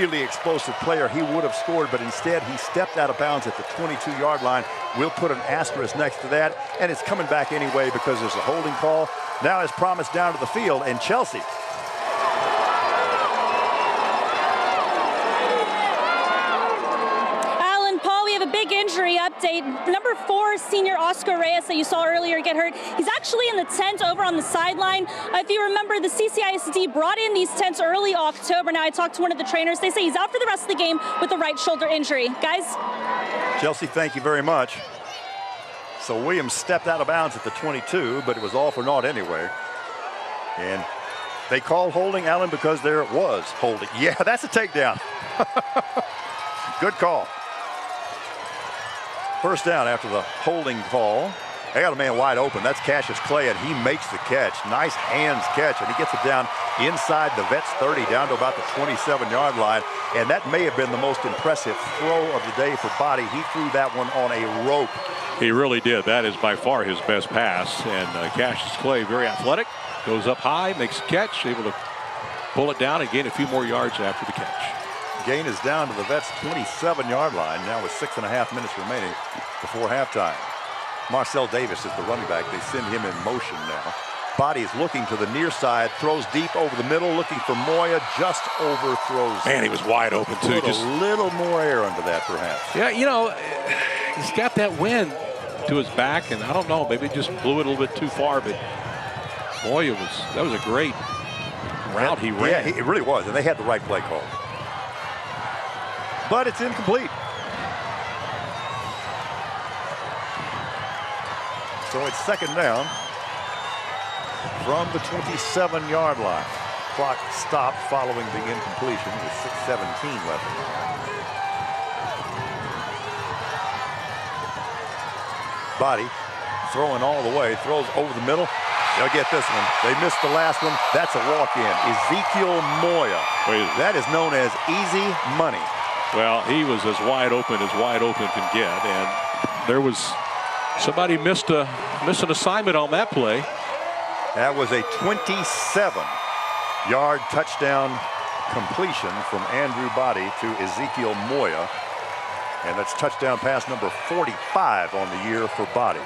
really explosive player, he would have scored, but instead he stepped out of bounds at the 22-yard line. We'll put an asterisk next to that, and it's coming back anyway because there's a holding call. Now as promised down to the field, and Chelsea. Injury update. Number 4 senior Oscar Reyes that you saw earlier get hurt. He's actually in the tent over on the sideline. If you remember, the CCISD brought in these tents early October. Now I talked to one of the trainers. They say he's out for the rest of the game with a right shoulder injury. Guys? Chelsea, thank you very much. So Williams stepped out of bounds at the 22, but it was all for naught anyway. And they called holding, Allen, because there was holding. Yeah, that's a takedown. Good call. First down after the holding call. They got a man wide open. That's Cassius Clay, and he makes the catch. Nice hands catch, and he gets it down inside the Vets 30, down to about the 27-yard line. And that may have been the most impressive throw of the day for Body. He threw that one on a rope. He really did. That is by far his best pass. And Cassius Clay, very athletic, goes up high, makes a catch, able to pull it down and gain a few more yards after the catch. Gain is down to the Vets' 27-yard line, now with 6.5 minutes remaining before halftime. Marcel Davis is the running back. They send him in motion now. Body is looking to the near side, throws deep over the middle, looking for Moya, just overthrows. Man, he was wide open too. Just a little more air under that, perhaps. Yeah, you know, he's got that wind to his back, and I don't know, maybe it just blew it a little bit too far, but Moya that was a great route he ran. Yeah, it really was, and they had the right play call. But it's incomplete. So it's second down from the 27-yard line. Clock stopped following the incompletion with 6:17 left. Body throwing all the way, throws over the middle. They'll get this one. They missed the last one. That's a walk-in. Ezekiel Moya. That is known as easy money. Well, he was as wide open can get, and there was somebody missed an assignment on that play. That was a 27-yard touchdown completion from Andrew Body to Ezekiel Moya, and that's touchdown pass number 45 on the year for Body.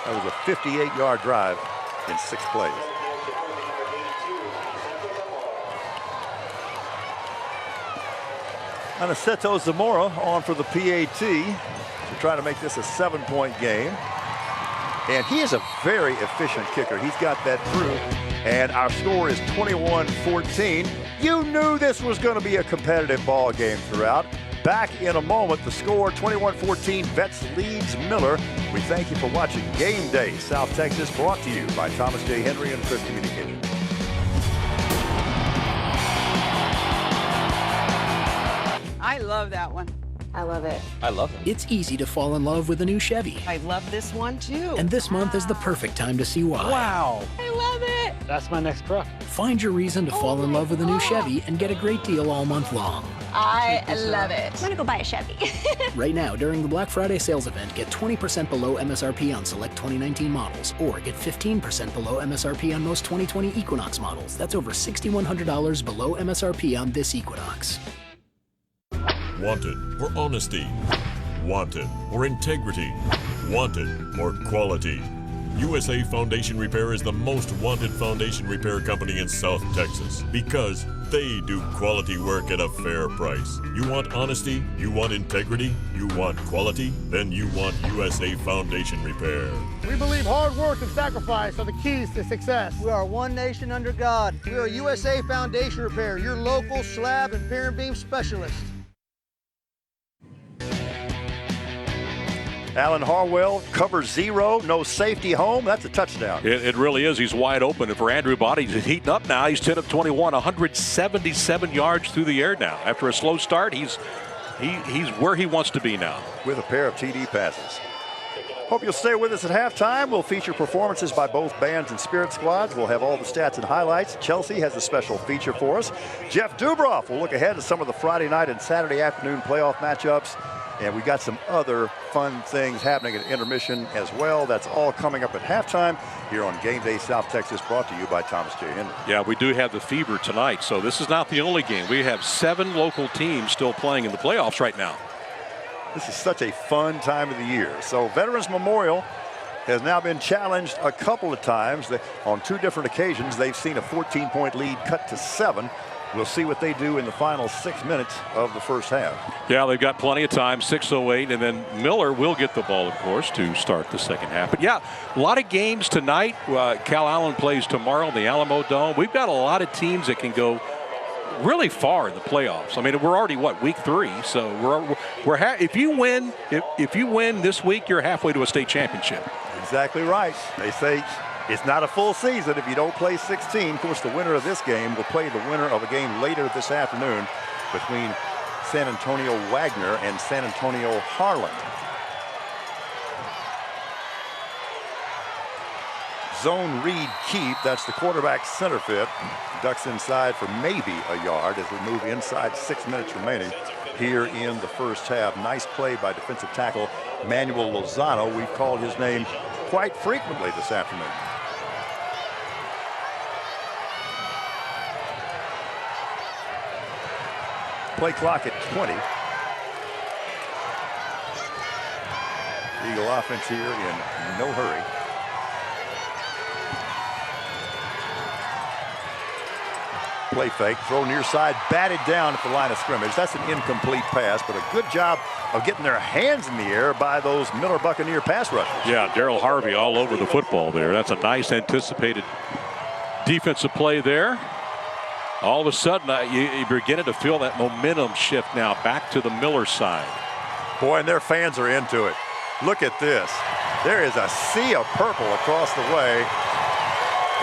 That was a 58-yard drive in 6 plays. Aniceto Zamora on for the PAT to try to make this a 7-point game. And he is a very efficient kicker. He's got that through. And our score is 21-14. You knew this was going to be a competitive ball game throughout. Back in a moment, the score 21-14, Vets leads Miller. We thank you for watching Game Day South Texas, brought to you by Thomas J. Henry and Chris Communications. I love that one. I love it. I love it. It's easy to fall in love with a new Chevy. I love this one too. And this month is the perfect time to see why. Wow. I love it. That's my next truck. Find your reason to fall in love with a new Chevy and get a great deal all month long. I love it. I'm gonna go buy a Chevy. Right now, during the Black Friday sales event, get 20% below MSRP on select 2019 models, or get 15% below MSRP on most 2020 Equinox models. That's over $6,100 below MSRP on this Equinox. Wanted for honesty. Wanted for integrity. Wanted for quality. USA Foundation Repair is the most wanted foundation repair company in South Texas because they do quality work at a fair price. You want honesty? You want integrity? You want quality? Then you want USA Foundation Repair. We believe hard work and sacrifice are the keys to success. We are one nation under God. We are USA Foundation Repair, your local slab and pier and beam specialist. Alan Harwell, cover 0, no safety home. That's a touchdown. It really is. He's wide open. And for Andrew Body, he's heating up now. He's 10 of 21, 177 yards through the air now. After a slow start, he's where he wants to be now. With a pair of TD passes. Hope you'll stay with us at halftime. We'll feature performances by both bands and spirit squads. We'll have all the stats and highlights. Chelsea has a special feature for us. Jeff Dubroff will look ahead to some of the Friday night and Saturday afternoon playoff matchups. And we got some other fun things happening at intermission as well. That's all coming up at halftime here on Game Day South Texas, brought to you by Thomas J. Henry. Yeah, we do have the fever tonight, so this is not the only game. We have 7 local teams still playing in the playoffs right now. This is such a fun time of the year. So Veterans Memorial has now been challenged a couple of times. On 2 different occasions, they've seen a 14-point lead cut to 7. We'll see what they do in the final 6 minutes of the first half. Yeah, they've got plenty of time, 6:08, and then Miller will get the ball, of course, to start the second half. But yeah, a lot of games tonight. Cal Allen plays tomorrow in the Alamo Dome. We've got a lot of teams that can go really far in the playoffs. I mean, we're already week 3, so if you win this week, you're halfway to a state championship. Exactly right. They say it's not a full season if you don't play 16. Of course, the winner of this game will play the winner of a game later this afternoon between San Antonio Wagner and San Antonio Harlan. Zone read keep. That's the quarterback center fit. Ducks inside for maybe a yard as we move inside 6 minutes remaining here in the first half. Nice play by defensive tackle Manuel Lozano. We've called his name quite frequently this afternoon. Play clock at 20. Eagle offense here in no hurry. Play fake, throw near side, batted down at the line of scrimmage. That's an incomplete pass, but a good job of getting their hands in the air by those Miller Buccaneer pass rushers. Yeah, Darryl Harvey all over the football there. That's a nice anticipated defensive play there. All of a sudden, you're beginning to feel that momentum shift now back to the Miller side. Boy, and their fans are into it. Look at this. There is a sea of purple across the way.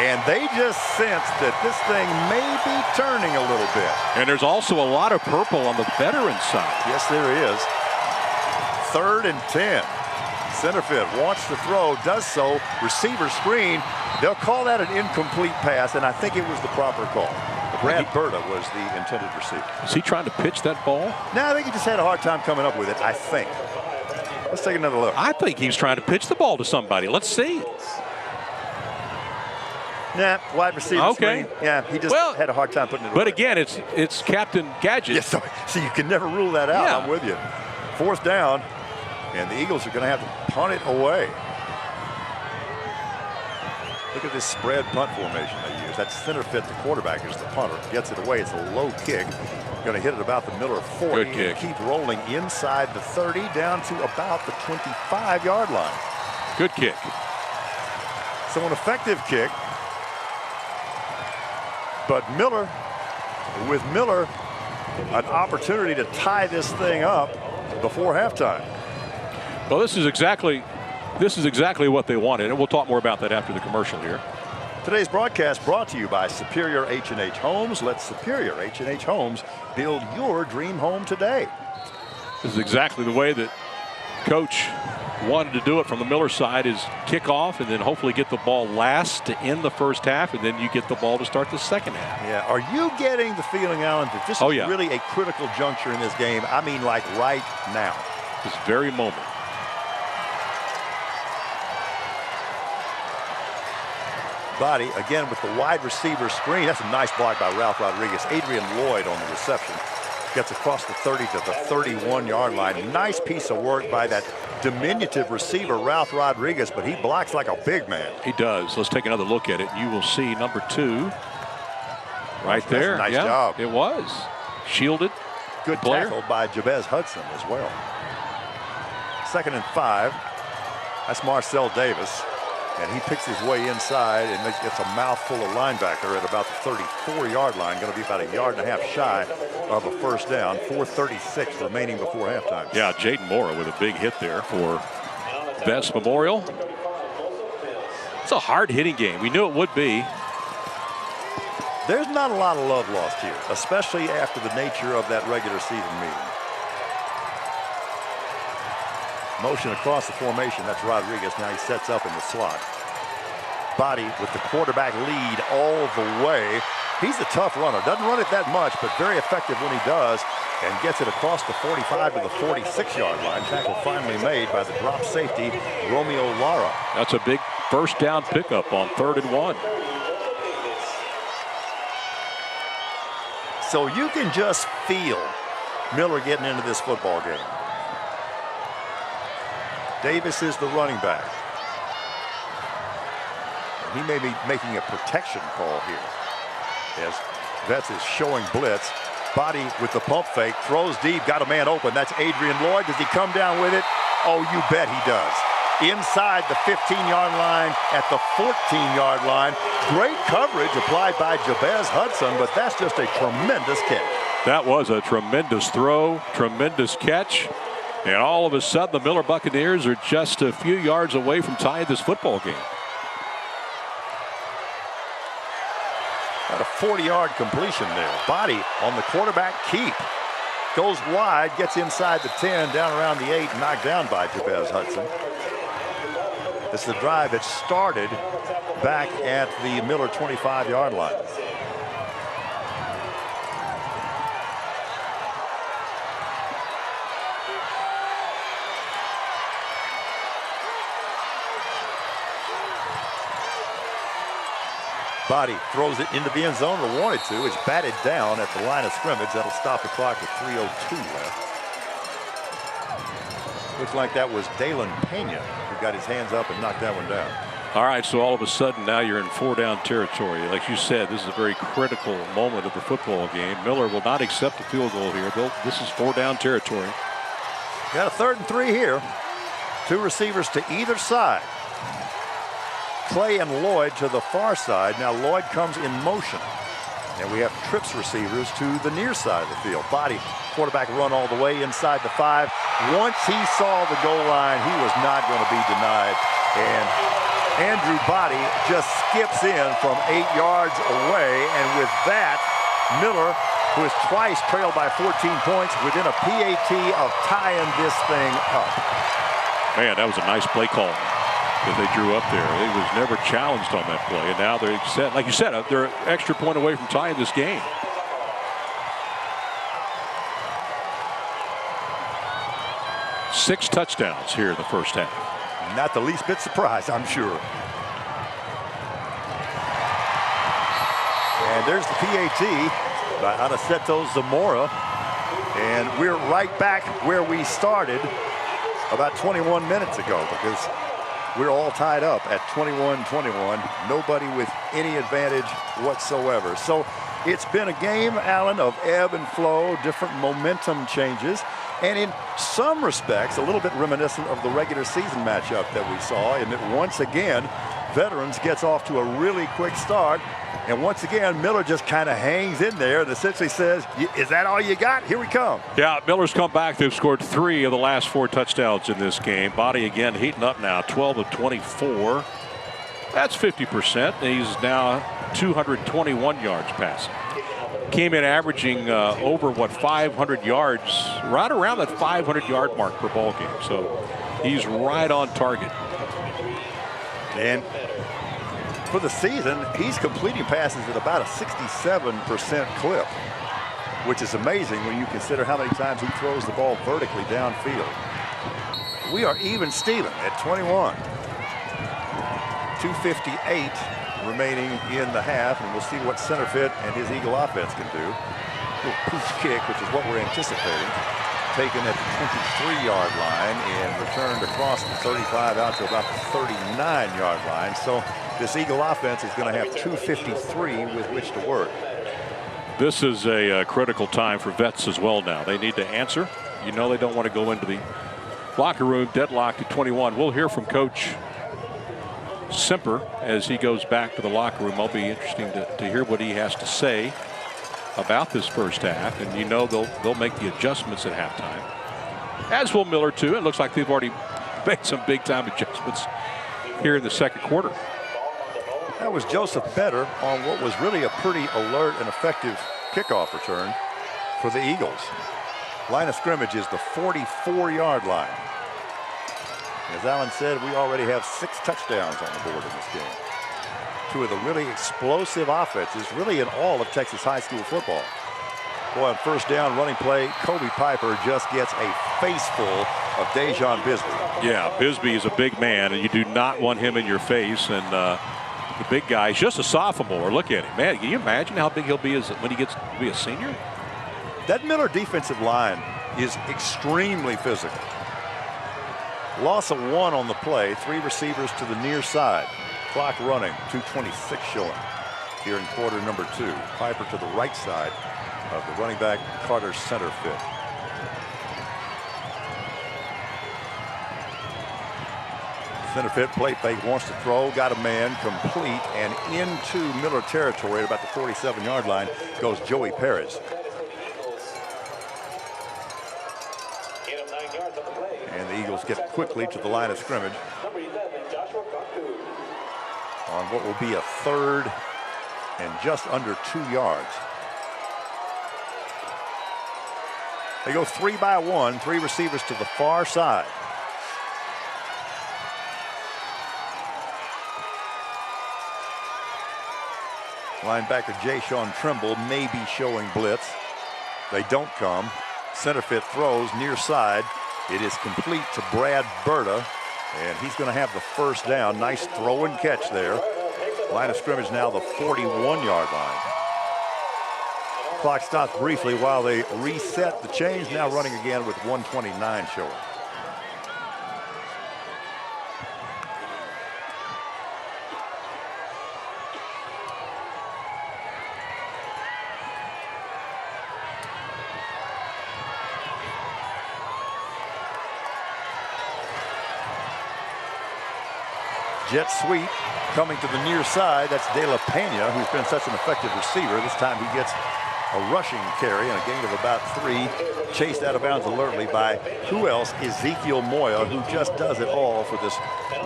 And they just sense that this thing may be turning a little bit. And there's also a lot of purple on the veteran side. Yes, there is. 3rd and 10. Centerfield wants to throw, does so. Receiver screen. They'll call that an incomplete pass, and I think it was the proper call. Brad Berta was the intended receiver. Is he trying to pitch that ball? No, I think he just had a hard time coming up with it, I think. Let's take another look. I think he's trying to pitch the ball to somebody. Let's see. Nah, wide receiver screen. Yeah, he just had a hard time putting it away. But again, it's Captain Gadget. Yes, so you can never rule that out. Yeah. I'm with you. 4th down, and the Eagles are going to have to punt it away. Look at this spread punt formation they use. That center fit, the quarterback is the punter. Gets it away. It's a low kick. Going to hit it about the Miller 40. Good kick. Keep rolling inside the 30 down to about the 25-yard line. Good kick. So an effective kick. But Miller, with Miller, an opportunity to tie this thing up before halftime. Well, this is exactly what they wanted, and we'll talk more about that after the commercial here. Today's broadcast brought to you by Superior H&H Homes. Let Superior H&H Homes build your dream home today. This is exactly the way that Coach wanted to do it from the Miller side, is kick off and then hopefully get the ball last to end the first half, and then you get the ball to start the second half. Yeah, are you getting the feeling, Alan, that this is really a critical juncture in this game? I mean, like right now. This very moment. Body, again, with the wide receiver screen. That's a nice block by Ralph Rodriguez. Adrian Lloyd on the reception. Gets across the 30 to the 31-yard line. Nice piece of work by that diminutive receiver, Ralph Rodriguez, but he blocks like a big man. He does. Let's take another look at it. You will see number 2 right there. Nice job. It was. Shielded. Good tackle by Jabez Hudson as well. 2nd and 5. That's Marcel Davis. And he picks his way inside and gets a mouthful of linebacker at about the 34-yard line. Going to be about a yard and a half shy of a first down. 4:36 remaining before halftime. Yeah, Jaden Mora with a big hit there for Vets Memorial. It's a hard-hitting game. We knew it would be. There's not a lot of love lost here, especially after the nature of that regular season meeting. Motion across the formation. That's Rodriguez. Now he sets up in the slot. Body with the quarterback lead all the way. He's a tough runner. Doesn't run it that much, but very effective when he does, and gets it across the 45 to the 46-yard line. Tackle finally made by the drop safety, Romeo Lara. That's a big first down pickup on 3rd and 1. So you can just feel Miller getting into this football game. Davis is the running back. He may be making a protection call here as Vetz is showing blitz. Body with the pump fake, throws deep, got a man open. That's Adrian Lloyd. Does he come down with it? Oh, you bet he does. Inside the 15-yard line, at the 14-yard line. Great coverage applied by Jabez Hudson, but that's just a tremendous catch. That was a tremendous throw, tremendous catch. And all of a sudden, the Miller Buccaneers are just a few yards away from tying this football game. Got a 40-yard completion there. Body on the quarterback keep. Goes wide, gets inside the 10, down around the 8, knocked down by Jabez Hudson. This is the drive that started back at the Miller 25-yard line. Body throws it into the end zone, or wanted to. It's batted down at the line of scrimmage. That'll stop the clock with 3:02 left. Looks like that was Dalen Pena who got his hands up and knocked that one down. All right, so all of a sudden now you're in 4-down territory. Like you said, this is a very critical moment of the football game. Miller will not accept a field goal here. This is 4-down territory. Got a 3rd and 3 here. 2 receivers to either side. Clay and Lloyd to the far side. Now Lloyd comes in motion. And we have trips receivers to the near side of the field. Body, quarterback run all the way inside the 5. Once he saw the goal line, he was not going to be denied. And Andrew Body just skips in from 8 yards away. And with that, Miller, who is twice trailed by 14 points, within a PAT of tying this thing up. Man, that was a nice play call that they drew up there. It was never challenged on that play, and now they're set, like you said, they're an extra point away from tying this game. Six touchdowns here in the first half. Not the least bit surprised, I'm sure. And there's the PAT by Aniceto Zamora, and we're right back where we started about 21 minutes ago, because we're all tied up at 21-21. Nobody with any advantage whatsoever. So it's been a game, Alan, of ebb and flow, different momentum changes, and in some respects, a little bit reminiscent of the regular season matchup that we saw, in that once again, Veterans gets off to a really quick start. And once again, Miller just kind of hangs in there and essentially says, is that all you got? Here we come. Yeah, Miller's come back. They've scored 3 of the last 4 touchdowns in this game. Body again heating up now, 12 of 24. That's 50%. He's now 221 yards passing. Came in averaging over, 500 yards, right around that 500-yard mark per ball game. So he's right on target. And for the season, he's completing passes at about a 67% clip, which is amazing when you consider how many times he throws the ball vertically downfield. We are even Steven at 21. 2:58 remaining in the half, and we'll see what Centerfit and his Eagle offense can do. Little pooch kick, which is what we're anticipating. Taken at the 23-yard line and returned across the 35 out to about the 39-yard line. So this Eagle offense is going to have 2:53 with which to work. This is a critical time for Vets as well now. They need to answer. You know they don't want to go into the locker room deadlocked at 21. We'll hear from Coach Simper as he goes back to the locker room. It'll be interesting to hear what he has to say about this first half, and you know they'll make the adjustments at halftime, as will Miller too. It looks like they've already made some big time adjustments here in the second quarter. That was Joseph Better on what was really a pretty alert and effective kickoff return for the Eagles. Line of scrimmage is the 44-yard line. As Alan said, we already have 6 touchdowns on the board in this game. 2 of the really explosive offenses really in all of Texas high school football. Boy, on first down running play, Kobe Piper just gets a face full of Dejon Bisbee. Yeah, Bisbee is a big man, and you do not want him in your face. And the big guy is just a sophomore. Look at him, man. Can you imagine how big he'll be when he gets to be a senior? That Miller defensive line is extremely physical. Loss of 1 on the play, 3 receivers to the near side. Clock running, 2:26 showing here in quarter number 2. Piper to the right side of the running back, Carter center fit. Center fit, play fake, wants to throw, got a man, complete, and into Miller territory at about the 47-yard line goes Joey Perez. And the Eagles get quickly to the line of scrimmage on what will be a 3rd and just under 2 yards. They go 3 by 1, 3 receivers to the far side. Linebacker Jay-Sean Trimble may be showing blitz. They don't come. Center fit throws near side. It is complete to Brad Berta, and he's going to have the first down. Nice throw and catch there. Line of scrimmage now the 41-yard line. Clock stops briefly while they reset the chains. Now running again with 1:29 showing. Jet sweep coming to the near side. That's De La Pena, who's been such an effective receiver. This time he gets a rushing carry and a gain of about 3. Chased out of bounds alertly by who else? Ezekiel Moya, who just does it all for this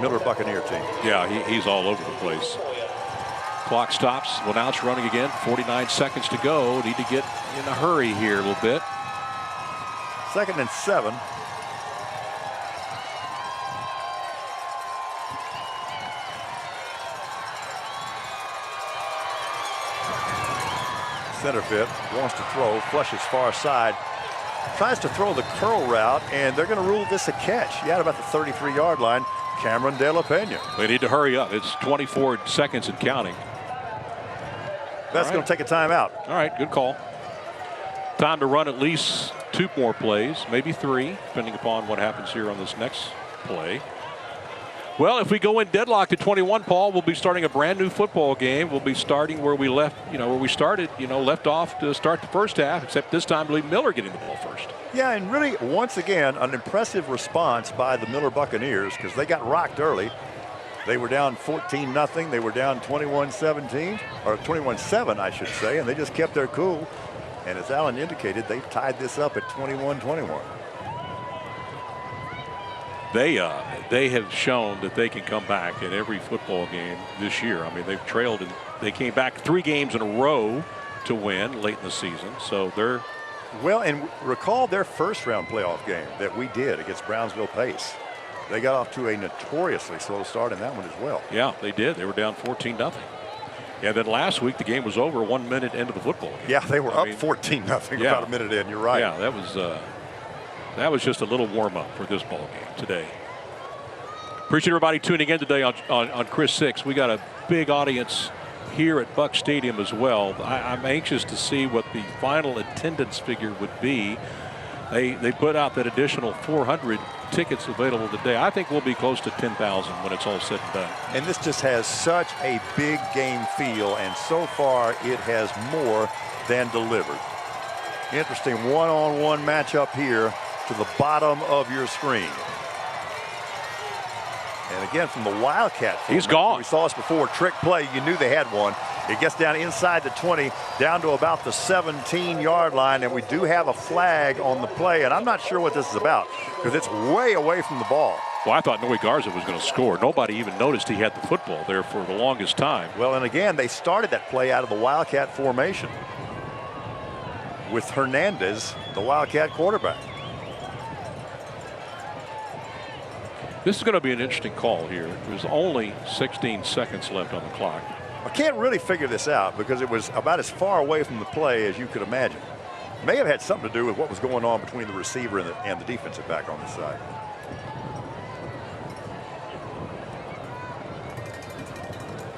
Miller Buccaneer team. Yeah, he's all over the place. Clock stops. Well, now it's running again. 49 seconds to go. Need to get in a hurry here a little bit. 2nd and 7. Center fit wants to throw, flushes far side, tries to throw the curl route, and they're going to rule this a catch. He had about the 33-yard line. Cameron De La Pena. They need to hurry up. It's 24 seconds and counting. That's going to take a timeout. All right, good call. Time to run at least 2 more plays, maybe 3, depending upon what happens here on this next play. Well, if we go in deadlock to 21, Paul, we'll be starting a brand new football game. We'll be starting where we left, where we started, left off to start the first half, except this time Lee Miller getting the ball first. Yeah, and really, once again, an impressive response by the Miller Buccaneers because they got rocked early. They were down 14-0. They were down 21-17, or 21-7, I should say, and they just kept their cool. And as Alan indicated, they've tied this up at 21-21. They have shown that they can come back in every football game this year. I mean, they've trailed and they came back 3 games in a row to win late in the season. So they're well, and recall their first-round playoff game that we did against Brownsville Pace. They got off to a notoriously slow start in that one as well. Yeah, they did. They were down 14-0. Yeah, then last week the game was over 1 minute into the football game. Yeah, they were up 14-0 about a minute in. You're right. Yeah, that was just a little warm-up for this ball game today. Appreciate everybody tuning in today on Chris 6. We got a big audience here at Buck Stadium as well. I'm anxious to see what the final attendance figure would be. They put out that additional 400 tickets available today. I think we'll be close to 10,000 when it's all said and done. And this just has such a big game feel, and so far it has more than delivered. Interesting one-on-one matchup here to the bottom of your screen. And again, from the Wildcat. He's gone. We saw this before. Trick play. You knew they had one. It gets down inside the 20, down to about the 17-yard line, and we do have a flag on the play, and I'm not sure what this is about because it's way away from the ball. Well, I thought Noe Garza was going to score. Nobody even noticed he had the football there for the longest time. Well, and again, they started that play out of the Wildcat formation with Hernandez, the Wildcat quarterback. This is going to be an interesting call here. There's only 16 seconds left on the clock. I can't really figure this out because it was about as far away from the play as you could imagine. May have had something to do with what was going on between the receiver and the defensive back on the side.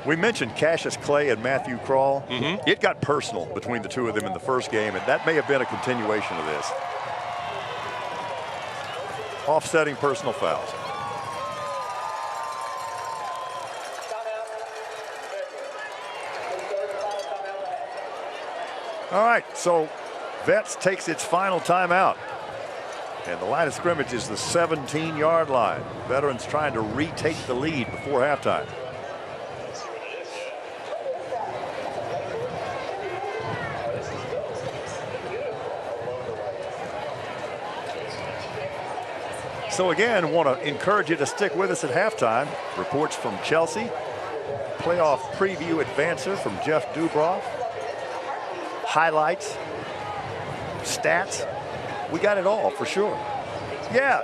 We mentioned Cassius Clay and Matthew Kroll. It got personal between the two of them in the first game, and that may have been a continuation of this. Offsetting personal fouls. All right, so Vets takes its final timeout. And the line of scrimmage is the 17-yard line. Veterans trying to retake the lead before halftime. So again, want to encourage you to stick with us at halftime. Reports from Chelsea. Playoff preview advancer from Jeff Dubroff. Highlights. Stats. We got it all for sure. Yeah,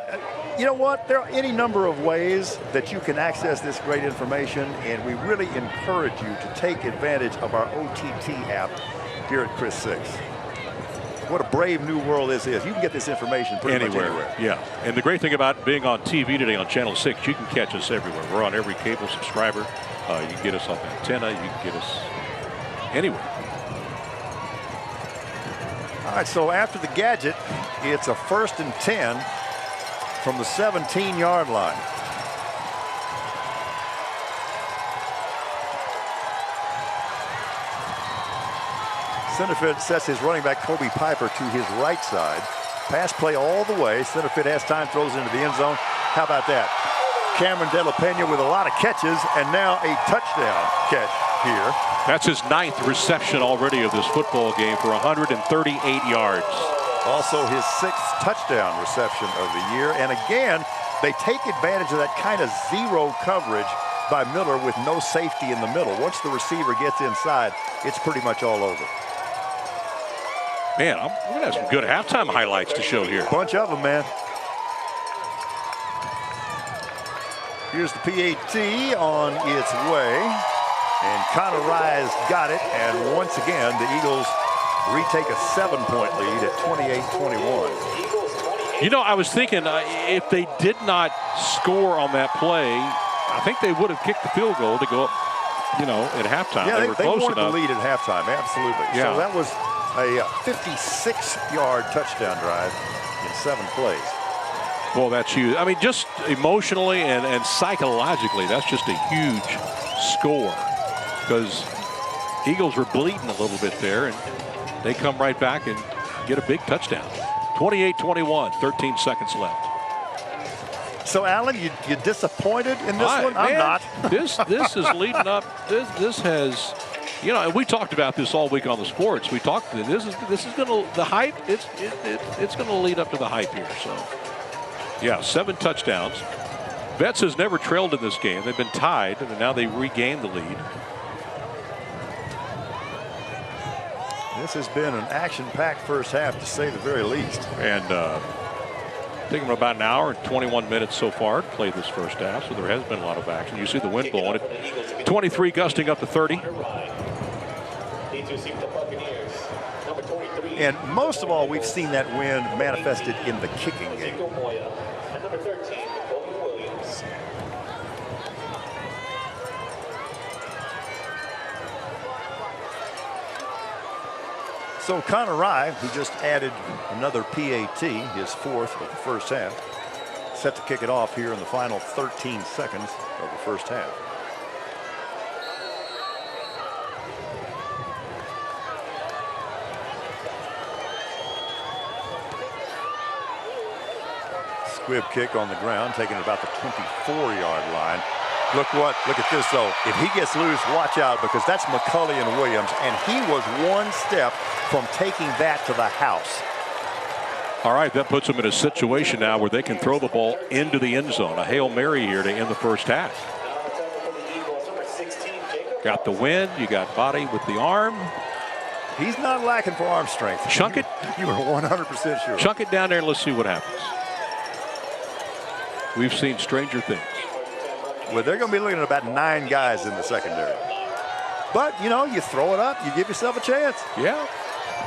you know what? There are any number of ways that you can access this great information, and we really encourage you to take advantage of our OTT app here at Chris 6. What a brave new world this is. You can get this information pretty much anywhere. Yeah, and the great thing about being on TV today on Channel 6, you can catch us everywhere. We're on every cable subscriber. You can get us on the antenna. You can get us anywhere. All right, so after the gadget, it's a 1st and 10 from the 17-yard line. Centerfield sets his running back Kobe Piper to his right side. Pass play all the way. Centerfield has time, throws into the end zone. How about that? Cameron De La Pena with a lot of catches, and now a touchdown catch here. That's his 9th reception already of this football game for 138 yards. Also his 6th touchdown reception of the year. And again, they take advantage of that kind of zero coverage by Miller with no safety in the middle. Once the receiver gets inside, it's pretty much all over. Man, we're going to have some good halftime highlights to show here. Bunch of them, man. Here's the PAT on its way. And Connor Rise got it. And once again, the Eagles retake a 7-point lead at 28-21. You know, I was thinking if they did not score on that play, I think they would have kicked the field goal to go up, you know, at halftime. Yeah, they were close wanted enough. the lead at halftime, absolutely. Yeah. So that was a 56-yard touchdown drive in 7 plays. Well, that's huge. I mean, just emotionally and psychologically, that's just a huge score because Eagles were bleeding a little bit there, and they come right back and get a big touchdown. 28-21, 13 seconds left. So, Alan, you disappointed in this one? I'm Man, not. this is leading up. This has, you know, and we talked about this all week on the sports. We talked. This is going to the hype. It's going to lead up to the hype here. So, yeah, 7 touchdowns. Vets has never trailed in this game. They've been tied, and now they regained the lead. This has been an action-packed first half, to say the very least. And taking about an hour and 21 minutes so far to play this first half, so there has been a lot of action. You see the wind blowing it. 23 gusting up to 30. And most of all, we've seen that wind manifested in the kicking game. So Connor Rye, who just added another PAT, his 4th of the first half, set to kick it off here in the final 13 seconds of the first half. Squib kick on the ground, taking it about the 24-yard line. Look at this though. If he gets loose, watch out, because that's McCulley and Williams, and he was one step from taking that to the house. All right, that puts them in a situation now where they can throw the ball into the end zone. A Hail Mary here to end the first half. Got the wind, you got body with the arm. He's not lacking for arm strength. Chunk it. You are 100% sure. Chunk it down there and let's see what happens. we've seen stranger things. Well, they're going to be looking at about 9 guys in the secondary. But, you know, you throw it up, you give yourself a chance. Yeah.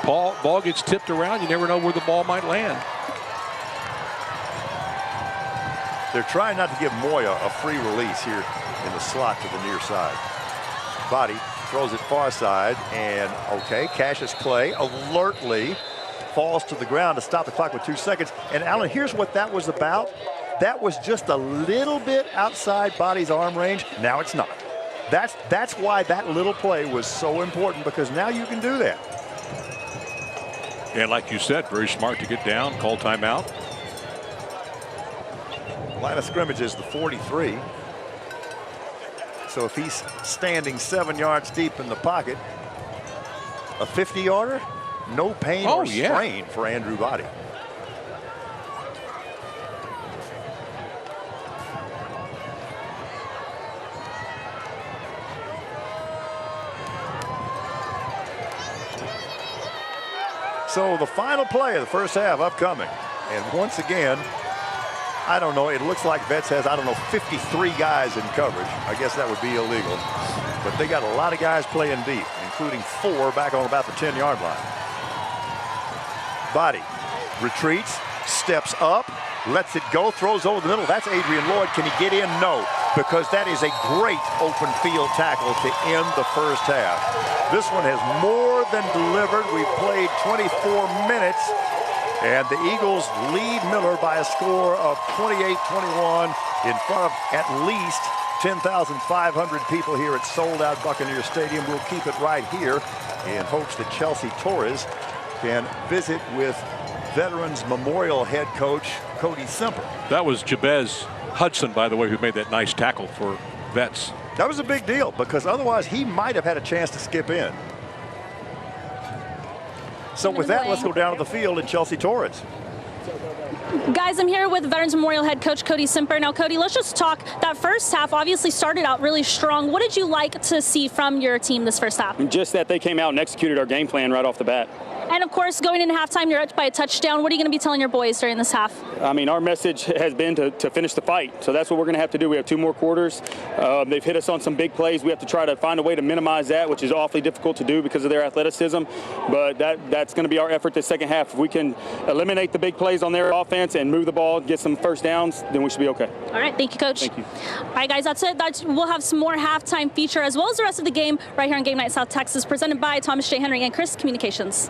Ball gets tipped around. You never know where the ball might land. They're trying not to give Moya a free release here in the slot to the near side. Body throws it far side, and okay, Cassius Clay alertly falls to the ground to stop the clock with 2 seconds. And Alan, here's what that was about. That was just a little bit outside Body's arm range. Now it's not. That's why that little play was so important, because now you can do that. And like you said, very smart to get down, call timeout. Line of scrimmage is the 43. So if he's standing 7 yards deep in the pocket, a 50-yarder, no pain or strain for Andrew Body. So the final play of the first half upcoming. And once again, I don't know, it looks like Vets has, 53 guys in coverage. I guess that would be illegal. But they got a lot of guys playing deep, including 4 back on about the 10-yard line. Body retreats, steps up, lets it go, throws over the middle. That's Adrian Lloyd. Can he get in? No, because that is a great open field tackle to end the first half. This one has more than delivered. We've played 24 minutes. And the Eagles lead Miller by a score of 28-21 in front of at least 10,500 people here at sold-out Buccaneer Stadium. We'll keep it right here in hopes that Chelsea Torres can visit with Veterans Memorial head coach Cody Semper. That was Jabez Hudson, by the way, who made that nice tackle for Vets. That was a big deal, because otherwise he might have had a chance to skip in. So with that, let's go down to the field and Chelsea Torres. Guys, I'm here with Veterans Memorial head coach Cody Semper. Now, Cody, let's just talk. That first half obviously started out really strong. What did you like to see from your team this first half? Just that they came out and executed our game plan right off the bat. And, of course, going into halftime, you're up by a touchdown. What are you going to be telling your boys during this half? I mean, our message has been to finish the fight. So that's what we're going to have to do. We have 2 more quarters. They've hit us on some big plays. We have to try to find a way to minimize that, which is awfully difficult to do because of their athleticism. But that's going to be our effort this second half. If we can eliminate the big plays on their offense and move the ball, get some first downs, then we should be okay. All right. Thank you, Coach. Thank you. All right, guys, that's it. We'll have some more halftime feature as well as the rest of the game right here on Game Night South Texas, presented by Thomas J. Henry and Chris Communications.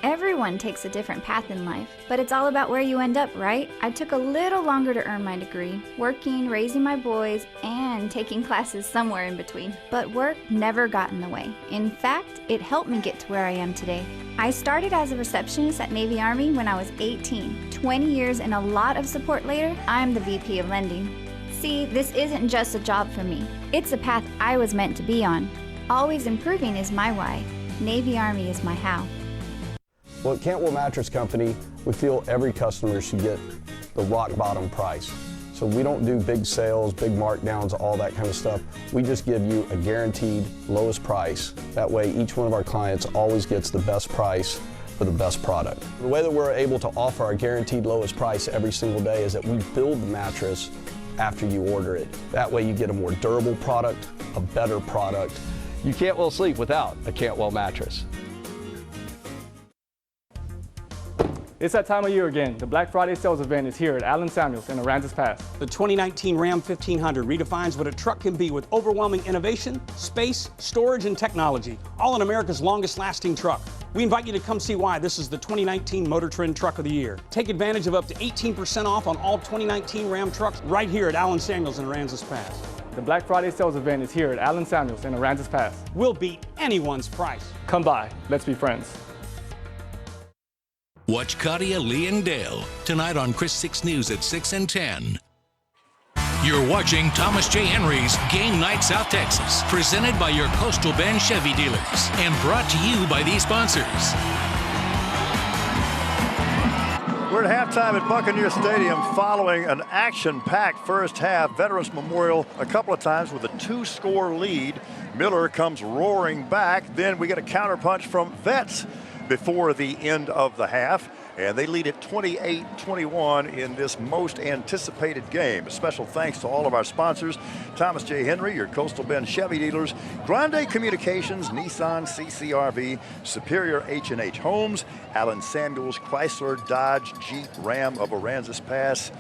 Everyone takes a different path in life, but it's all about where you end up, right? I took a little longer to earn my degree, working, raising my boys, and taking classes somewhere in between. But work never got in the way. In fact, it helped me get to where I am today. I started as a receptionist at Navy Army when I was 18. 20 years and a lot of support later, I'm the VP of Lending. See, this isn't just a job for me. It's a path I was meant to be on. Always improving is my why. Navy Army is my how. Well, at Cantwell Mattress Company, we feel every customer should get the rock bottom price. So we don't do big sales, big markdowns, all that kind of stuff. We just give you a guaranteed lowest price. That way each one of our clients always gets the best price for the best product. The way that we're able to offer our guaranteed lowest price every single day is that we build the mattress after you order it. That way you get a more durable product, a better product. You can't well sleep without a Cantwell mattress. It's that time of year again. The Black Friday sales event is here at Allen Samuels in Aransas Pass. The 2019 Ram 1500 redefines what a truck can be with overwhelming innovation, space, storage, and technology, all in America's longest lasting truck. We invite you to come see why this is the 2019 Motor Trend Truck of the Year. Take advantage of up to 18% off on all 2019 Ram trucks right here at Allen Samuels in Aransas Pass. The Black Friday sales event is here at Allen Samuels in Aransas Pass. We'll beat anyone's price. Come by. Let's be friends. Watch Katia, Lee, and Dale tonight on Chris 6 News at 6 and 10. You're watching Thomas J. Henry's Game Night South Texas, presented by your Coastal Bend Chevy dealers and brought to you by these sponsors. We're at halftime at Buccaneer Stadium following an action-packed first half. Veterans Memorial a couple of times with a 2-score lead. Miller comes roaring back. Then we get a counterpunch from Vets before the end of the half. And they lead it 28-21 in this most anticipated game. A special thanks to all of our sponsors: Thomas J. Henry, your Coastal Bend Chevy dealers, Grande Communications, Nissan, CCRV, Superior H&H Homes, Allen Samuels, Chrysler, Dodge, Jeep, Ram of Aransas Pass,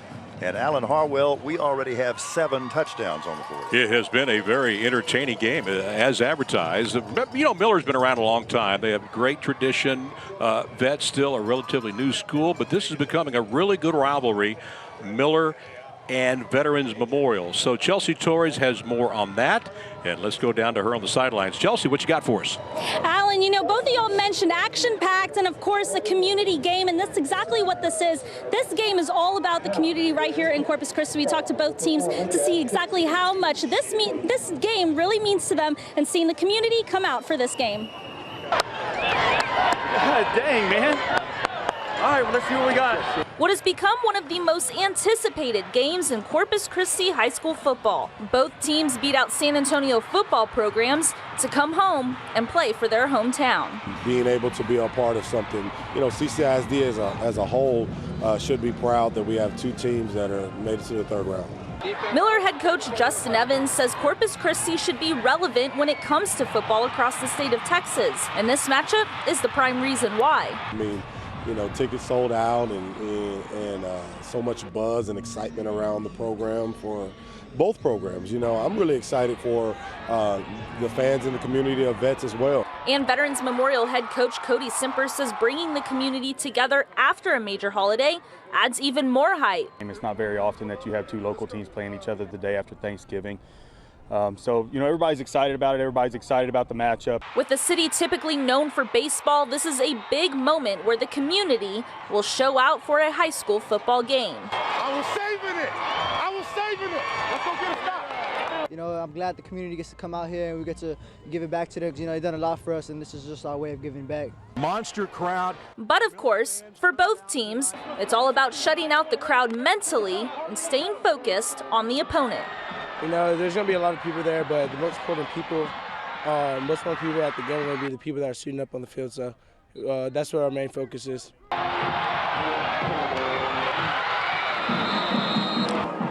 and Alan Harwell. We already have 7 touchdowns on the board. It has been a very entertaining game, as advertised. You know, Miller's been around a long time. They have great tradition. Vets still a relatively new school, but this is becoming a really good rivalry, Miller and Veterans Memorial. So Chelsea Torres has more on that, and let's go down to her on the sidelines. Chelsea, what you got for us? Alan, you know, both of y'all mentioned action-packed and, of course, a community game, and that's exactly what this is. This game is all about the community right here in Corpus Christi. We talked to both teams to see exactly how much this game really means to them, and seeing the community come out for this game. God dang, man. All right, well, let's see what we got. What has become one of the most anticipated games in Corpus Christi high school football. Both teams beat out San Antonio football programs to come home and play for their hometown. Being able to be a part of something, you know, CCISD as a whole should be proud that we have 2 teams that are made it to the 3rd round. Miller head coach Justin Evans says Corpus Christi should be relevant when it comes to football across the state of Texas, and this matchup is the prime reason why. I mean, you know, tickets sold out and so much buzz and excitement around the program for both programs. You know, I'm really excited for the fans in the community of Vets as well. And Veterans Memorial head coach Cody Simper says bringing the community together after a major holiday adds even more hype. It's not very often that you have 2 local teams playing each other the day after Thanksgiving. So, you know, everybody's excited about it. Everybody's excited about the matchup. With the city typically known for baseball, this is a big moment where the community will show out for a high school football game. I was saving it. I was saving it. Let's go get a stop. You know, I'm glad the community gets to come out here and we get to give it back to them. You know, they've done a lot for us, and this is just our way of giving back. Monster crowd. But of course, for both teams, it's all about shutting out the crowd mentally and staying focused on the opponent. You know, there's going to be a lot of people there, but the most important people at the game will be the people that are suiting up on the field. So that's where our main focus is.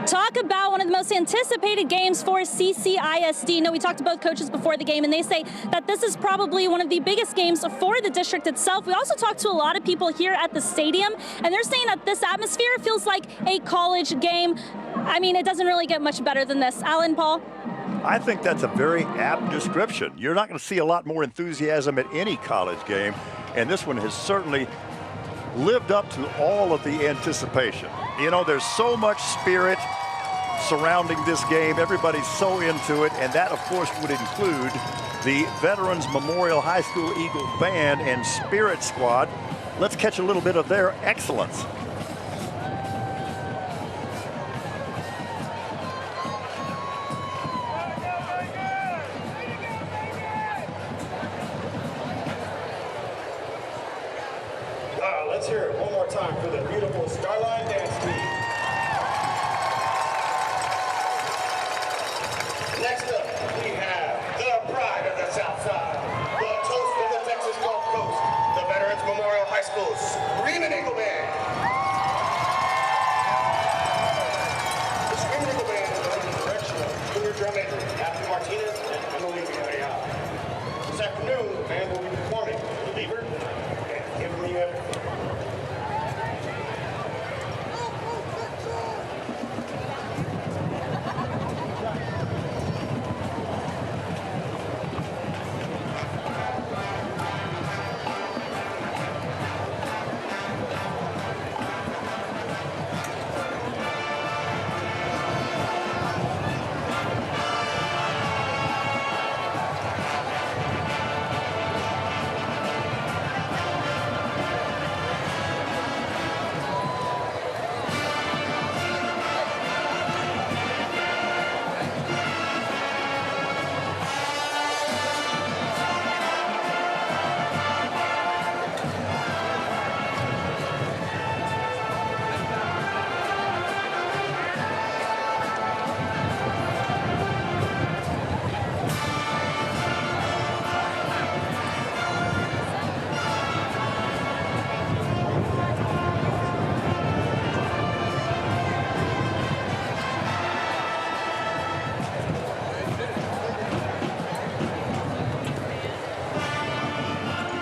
Talk about one of the most anticipated games for CCISD. No, we talked to both coaches before the game, and they say that this is probably one of the biggest games for the district itself. We also talked to a lot of people here at the stadium, and they're saying that this atmosphere feels like a college game. I mean, it doesn't really get much better than this. Alan, Paul? I think that's a very apt description. You're not going to see a lot more enthusiasm at any college game, and this one has certainly lived up to all of the anticipation. You know, there's so much spirit surrounding this game. Everybody's so into it, and that, of course, would include the Veterans Memorial High School Eagle Band and Spirit Squad. Let's catch a little bit of their excellence. Let's hear it one more time for the beautiful Starline Dance Team. Next up, we have the pride of the South Side, the toast of the Texas Gulf Coast, the Veterans Memorial High School Screaming Eagle Band. The Screaming Eagle Band is under the direction of junior drum major Matthew Martinez and Emily Villarreal. This afternoon, the band will be performing Believer and Give Me Everything.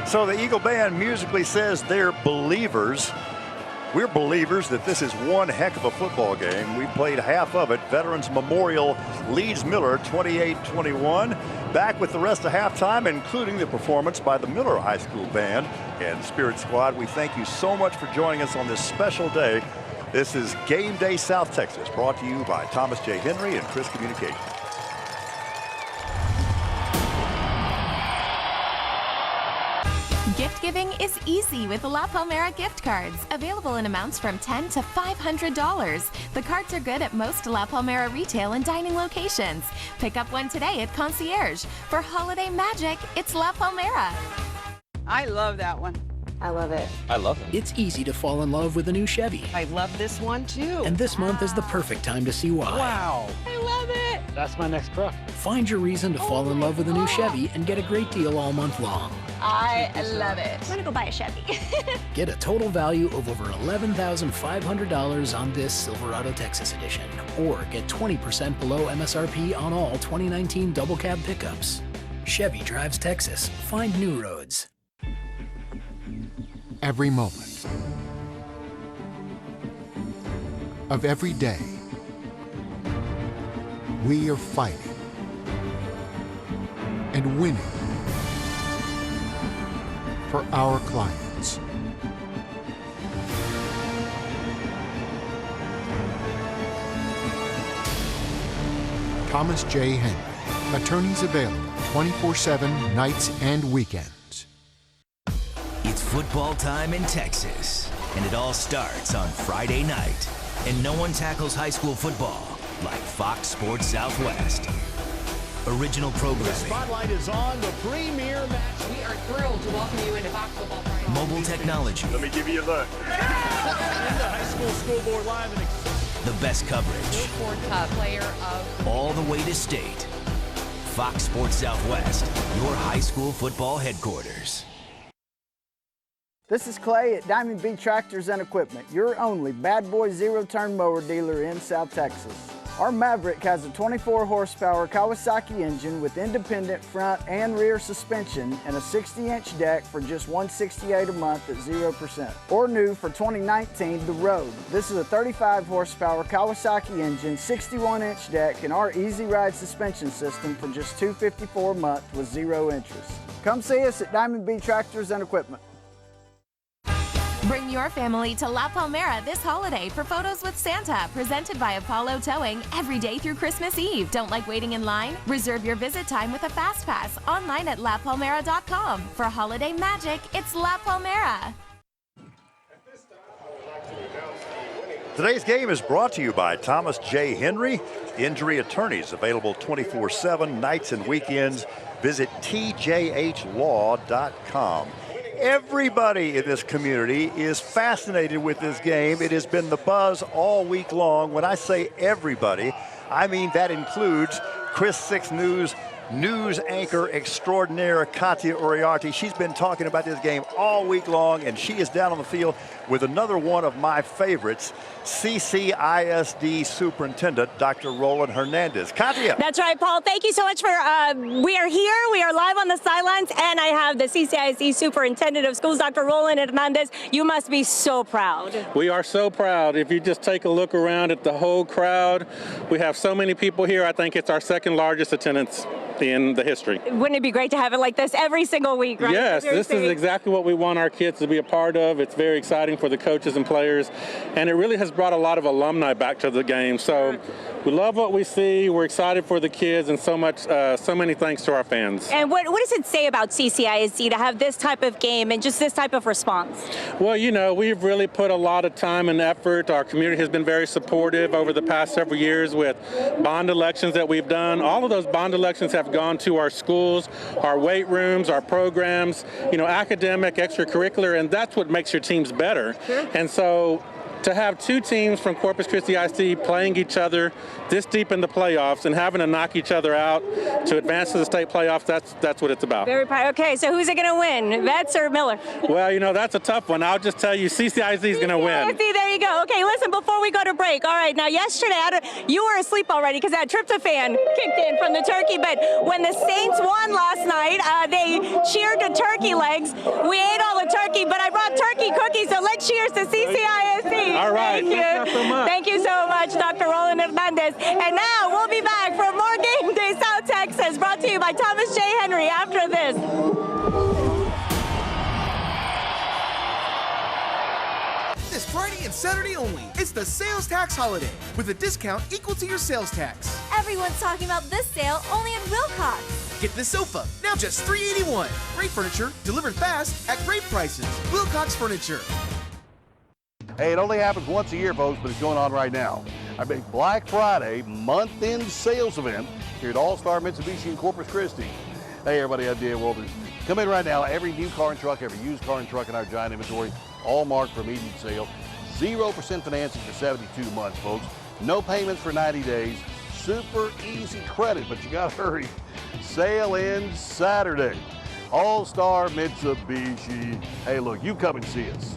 So the Eagle Band musically says they're believers. We're believers that this is one heck of a football game. We played half of it. Veterans Memorial leads Miller 28-21. Back with the rest of halftime, including the performance by the Miller High School Band and Spirit Squad. We thank you so much for joining us on this special day. This is Game Day South Texas, brought to you by Thomas J. Henry and Chris Communications. Gift giving is easy with La Palmera gift cards, available in amounts from $10 to $500. The cards are good at most La Palmera retail and dining locations. Pick up one today at Concierge. For holiday magic, it's La Palmera. I love that one. I love it. I love it. It's easy to fall in love with a new Chevy. I love this one too. And this month is the perfect time to see why. Wow. I love it. That's my next truck. Find your reason to fall in love with a new Chevy and get a great deal all month long. I love it. I'm gonna go buy a Chevy. Get a total value of over $11,500 on this Silverado Texas edition, or get 20% below MSRP on all 2019 double cab pickups. Chevy drives Texas. Find new roads. Every moment of every day, we are fighting and winning for our clients. Thomas J. Henry. Attorneys available 24/7 nights and weekends. It's football time in Texas, and it all starts on Friday night. And no one tackles high school football like Fox Sports Southwest. Original programming. The spotlight is on the premier match. We are thrilled to welcome you into Fox Football Friday. Mobile technology. Let me give you a look. The High School Scoreboard Live. The best coverage. Ford Cup player of. All the way to state. Fox Sports Southwest, your high school football headquarters. This is Clay at Diamond B Tractors and Equipment, your only bad boy zero-turn mower dealer in South Texas. Our Maverick has a 24 horsepower Kawasaki engine with independent front and rear suspension and a 60-inch deck for just $168 a month at 0%. Or new for 2019, the Road. This is a 35 horsepower Kawasaki engine, 61-inch deck, and our Easy Ride suspension system for just $254 a month with 0 interest. Come see us at Diamond B Tractors and Equipment. Bring your family to La Palmera this holiday for photos with Santa, presented by Apollo Towing every day through Christmas Eve. Don't like waiting in line? Reserve your visit time with a Fast Pass online at lapalmera.com. For holiday magic, it's La Palmera. Today's game is brought to you by Thomas J. Henry, injury attorneys, available 24/7 nights and weekends. Visit tjhlaw.com. Everybody in this community is fascinated with this game. It has been the buzz all week long. When I say everybody, I mean that includes Chris 6 News anchor extraordinaire Katia Uriarte. She's been talking about this game all week long, and she is down on the field with another one of my favorites, CCISD Superintendent Dr. Roland Hernandez. Katia. That's right, Paul. Thank you so much for, we are here, we are live on the sidelines, and I have the CCISD Superintendent of Schools, Dr. Roland Hernandez. You must be so proud. We are so proud. If you just take a look around at the whole crowd, we have so many people here. I think it's our second largest attendance in the history. Wouldn't it be great to have it like this every single week, right? Yes, this is exactly what we want our kids to be a part of. It's very exciting for the coaches and players, and it really has brought a lot of alumni back to the game. So we love what we see. We're excited for the kids, and so many thanks to our fans. And what does it say about CCISD to have this type of game and just this type of response? Well, you know, we've really put a lot of time and effort. Our community has been very supportive over the past several years with bond elections that we've done. All of those bond elections have gone to our schools, our weight rooms, our programs, you know, academic, extracurricular, and that's what makes your teams better. Sure. And so to have two teams from Corpus Christi ISD playing each other this deep in the playoffs and having to knock each other out to advance to the state playoffs, that's what it's about. Very proud. Okay, so who's it going to win, Vets or Miller? Well, you know, that's a tough one. I'll just tell you, CCISD is going to win. See, there you go. Okay, listen, before we go to break, all right, now yesterday, you were asleep already because that tryptophan kicked in from the turkey, but when the Saints won last night, they cheered to turkey legs. We ate all the turkey, but I brought turkey cookies, so let's cheers to CCISD. All right. Thank you. So much. Thank you so much, Dr. Roland Hernandez. And now we'll be back for more Game Day South Texas, brought to you by Thomas J. Henry after this. This Friday and Saturday only, it's the sales tax holiday with a discount equal to your sales tax. Everyone's talking about this sale only at Wilcox. Get this sofa, now just $381. Great furniture, delivered fast at great prices. Wilcox Furniture. Hey, it only happens once a year, folks, but it's going on right now. Our big Black Friday month-end sales event here at All-Star Mitsubishi in Corpus Christi. Hey, everybody, I'm Dan Walters. Come in right now. Every new car and truck, every used car and truck in our giant inventory, all marked for immediate sale. 0% financing for 72 months, folks. No payments for 90 days. Super easy credit, but you got to hurry. Sale ends Saturday. All-Star Mitsubishi. Hey, look, you come and see us.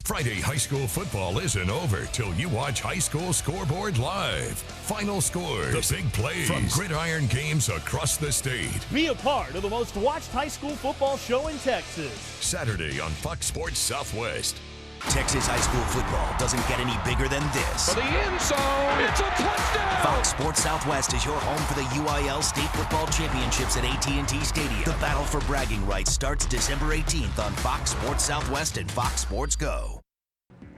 Friday high school football isn't over till you watch High School Scoreboard live. Final scores, the big plays from gridiron games across the state. Be a part of the most watched high school football show in Texas. Saturday on Fox Sports Southwest. Texas high school football doesn't get any bigger than this. For the end zone, it's a touchdown! Fox Sports Southwest is your home for the UIL State Football Championships at AT&T Stadium. The battle for bragging rights starts December 18th on Fox Sports Southwest and Fox Sports Go.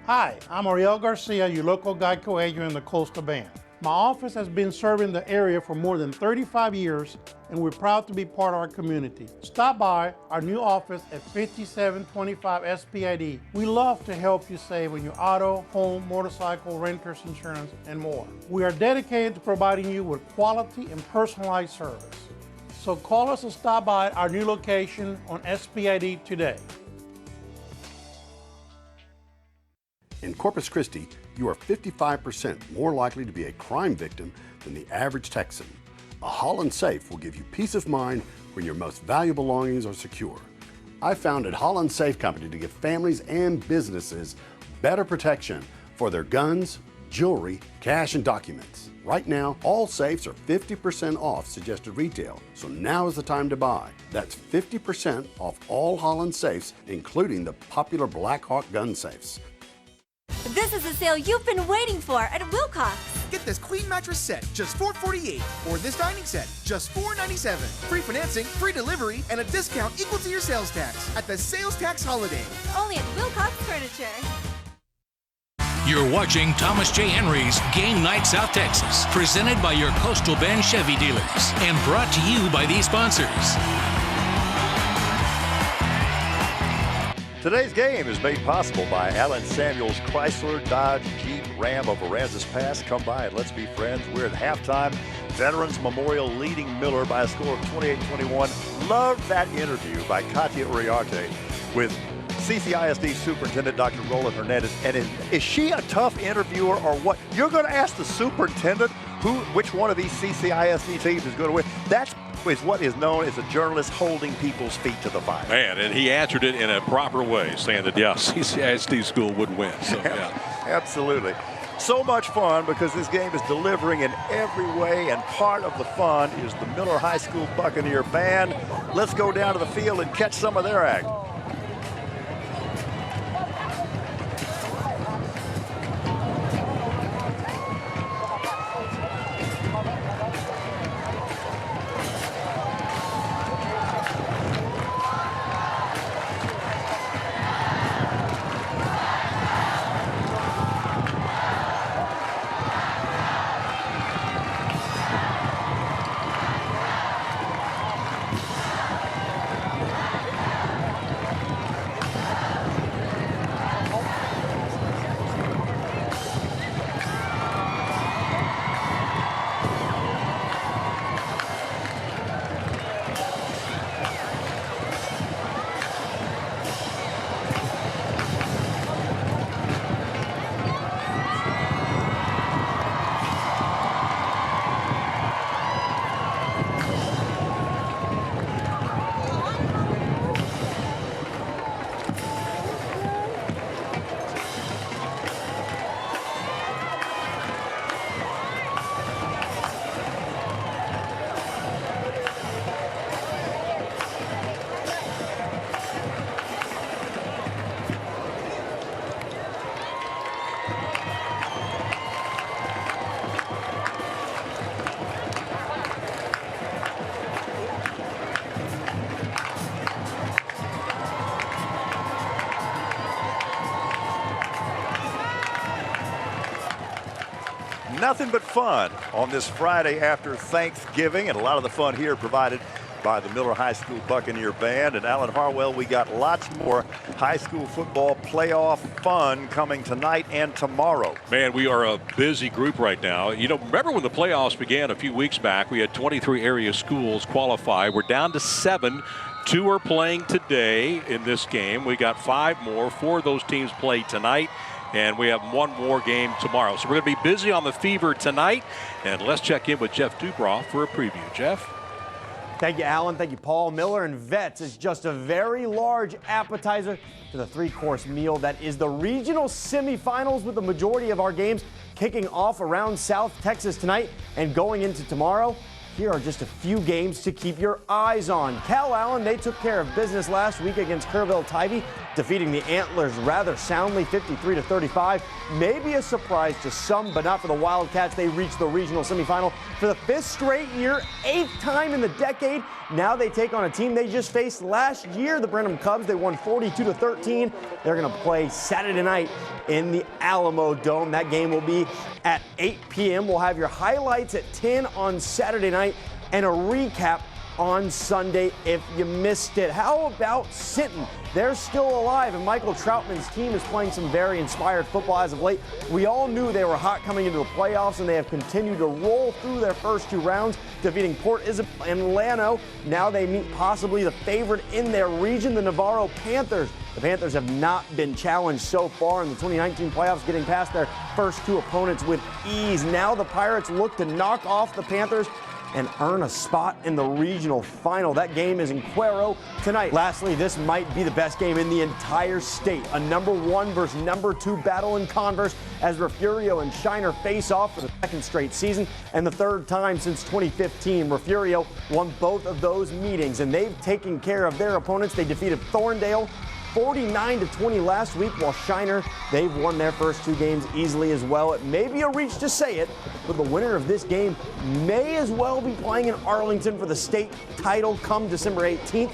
Hi, I'm Ariel Garcia, your local Geico agent in the Coastal Band. My office has been serving the area for more than 35 years, and we're proud to be part of our community. Stop by our new office at 5725 SPID. We love to help you save on your auto, home, motorcycle, renter's insurance, and more. We are dedicated to providing you with quality and personalized service. So call us or stop by our new location on SPID today. In Corpus Christi, you are 55% more likely to be a crime victim than the average Texan. A Holland Safe will give you peace of mind when your most valuable belongings are secure. I founded Holland Safe Company to give families and businesses better protection for their guns, jewelry, cash, and documents. Right now, all safes are 50% off suggested retail, so now is the time to buy. That's 50% off all Holland safes, including the popular Blackhawk gun safes. This is a sale you've been waiting for at Wilcox. Get this queen mattress set, just $448, or this dining set, just $497. Free financing, free delivery, and a discount equal to your sales tax at the sales tax holiday. Only at Wilcox Furniture. You're watching Thomas J. Henry's Game Night South Texas, presented by your Coastal Bend Chevy dealers, and brought to you by these sponsors. Today's game is made possible by Allen Samuels Chrysler, Dodge, Jeep, Ram of Aransas Pass. Come by and let's be friends. We're at halftime. Veterans Memorial leading Miller by a score of 28-21. Love that interview by Katia Uriarte with CCISD Superintendent Dr. Roland Hernandez. And is she a tough interviewer or what? You're going to ask the superintendent which one of these CCISD teams is going to win. That's is what is known as a journalist holding people's feet to the fire. Man, and he answered it in a proper way, saying that, yeah, CCISD school would win. So, yeah. Absolutely. So much fun because this game is delivering in every way, and part of the fun is the Miller High School Buccaneer Band. Let's go down to the field and catch some of their act. nothing but fun on this Friday after Thanksgiving, and a lot of the fun here provided by the Miller High School Buccaneer Band. And Alan Harwell, we got lots more high school football playoff fun coming tonight and tomorrow. Man, we are a busy group right now. You know, remember when the playoffs began a few weeks back, we had 23 area schools qualify. We're down to 7. 2 are playing today in this game. We got 5 more. 4 of those teams play tonight, and we have 1 more game tomorrow. So we're going to be busy on the Fever tonight, and let's check in with Jeff Dubrov for a preview. Jeff? Thank you, Alan. Thank you, Paul. Miller and Vets is just a very large appetizer to the 3-course meal that is the regional semifinals, with the majority of our games kicking off around South Texas tonight and going into tomorrow. Here are just a few games to keep your eyes on. Cal Allen, they took care of business last week against Kerrville-Tivy, defeating the Antlers rather soundly, 53-35. Maybe a surprise to some, but not for the Wildcats. They reached the regional semifinal for the 5th straight year, 8th time in the decade. Now they take on a team they just faced last year, the Brenham Cubs. They won 42-13. They're going to play Saturday night in the Alamo Dome. That game will be at 8 p.m. We'll have your highlights at 10 on Saturday night and a recap on Sunday if you missed it. How about Sinton? They're still alive, and Michael Troutman's team is playing some very inspired football as of late. We all knew they were hot coming into the playoffs, and they have continued to roll through their first 2 rounds, defeating Port Isabel and Llano. Now they meet possibly the favorite in their region, the Navarro Panthers. The Panthers have not been challenged so far in the 2019 playoffs, getting past their first 2 opponents with ease. Now the Pirates look to knock off the Panthers and earn a spot in the regional final. That game is in Cuero tonight. Lastly, this might be the best game in the entire state. A number 1 versus number 2 battle in Converse as Refugio and Shiner face off for the 2nd straight season and the 3rd time since 2015. Refugio won both of those meetings, and they've taken care of their opponents. They defeated Thorndale 49-20 last week, while Shiner, they've won their first 2 games easily as well. It may be a reach to say it, but the winner of this game may as well be playing in Arlington for the state title come December 18th.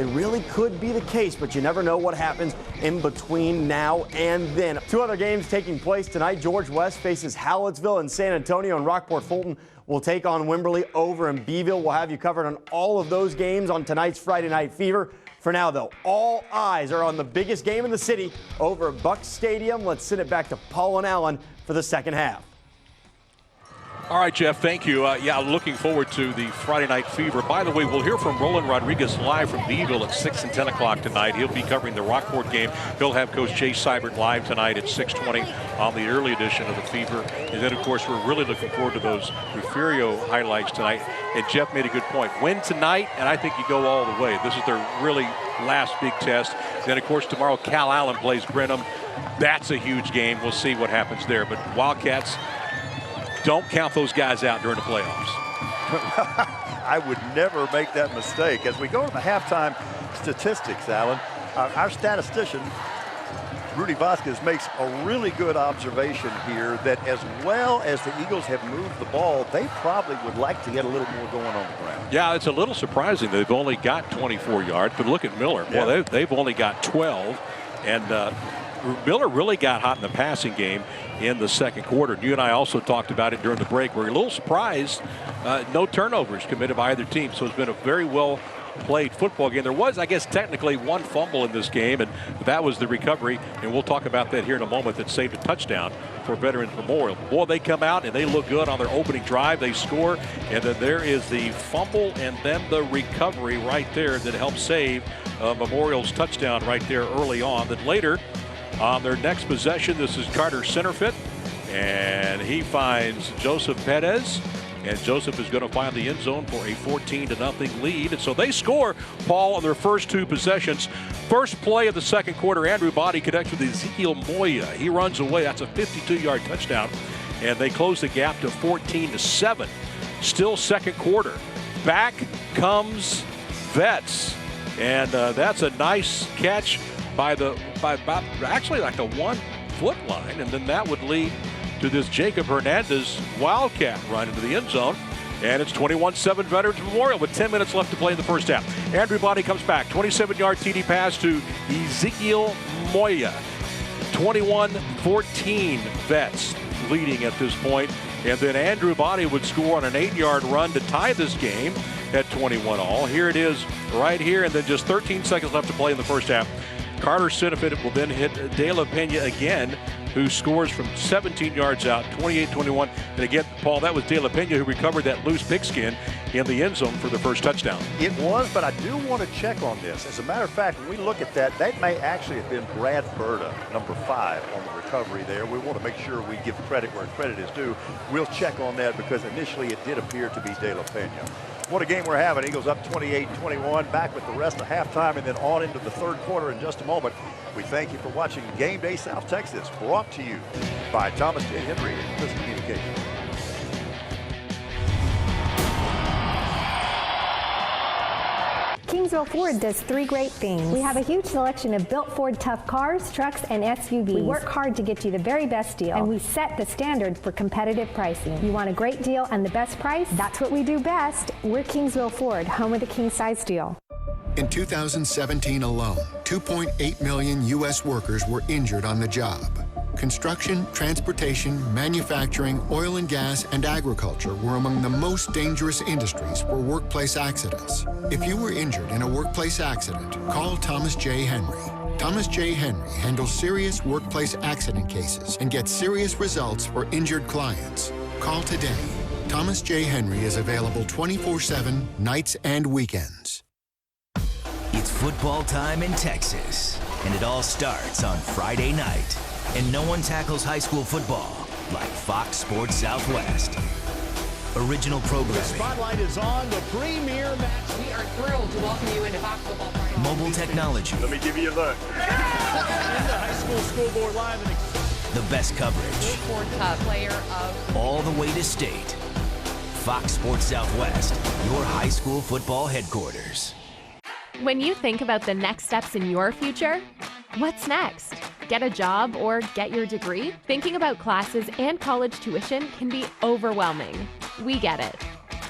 It really could be the case, but you never know what happens in between now and then. 2 other games taking place tonight. George West faces Hallettsville and San Antonio, and Rockport Fulton will take on Wimberley over in Beeville. We'll have you covered on all of those games on tonight's Friday Night Fever. For now, though, all eyes are on the biggest game in the city over at Buck Stadium. Let's send it back to Paul and Allen for the second half. All right, Jeff, thank you. Yeah, looking forward to the Friday Night Fever. By the way, we'll hear from Roland Rodriguez live from Beeville at 6 and 10 o'clock tonight. He'll be covering the Rockport game. He'll have Coach Jay Seibert live tonight at 6:20 on the early edition of the Fever. And then, of course, we're really looking forward to those Refugio highlights tonight. And Jeff made a good point. Win tonight, and I think you go all the way. This is their really last big test. Then, of course, tomorrow Cal Allen plays Brenham. That's a huge game. We'll see what happens there. But Wildcats, don't count those guys out during the playoffs. I would never make that mistake. As we go to the halftime statistics, Alan, our statistician, Rudy Vasquez, makes a really good observation here that as well as the Eagles have moved the ball, they probably would like to get a little more going on the ground. Yeah, it's a little surprising. They've only got 24 yards, but look at Miller. Yeah. Well, they've only got 12, and Miller really got hot in the passing game in the second quarter. You and I also talked about it during the break. We're a little surprised. No turnovers committed by either team, so it's been a very well played football game. There was, I guess, technically 1 fumble in this game, and that was the recovery, and we'll talk about that here in a moment, that saved a touchdown for Veterans Memorial. Boy, they come out and they look good on their opening drive. They score, and then there is the fumble and then the recovery right there that helped save Memorial's touchdown right there early on. Then later, on their next possession, this is Carter Centerfit, and he finds Joseph Perez, and Joseph is going to find the end zone for a 14-0 lead. And so they score, Paul, on their first 2 possessions. First play of the second quarter, Andrew Body connects with Ezekiel Moya. He runs away. That's a 52-yard touchdown, and they close the gap to 14-7. Still second quarter. Back comes Vets, and that's a nice catch by about actually like the 1-foot line, and then that would lead to this Jacob Hernandez Wildcat run into the end zone, and it's 21-7 Veterans Memorial with 10 minutes left to play in the first half. Andrew Body comes back, 27-yard TD pass to Ezekiel Moya. 21-14 Vets leading at this point, And then Andrew Body would score on an 8-yard run to tie this game at 21 all. Here it is right here, and then just 13 seconds left to play in the first half. Carter Sinifit will then hit De La Pena again, who scores from 17 yards out, 28-21. And again, Paul, that was De La Pena who recovered that loose pigskin in the end zone for the first touchdown. It was, but I do want to check on this. As a matter of fact, when we look at that, that may actually have been Brad Berta, number 5, on the recovery there. We want to make sure we give credit where credit is due. We'll check on that because initially it did appear to be De La Pena. What a game we're having. Eagles up 28-21, back with the rest of halftime and then on into the third quarter in just a moment. We thank you for watching Game Day South Texas, brought to you by Thomas J. Henry and Chris Communications. Kingsville Ford does 3 great things. We have a huge selection of built Ford tough cars, trucks, and SUVs. We work hard to get you the very best deal, and we set the standard for competitive pricing. You want a great deal and the best price? That's what we do best. We're Kingsville Ford, home of the king size deal. In 2017 alone, 2.8 million U.S. workers were injured on the job. Construction, transportation, manufacturing, oil and gas, and agriculture were among the most dangerous industries for workplace accidents. If you were injured in a workplace accident, call Thomas J. Henry. Thomas J. Henry handles serious workplace accident cases and gets serious results for injured clients. Call today. Thomas J. Henry is available 24/7, nights and weekends. It's football time in Texas, and it all starts on Friday night. And no one tackles high school football like Fox Sports Southwest. Original programming. The spotlight is on the premier match. We are thrilled to welcome you into Fox Football Friday. Mobile technology. Let me give you a look. Into High School Scoreboard Live. The best coverage. Ford Player of all the way to state. Fox Sports Southwest, your high school football headquarters. When you think about the next steps in your future, what's next? Get a job or get your degree? Thinking about classes and college tuition can be overwhelming. We get it.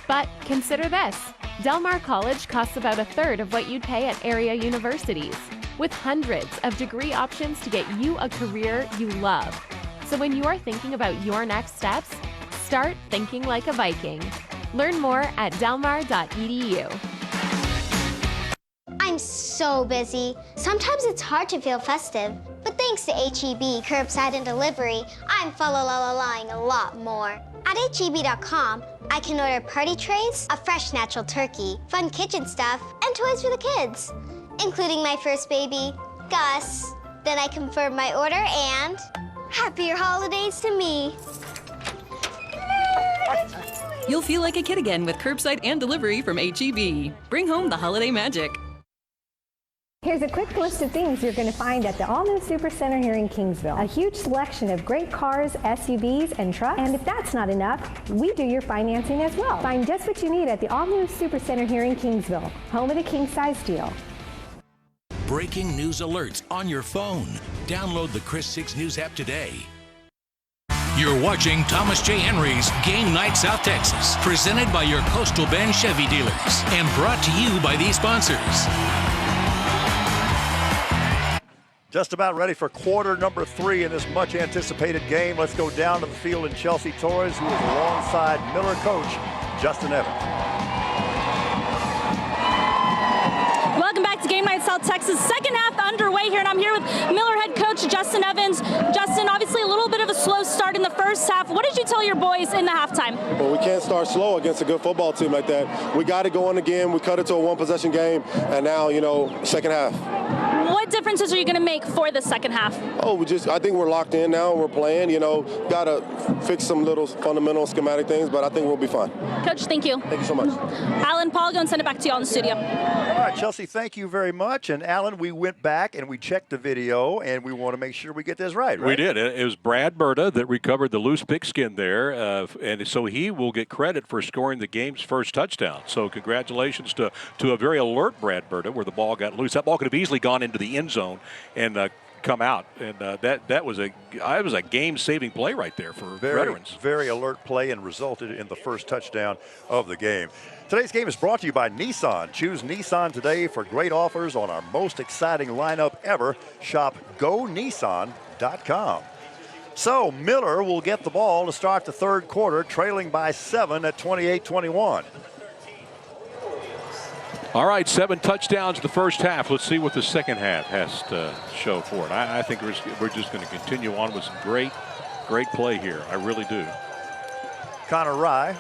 But consider this. Del Mar College costs about 1/3 of what you'd pay at area universities, with hundreds of degree options to get you a career you love. So when you are thinking about your next steps, start thinking like a Viking. Learn more at delmar.edu. I'm so busy. Sometimes it's hard to feel festive. But thanks to H-E-B Curbside and Delivery, I'm fa-la-la-la-lying a lot more. At HEB.com, I can order party trays, a fresh natural turkey, fun kitchen stuff, and toys for the kids, including my first baby, Gus. Then I confirm my order and happier holidays to me. You'll feel like a kid again with Curbside and Delivery from H-E-B. Bring home the holiday magic. Here's a quick list of things you're going to find at the all-new Supercenter here in Kingsville. A huge selection of great cars, SUVs, and trucks. And if that's not enough, we do your financing as well. Find just what you need at the all-new Supercenter here in Kingsville, home of the king size deal. Breaking news alerts on your phone. Download the Chris 6 News app today. You're watching Thomas J. Henry's Game Night South Texas, presented by your Coastal Bend Chevy dealers, and brought to you by these sponsors. Just about ready for quarter number 3 in this much anticipated game. Let's go down to the field in Chelsea Torres, who is alongside Miller coach Justin Evans. Welcome back to Game Night South Texas. Second half underway here, and I'm here with Miller head coach Justin Evans. Justin, obviously a little bit of a slow start in the first half. What did you tell your boys in the halftime? Well, we can't start slow against a good football team like that. We got it going again. We cut it to a one-possession game, and now, second half. What differences are you going to make for the second half? I think we're locked in now. We're playing, got to fix some little fundamental schematic things, but I think we'll be fine. Coach, thank you. Thank you so much. Alan, Paul, go and send it back to you all in the studio. All right, Chelsea, thank you very much. And Alan, we went back and we checked the video, and we want to make sure we get this right? We did. It was Brad Berta that recovered the loose pigskin there, and so he will get credit for scoring the game's first touchdown. So congratulations to a very alert Brad Berta, where the ball got loose. That ball could have easily gone into the end zone and come out, and that was a game-saving play right there for veterans. Very alert play and resulted in the first touchdown of the game. Today's game is brought to you by Nissan. Choose Nissan today for great offers on our most exciting lineup ever. Shop GoNissan.com. So Miller will get the ball to start the third quarter, trailing by 7 at 28-21. All right, 7 touchdowns the first half. Let's see what the second half has to show for it. I think we're just going to continue on with some great play here. I really do. Connor Rye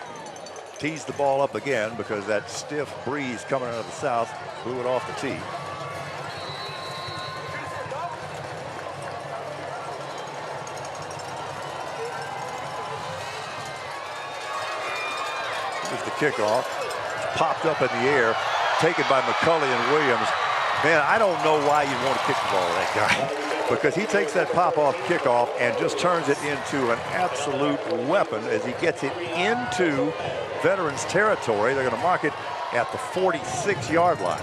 tees the ball up again because that stiff breeze coming out of the south blew it off the tee. Here's the kickoff. It's popped up in the air, taken by McCulley and Williams. Man, I don't know why you want to kick the ball at that guy, because he takes that pop-off kickoff and just turns it into an absolute weapon as he gets it into Veterans territory. They're going to mark it at the 46-yard line.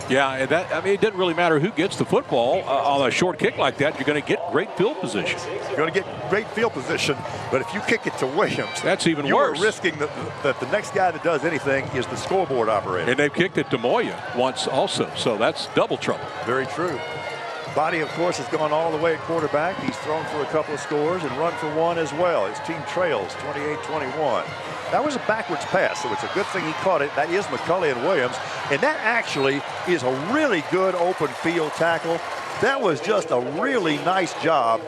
Yeah, and it doesn't really matter who gets the football on a short kick like that. You're going to get great field position. You're going to get great field position, but if you kick it to Williams, that's even worse. You're risking that the next guy that does anything is the scoreboard operator. And they've kicked it to Moya once also, so that's double trouble. Very true. Body, of course, has gone all the way at quarterback. He's thrown for a couple of scores and run for one as well. His team trails 28-21. That was a backwards pass, so it's a good thing he caught it. That is McCulley and Williams, and that actually is a really good open field tackle. That was just a really nice job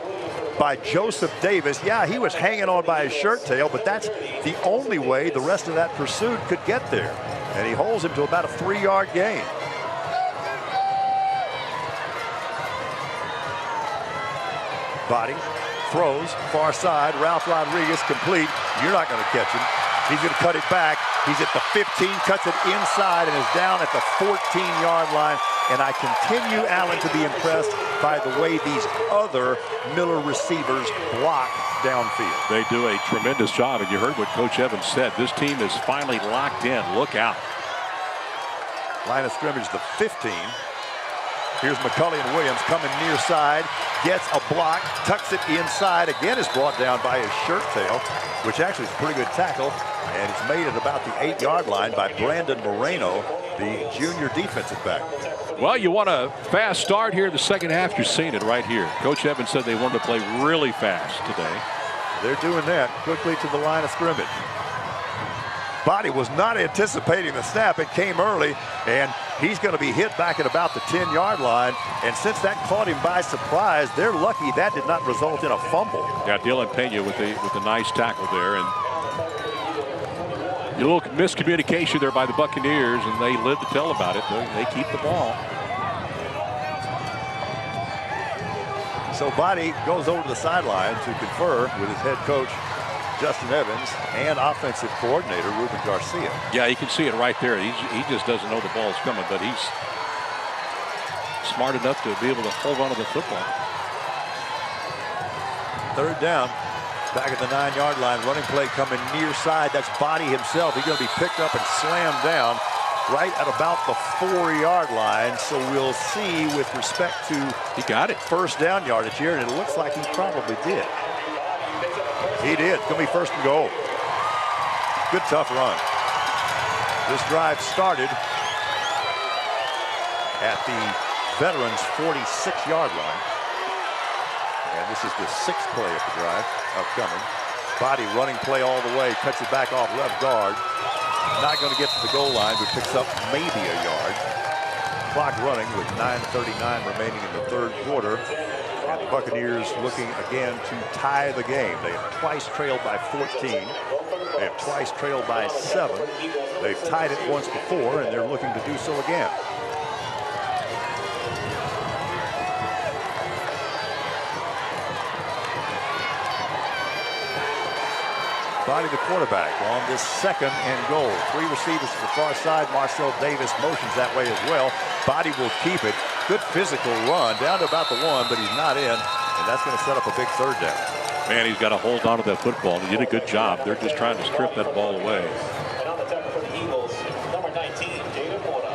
by Joseph Davis. Yeah, he was hanging on by his shirt tail, but that's the only way the rest of that pursuit could get there. And he holds him to about a 3-yard gain. Body throws far side. Ralph Rodriguez complete. You're not going to catch him. He's going to cut it back. He's at the 15, cuts it inside, and is down at the 14-yard line. And I continue, Alan, to be impressed by the way these other Miller receivers block downfield. They do a tremendous job, and you heard what Coach Evans said. This team is finally locked in. Look out. Line of scrimmage, the 15. Here's McCulley and Williams coming near side, gets a block, tucks it inside, again is brought down by his shirt tail, which actually is a pretty good tackle, and it's made at about the 8-yard line by Brandon Moreno, the junior defensive back. Well, you want a fast start here in the second half. You're seeing it right here. Coach Evans said they wanted to play really fast today. They're doing that quickly to the line of scrimmage. Body was not anticipating the snap. It came early, and he's going to be hit back at about the 10-yard line. And since that caught him by surprise, they're lucky that did not result in a fumble. Yeah, Dylan Pena with a nice tackle there. And a little miscommunication there by the Buccaneers, and they live to tell about it. They keep the ball. So Body goes over to the sideline to confer with his head coach, Justin Evans, and offensive coordinator Ruben Garcia. Yeah, you can see it right there. He just doesn't know the ball's coming, but he's smart enough to be able to hold on to the football. Third down, back at the 9-yard line. Running play coming near side. That's Body himself. He's going to be picked up and slammed down right at about the 4-yard line. So we'll see with respect to he got it first down yardage here, and it looks like he probably did. He did. It's going to be first and goal. Good tough run. This drive started at the Veterans 46-yard line. And this is the 6th play of the drive upcoming. Body running play all the way, cuts it back off left guard. Not going to get to the goal line, but picks up maybe a yard. Clock running with 9:39 remaining in the third quarter. And the Buccaneers looking again to tie the game. They have twice trailed by 14. They have twice trailed by 7. They've tied it once before, and they're looking to do so again. Body the quarterback on this 2nd and goal. 3 receivers to the far side. Marcel Davis motions that way as well. Body will keep it. Good physical run down to about the 1, but he's not in, and that's going to set up a big third down. Man, he's got to hold on to that football. He did a good job. They're just trying to strip that ball away. And on the tackle for the Eagles, number 19, David Porter.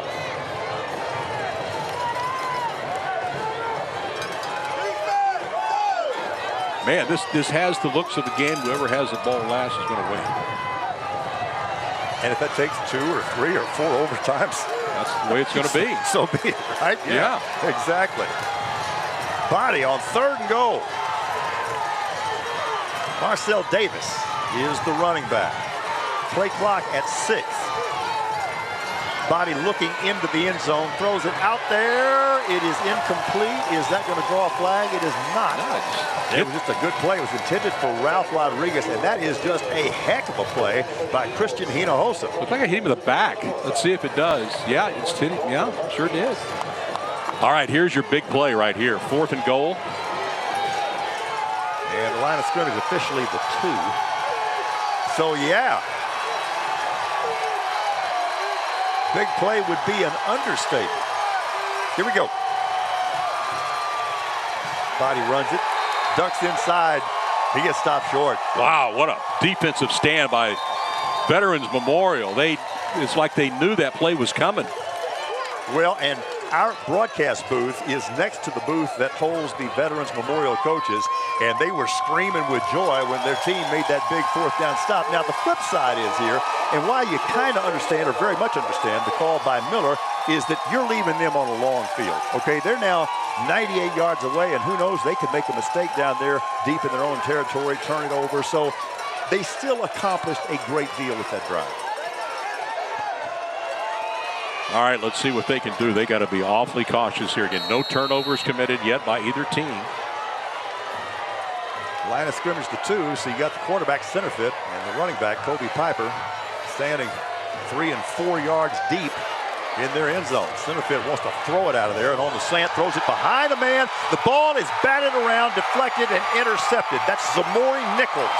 Man, this has the looks of the game. Whoever has the ball last is going to win. And if that takes 2 or 3 or 4 overtimes, that's the way it's going to be. So be it, right? Yeah, exactly. Body on 3rd and goal. Marcel Davis is the running back. Play clock at 6. Body looking into the end zone, throws it out there. It is incomplete. Is that going to draw a flag? It is not. It was just a good play. It was intended for Ralph Rodriguez, and that is just a heck of a play by Christian Hinojosa. Looks like I hit him in the back. Let's see if it does. Yeah, it's hit him. Yeah, sure did. All right, here's your big play right here. 4th and goal. And the line of scrimmage officially the 2. So, yeah. Big play would be an understatement. Here we go. Body runs it, ducks inside. He gets stopped short. Wow, what a defensive stand by Veterans Memorial. It's like they knew that play was coming. Well, and our broadcast booth is next to the booth that holds the Veterans Memorial coaches, and they were screaming with joy when their team made that big 4th down stop. Now, the flip side is here, and why you kind of understand, or very much understand, the call by Miller is that you're leaving them on a long field, okay? They're now 98 yards away, and who knows, they could make a mistake down there deep in their own territory, turn it over. So they still accomplished a great deal with that drive. All right, let's see what they can do. They got to be awfully cautious here. Again, no turnovers committed yet by either team. Line of scrimmage to 2, so you got the quarterback center fit and the running back, Kobe Piper, standing 3 and 4 yards deep in their end zone. Center fit wants to throw it out of there, and on the slant, throws it behind a man. The ball is batted around, deflected, and intercepted. That's Zamori Nichols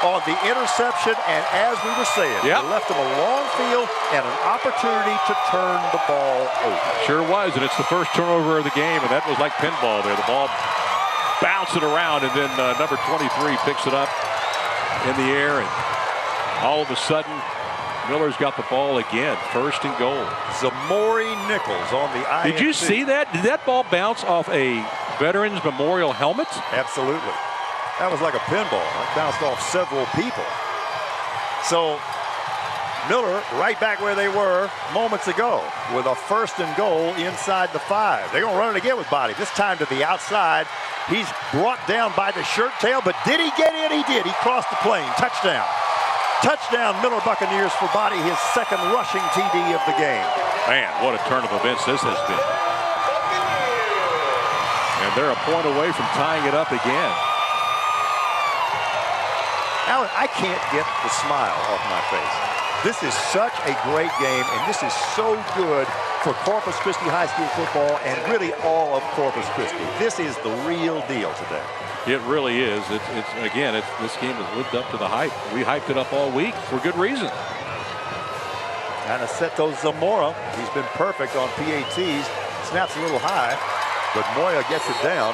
on the interception, and as we were saying, they left him a long field and an opportunity to turn the ball over. Sure was, and it's the first turnover of the game, and that was like pinball there. The ball bouncing around, and then number 23 picks it up in the air, and all of a sudden, Miller's got the ball again, 1st and goal. Zamori Nichols on the INT. Did you see that? Did that ball bounce off a Veterans Memorial helmet? Absolutely. That was like a pinball. It bounced off several people. So Miller right back where they were moments ago with a 1st and goal inside the 5. They're going to run it again with Body, this time to the outside. He's brought down by the shirt tail, but did he get in? He did. He crossed the plane. Touchdown. Touchdown, Miller Buccaneers for Body, his 2nd rushing TD of the game. Man, what a turn of events this has been. And they're a point away from tying it up again. Alan, I can't get the smile off my face. This is such a great game, and this is so good for Corpus Christi High School football and really all of Corpus Christi. This is the real deal today. It really is. This game has lived up to the hype. We hyped it up all week for good reason. Aniceto Zamora, he's been perfect on PATs. Snaps a little high, but Moya gets it down,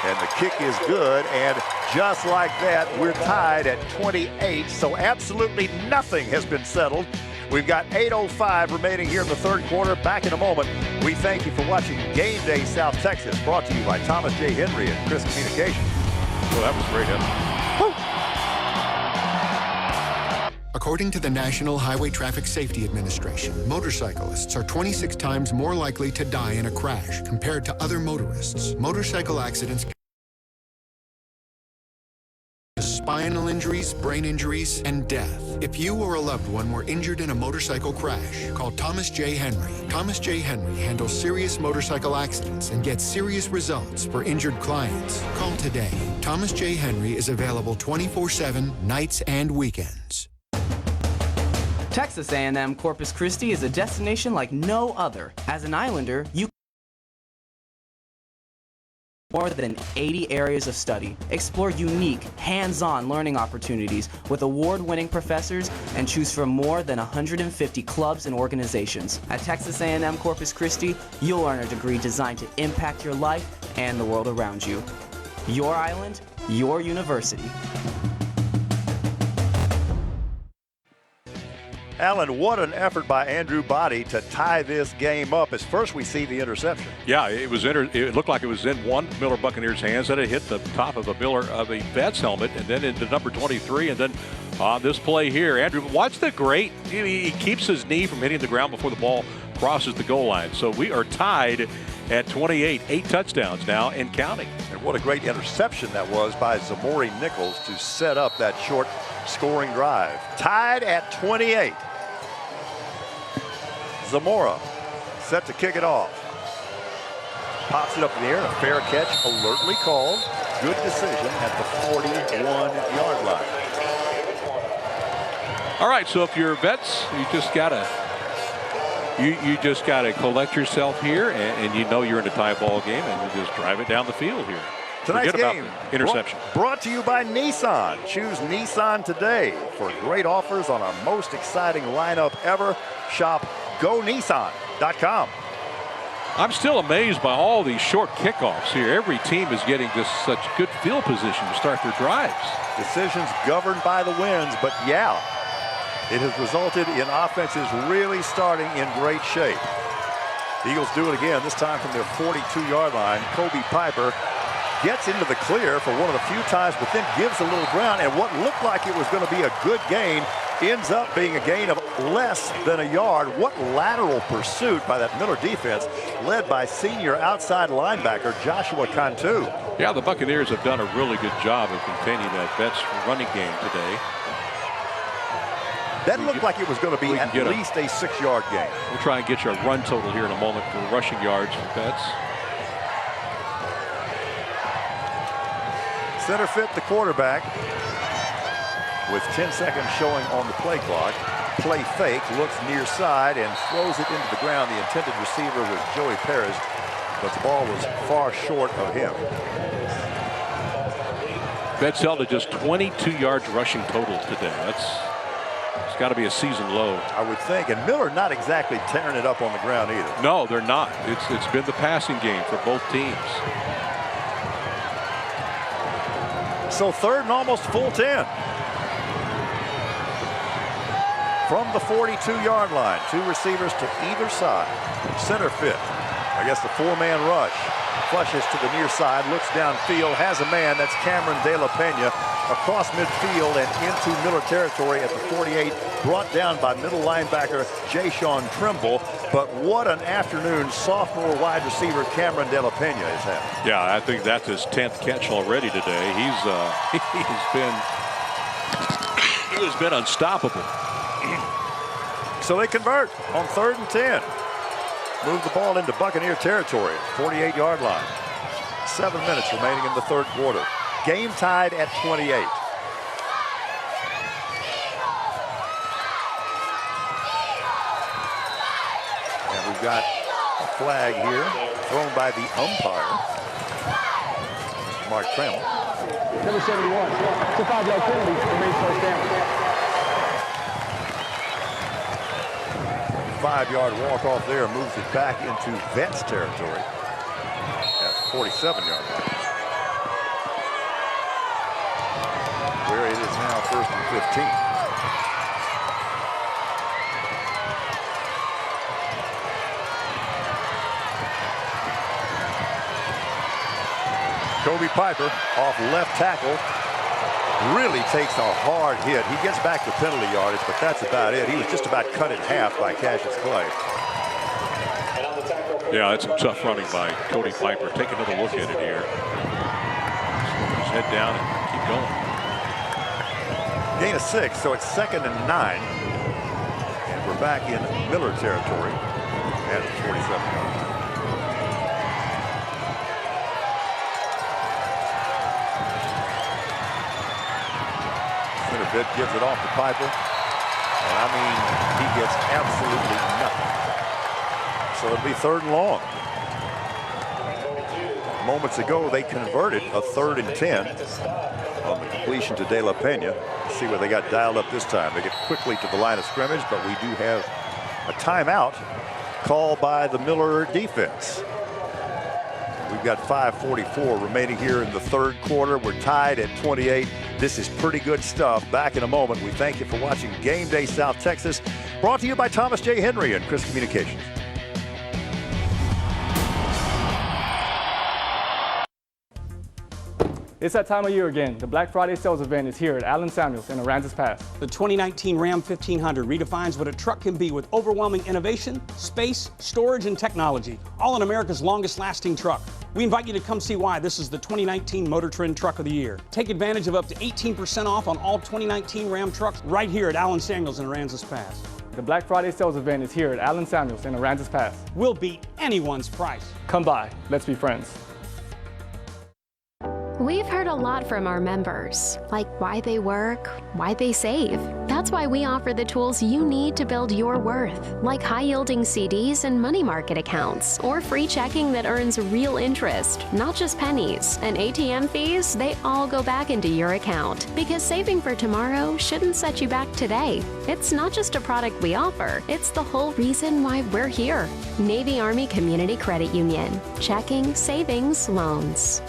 and the kick is good, and just like that, we're tied at 28, so absolutely nothing has been settled. We've got 8:05 remaining here in the 3rd quarter. Back in a moment. We thank you for watching Game Day South Texas, brought to you by Thomas J. Henry and Chris Communications. Well, that was great, According to the National Highway Traffic Safety Administration, motorcyclists are 26 times more likely to die in a crash compared to other motorists. Motorcycle accidents, spinal injuries, brain injuries, and death. If you or a loved one were injured in a motorcycle crash, call Thomas J. Henry. Thomas J. Henry handles serious motorcycle accidents and gets serious results for injured clients. Call today. Thomas J. Henry is available 24/7, nights and weekends. Texas A&M Corpus Christi is a destination like no other. As an Islander, you more than 80 areas of study. Explore unique, hands-on learning opportunities with award-winning professors and choose from more than 150 clubs and organizations. At Texas A&M Corpus Christi, you'll earn a degree designed to impact your life and the world around you. Your island, your university. Alan, what an effort by Andrew Body to tie this game up. As first we see the interception. Yeah, it looked like it was in one Miller Buccaneers' hands. Then it hit the top of a Vets helmet, and then into number 23, and then on this play here, Andrew, watch the great. He keeps his knee from hitting the ground before the ball crosses the goal line. So we are tied at 28. 8 touchdowns now and counting. And what a great interception that was by Zamori Nichols to set up that short scoring drive. Tied at 28. Zamora set to kick it off. Pops it up in the air, and a fair catch, alertly called. Good decision at the 41-yard line. All right, so if you're Vets, you just gotta collect yourself here, and you know you're in a tie ball game, and you just drive it down the field here. Tonight's Forget game, about the interception. Brought to you by Nissan. Choose Nissan today for great offers on our most exciting lineup ever. Shop GoNissan.com. I'm still amazed by all these short kickoffs here. Every team is getting just such good field position to start their drives. Decisions governed by the winds, but yeah, it has resulted in offenses really starting in great shape. The Eagles do it again, this time from their 42-yard line. Kobe Piper gets into the clear for one of the few times, but then gives a little ground, and what looked like it was going to be a good gain ends up being a gain of less than a yard. What lateral pursuit by that Miller defense, led by senior outside linebacker Joshua Cantu. Yeah, the Buccaneers have done a really good job of containing that Vets running game today. That looked like it was going to be at least a 6-yard gain. We'll try and get you a run total here in a moment for rushing yards for Vets. Center fit the quarterback with 10 seconds showing on the play clock. Play fake, looks near side and throws it into the ground. The intended receiver was Joey Perez, but the ball was far short of him. Vets held to just 22 yards rushing total today. It's got to be a season low, I would think. And Miller not exactly tearing it up on the ground either. No, they're not. It's been the passing game for both teams. So third and almost full 10. From the 42-yard line, 2 receivers to either side. Center fit. I guess the 4-man rush. Flushes to the near side, looks downfield, has a man. That's Cameron De La Pena across midfield and into Miller territory at the 48. Brought down by middle linebacker Jayshon Trimble. But what an afternoon sophomore wide receiver Cameron De La Pena has had. Yeah, I think that's his 10th catch already today. He has been unstoppable. So they convert on 3rd and 10. Move the ball into Buccaneer territory, 48-yard line. 7 minutes remaining in the 3rd quarter. Game tied at 28. And we've got a flag here thrown by the umpire, Mark Trammell. Number 71. It's a 5-yard penalty. Remains first down. 5-yard walk-off there moves it back into Vets territory at 47-yard line, where it is now 1st and 15. Kobe Piper off left tackle. Really takes a hard hit. He gets back to penalty yardage, but that's about it. He was just about cut in half by Cassius Clay. Yeah, that's some tough running by Cody Piper. Take another look at it here. Just head down and keep going. Gain of 6, so it's 2nd and 9. And we're back in Miller territory at the 47-yard line. Bit gives it off to Piper, and I mean, he gets absolutely nothing. So it'll be 3rd and long. Moments ago, they converted a 3rd and 10 on the completion to De La Pena. Let's see where they got dialed up this time. They get quickly to the line of scrimmage, but we do have a timeout called by the Miller defense. We've got 5:44 remaining here in the 3rd quarter. We're tied at 28. This is pretty good stuff. Back in a moment. We thank you for watching Game Day South Texas. Brought to you by Thomas J. Henry and Chris Communications. It's that time of year again. The Black Friday sales event is here at Allen Samuels in Aransas Pass. The 2019 Ram 1500 redefines what a truck can be with overwhelming innovation, space, storage, and technology, all in America's longest-lasting truck. We invite you to come see why this is the 2019 Motor Trend Truck of the Year. Take advantage of up to 18% off on all 2019 Ram trucks right here at Allen Samuels in Aransas Pass. The Black Friday sales event is here at Allen Samuels in Aransas Pass. We'll beat anyone's price. Come by. Let's be friends. We've heard a lot from our members, like why they work, why they save. That's why we offer the tools you need to build your worth, like high-yielding CDs and money market accounts, or free checking that earns real interest, not just pennies. And ATM fees, they all go back into your account. Because saving for tomorrow shouldn't set you back today. It's not just a product we offer, it's the whole reason why we're here. Navy Army Community Credit Union. Checking, savings, loans.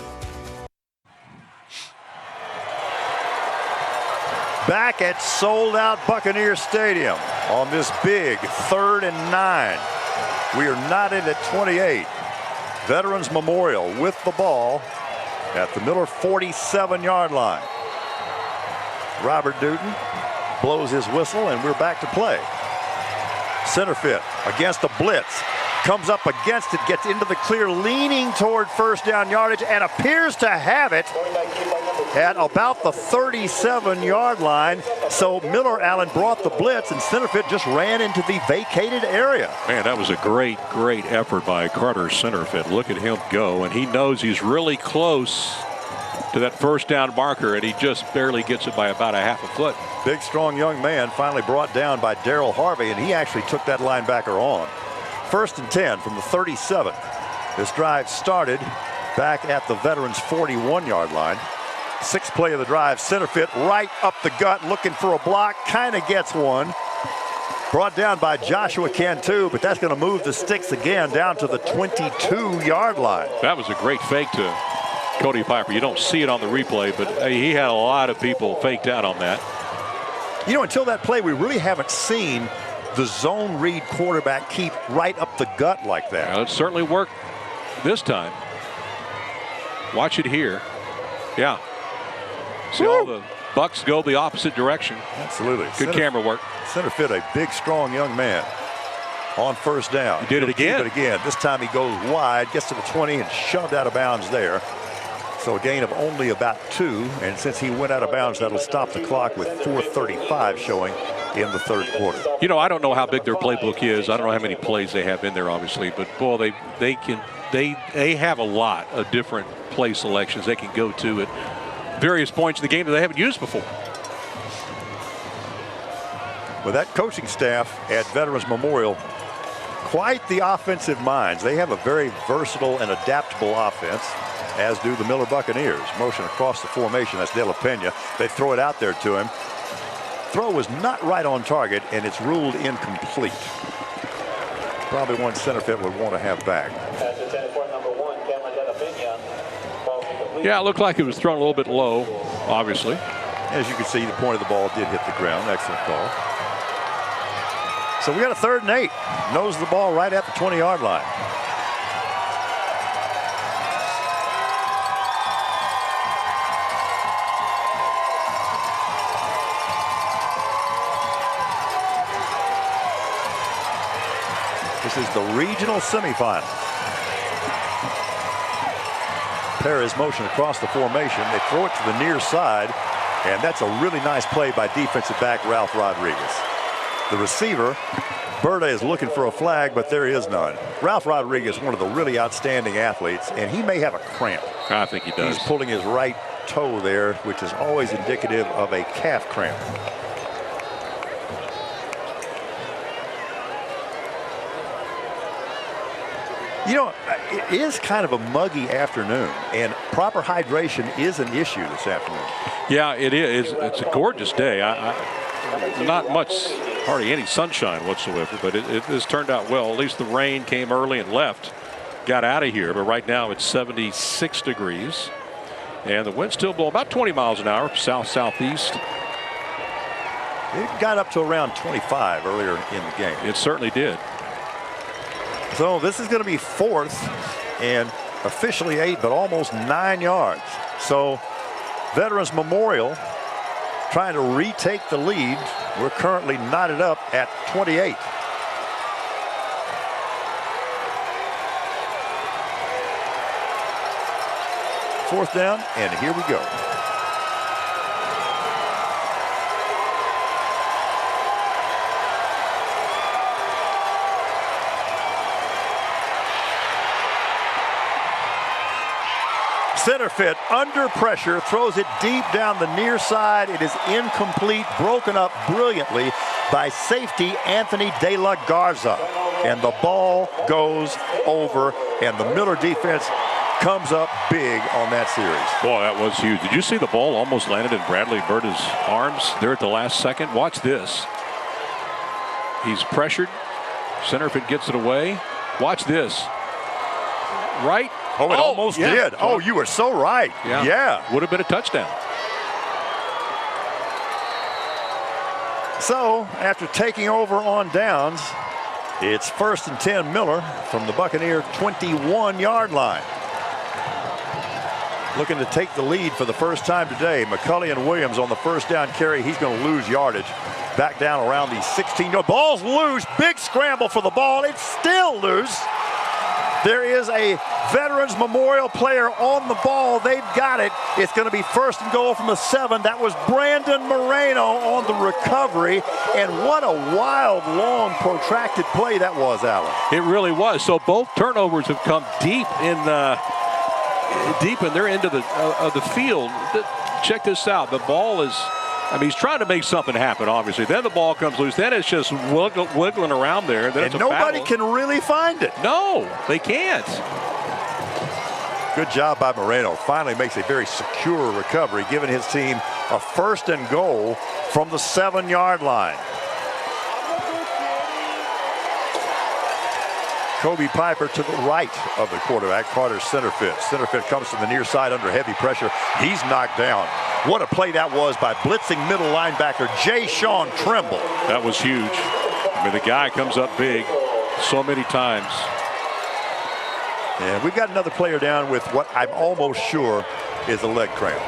Back at sold-out Buccaneer Stadium on this big 3rd and 9. We are knotted at 28. Veterans Memorial with the ball at the Miller 47-yard line. Robert Newton blows his whistle, and we're back to play. Center fit against a blitz. Comes up against it, gets into the clear, leaning toward first down yardage, and appears to have it at about the 37-yard line. So Miller Allen brought the blitz, and Centerfit just ran into the vacated area. Man, that was a great effort by Carter Centerfit. Look at him go, and he knows he's really close to that first down marker, and he just barely gets it by about a half a foot. Big, strong young man finally brought down by Darryl Harvey, and he actually took that linebacker on. 1st and 10 from the 37. This drive started back at the Veterans 41-yard line. 6th play of the drive, Centerfit right up the gut, looking for a block, kind of gets one. Brought down by Joshua Cantu, but that's going to move the sticks again down to the 22-yard line. That was a great fake to Cody Piper. You don't see it on the replay, but he had a lot of people faked out on that. You know, until that play, we really haven't seen the zone read quarterback keep right up the gut like that. Well, it certainly worked this time. Watch it here. Yeah. See all the Bucks go the opposite direction. Absolutely. Good camera work. Centerfit, a big, strong young man on first down. He did it again. This time he goes wide, gets to the 20, and shoved out of bounds there. So a gain of only about 2, and since he went out of bounds, that'll stop the clock with 4:35 showing in the 3rd quarter. You know, I don't know how big their playbook is. I don't know how many plays they have in there, obviously, but boy, they have a lot of different play selections they can go to at various points in the game that they haven't used before. With that coaching staff at Veterans Memorial, quite the offensive minds. They have a very versatile and adaptable offense, as do the Miller Buccaneers. Motion across the formation. That's De La Pena. They throw it out there to him. Throw was not right on target, and it's ruled incomplete. Probably one Centerfit would want to have back. Yeah, it looked like it was thrown a little bit low, obviously. As you can see, the point of the ball did hit the ground. Excellent call. So we got a 3rd and 8. Nose the ball right at the 20-yard line. This is the regional semifinal. Perez motion across the formation. They throw it to the near side, and that's a really nice play by defensive back Ralph Rodriguez. The receiver, Berta, is looking for a flag, but there is none. Ralph Rodriguez, one of the really outstanding athletes, and he may have a cramp. I think he does. He's pulling his right toe there, which is always indicative of a calf cramp. You know, it is kind of a muggy afternoon, and proper hydration is an issue this afternoon. Yeah, it is. It's a gorgeous day. Not much, hardly any sunshine whatsoever, but it has turned out well. At least the rain came early and left, got out of here. But right now it's 76 degrees, and the wind still blowing about 20 miles an hour, south-southeast. It got up to around 25 earlier in the game. It certainly did. So this is going to be 4th and officially 8, but almost 9 yards. So Veterans Memorial trying to retake the lead. We're currently knotted up at 28. Fourth down, and here we go. Center fit under pressure, throws it deep down the near side. It is incomplete, broken up brilliantly by safety Anthony De La Garza. And the ball goes over, and the Miller defense comes up big on that series. Boy, that was huge. Did you see the ball almost landed in Bradley Berta's arms there at the last second? Watch this. He's pressured. Center fit gets it away. Watch this. Right. Oh, it almost did. Oh, you were so right. Yeah. Would have been a touchdown. So, after taking over on downs, it's 1st and 10 Miller from the Buccaneer 21-yard line. Looking to take the lead for the first time today. McCulley and Williams on the first down carry. He's going to lose yardage. Back down around the 16-yard. Ball's loose. Big scramble for the ball. It's still loose. There is a Veterans Memorial player on the ball. They've got it. It's going to be 1st and goal from the 7. That was Brandon Moreno on the recovery. And what a wild, long, protracted play that was, Alan. It really was. So both turnovers have come deep in their end of the field. Check this out. The ball is, I mean, he's trying to make something happen, obviously. Then the ball comes loose. Then it's just wiggling around there. Then and nobody can really find it. No, they can't. Good job by Moreno. Finally makes a very secure recovery, giving his team a 1st and goal from the 7-yard line. Kobe Piper to the right of the quarterback. Carter center fit. Center fit comes from the near side under heavy pressure. He's knocked down. What a play that was by blitzing middle linebacker Jay Sean Trimble. That was huge. I mean, the guy comes up big so many times. And we've got another player down with what I'm almost sure is a leg cramp.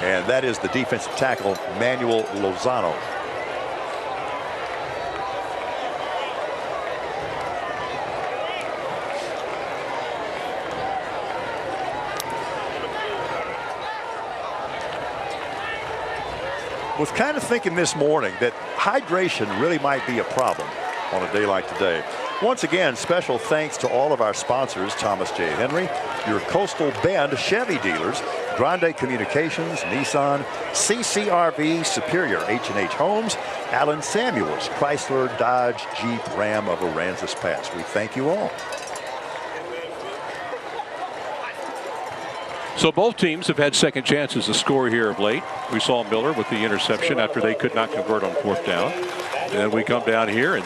And that is the defensive tackle, Manuel Lozano. Was kind of thinking this morning that hydration really might be a problem on a day like today. Once again, special thanks to all of our sponsors: Thomas J. Henry, your Coastal Bend Chevy dealers, Grande Communications, Nissan, CCRV, Superior H&H Homes, Allen Samuels, Chrysler, Dodge, Jeep, Ram of Aransas Pass. We thank you all. So both teams have had second chances to score here of late. We saw Miller with the interception after they could not convert on 4th down. And we come down here and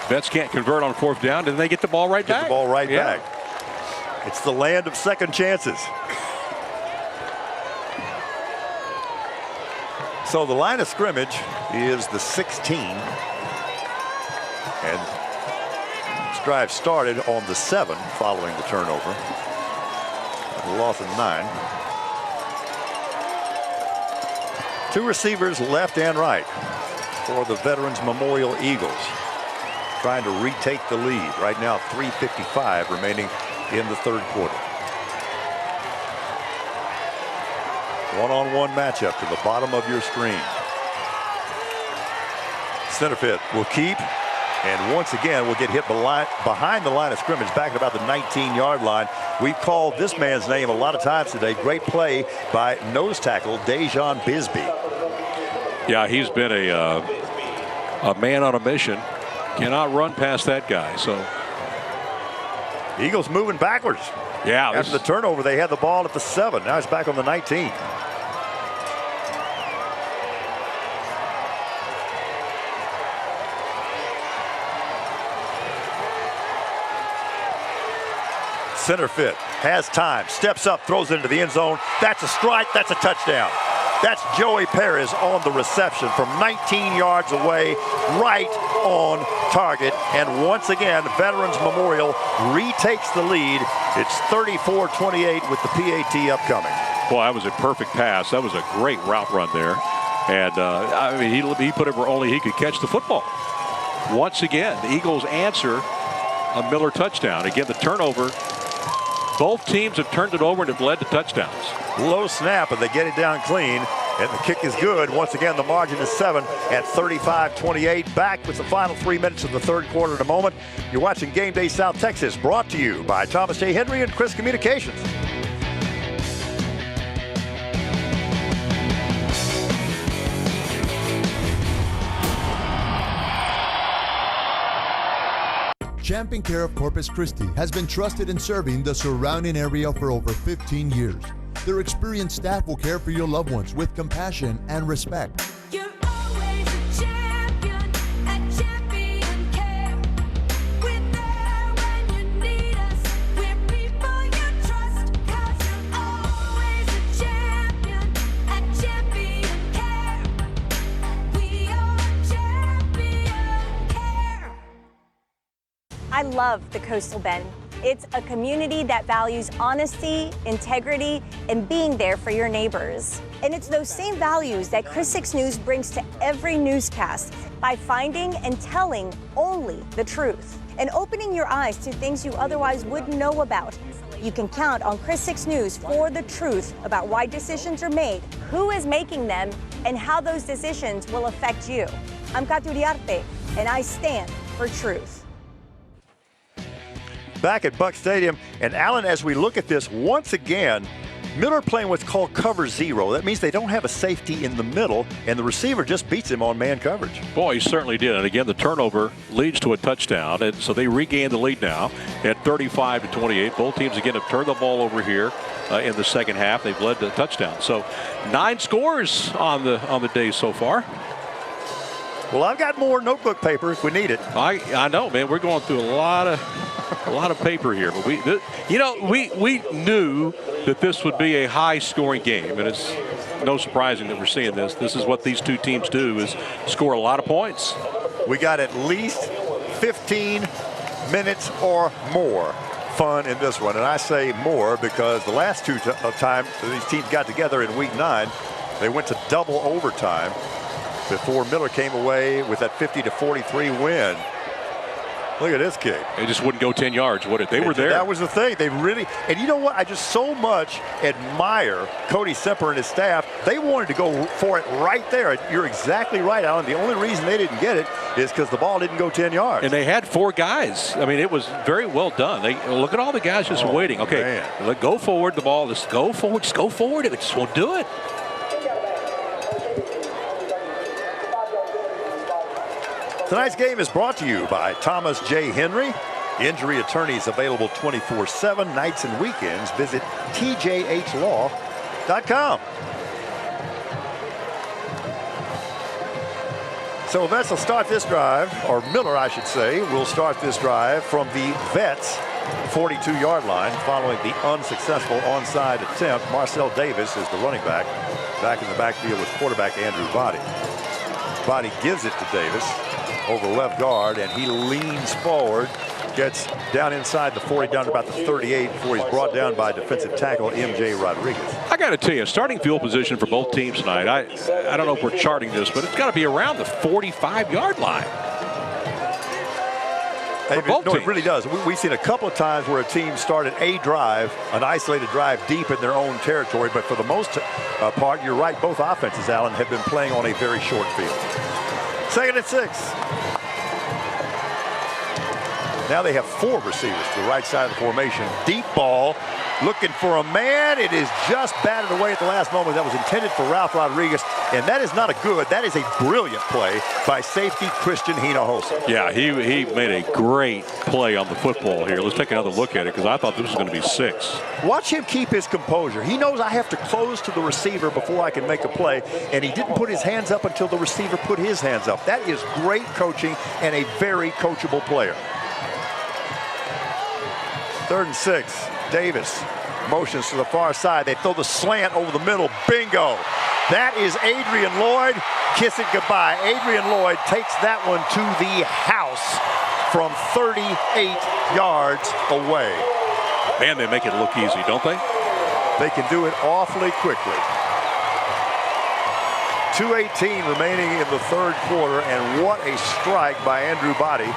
Vets can't convert on 4th down, and they get the ball right back. Get the ball right back. It's the land of second chances. So the line of scrimmage is the 16. And this drive started on the 7 following the turnover. A loss of 9. 2 receivers left and right for the Veterans Memorial Eagles, trying to retake the lead. Right now, 3:55 remaining in the 3rd quarter. One-on-one matchup to the bottom of your screen. Center fit will keep, and once again will get hit behind the line of scrimmage, back at about the 19-yard line. We've called this man's name a lot of times today. Great play by nose tackle Dejon Bisbee. Yeah, he's been a man on a mission. Cannot run past that guy. So Eagles moving backwards. Yeah. After the turnover, they had the ball at the 7. Now it's back on the 19. Center fit has time, steps up, throws it into the end zone. That's a strike. That's a touchdown. That's Joey Perez on the reception from 19 yards away, right on target. And once again, Veterans Memorial retakes the lead. It's 34-28 with the PAT upcoming. Boy, that was a perfect pass. That was a great route run there. And, I mean, he put it where only he could catch the football. Once again, the Eagles answer a Miller touchdown. Again, the turnover. Both teams have turned it over and have led to touchdowns. Low snap, and they get it down clean. And the kick is good. Once again, the margin is 7 at 35-28. Back with the final 3 minutes of the third quarter in a moment. You're watching Game Day South Texas, brought to you by Thomas J. Henry and Chris Communications. Champing Care of Corpus Christi has been trusted in serving the surrounding area for over 15 years. Their experienced staff will care for your loved ones with compassion and respect. You're always a champion at Champion Care. We're there when you need us. We're people you trust. 'Cause you're always a champion at Champion Care. We are Champion Care. I love the Coastal Bend. It's a community that values honesty, integrity, and being there for your neighbors. And it's those same values that Chris 6 News brings to every newscast by finding and telling only the truth and opening your eyes to things you otherwise wouldn't know about. You can count on Chris 6 News for the truth about why decisions are made, who is making them, and how those decisions will affect you. I'm Kat Uriarte, and I stand for truth. Back at Buck Stadium, and Alan, as we look at this, once again, Miller playing what's called cover zero. That means they don't have a safety in the middle, and the receiver just beats him on man coverage. Boy, he certainly did. And again, the turnover leads to a touchdown, and so they regain the lead now at 35-28. Both teams again have turned the ball over here in the second half. They've led to a touchdown. So 9 scores on the day so far. Well, I've got more notebook paper if we need it. I know, man. We're going through a lot of paper here, but we knew that this would be a high-scoring game, and it's no surprising that we're seeing this. This is what these two teams do: is score a lot of points. We got at least 15 minutes or more fun in this one, and I say more because the last two times these teams got together in Week 9, they went to double overtime before Miller came away with that 50-43 win. Look at this kick. It just wouldn't go 10 yards, would it? They were there. That was the thing. They really, and you know what? I just so much admire Cody Semper and his staff. They wanted to go for it right there. You're exactly right, Alan. The only reason they didn't get it is because the ball didn't go 10 yards. And they had 4 guys. I mean, it was very well done. They look at all the guys just waiting. Okay, go forward. The ball. Just go forward. Just go forward. It just won't do it. Tonight's game is brought to you by Thomas J. Henry. Injury attorneys available 24/7, nights and weekends. Visit tjhlaw.com. So Vets will start this drive, or Miller, I should say, will start this drive from the Vets 42-yard line following the unsuccessful onside attempt. Marcel Davis is the running back in the backfield with quarterback Andrew Body. Body gives it to Davis over left guard, and he leans forward, gets down inside the 40, down to about the 38 before he's brought down by defensive tackle M.J. Rodriguez. I got to tell you, starting field position for both teams tonight, I don't know if we're charting this, but it's got to be around the 45-yard line. No, it really does. We've seen a couple of times where a team started a drive, an isolated drive deep in their own territory, but for the most part, you're right, both offenses, Alan, have been playing on a very short field. 2nd and 6. Now they have 4 receivers to the right side of the formation. Deep ball, looking for a man. It is just batted away at the last moment. That was intended for Ralph Rodriguez, and that is not a good. That is a brilliant play by safety Christian Hinojosa. Yeah, he made a great play on the football here. Let's take another look at it because I thought this was going to be 6. Watch him keep his composure. He knows I have to close to the receiver before I can make a play, and he didn't put his hands up until the receiver put his hands up. That is great coaching and a very coachable player. 3rd and 6. Davis motions to the far side. They throw the slant over the middle. Bingo. That is Adrian Lloyd. Kiss it goodbye. Adrian Lloyd takes that one to the house from 38 yards away. Man, they make it look easy, don't they? They can do it awfully quickly. 2:18 remaining in the third quarter, and what a strike by Andrew Body.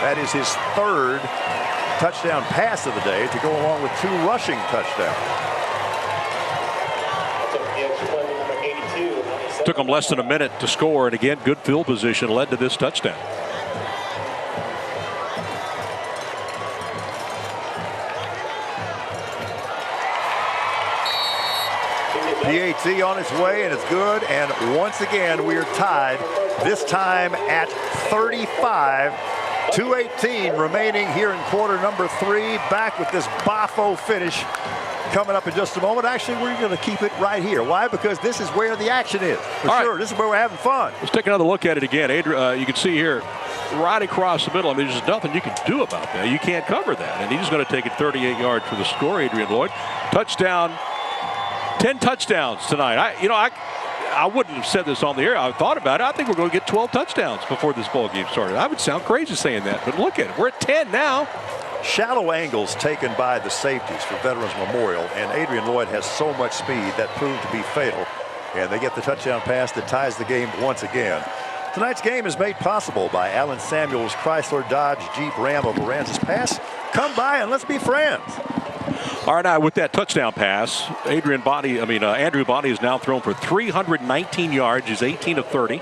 That is his third touchdown pass of the day to go along with 2 rushing touchdowns. Took them less than a minute to score, and again, good field position led to this touchdown. PAT on its way, and it's good. And once again, we are tied, this time at 35. 2:18 remaining here in quarter number 3. Back with this Bafo finish coming up in just a moment. Actually, we're going to keep it right here. Why? Because this is where the action is. For All sure, right. This is where we're having fun. Let's take another look at it again. You can see here, right across the middle. I mean, there's nothing you can do about that. You can't cover that. And he's going to take it 38 yards for the score, Adrian Lloyd. Touchdown. 10 touchdowns tonight. I wouldn't have said this on the air. I thought about it. I think we're going to get 12 touchdowns before this ball game started. I would sound crazy saying that, but look at it. We're at 10 now. Shallow angles taken by the safeties for Veterans Memorial, and Adrian Lloyd has so much speed that proved to be fatal. And they get the touchdown pass that ties the game once again. Tonight's game is made possible by Allen Samuels Chrysler Dodge Jeep Ram of Aransas Pass. Come by and let's be friends. All right, now with that touchdown pass, Andrew Body is now thrown for 319 yards. He's 18 of 30,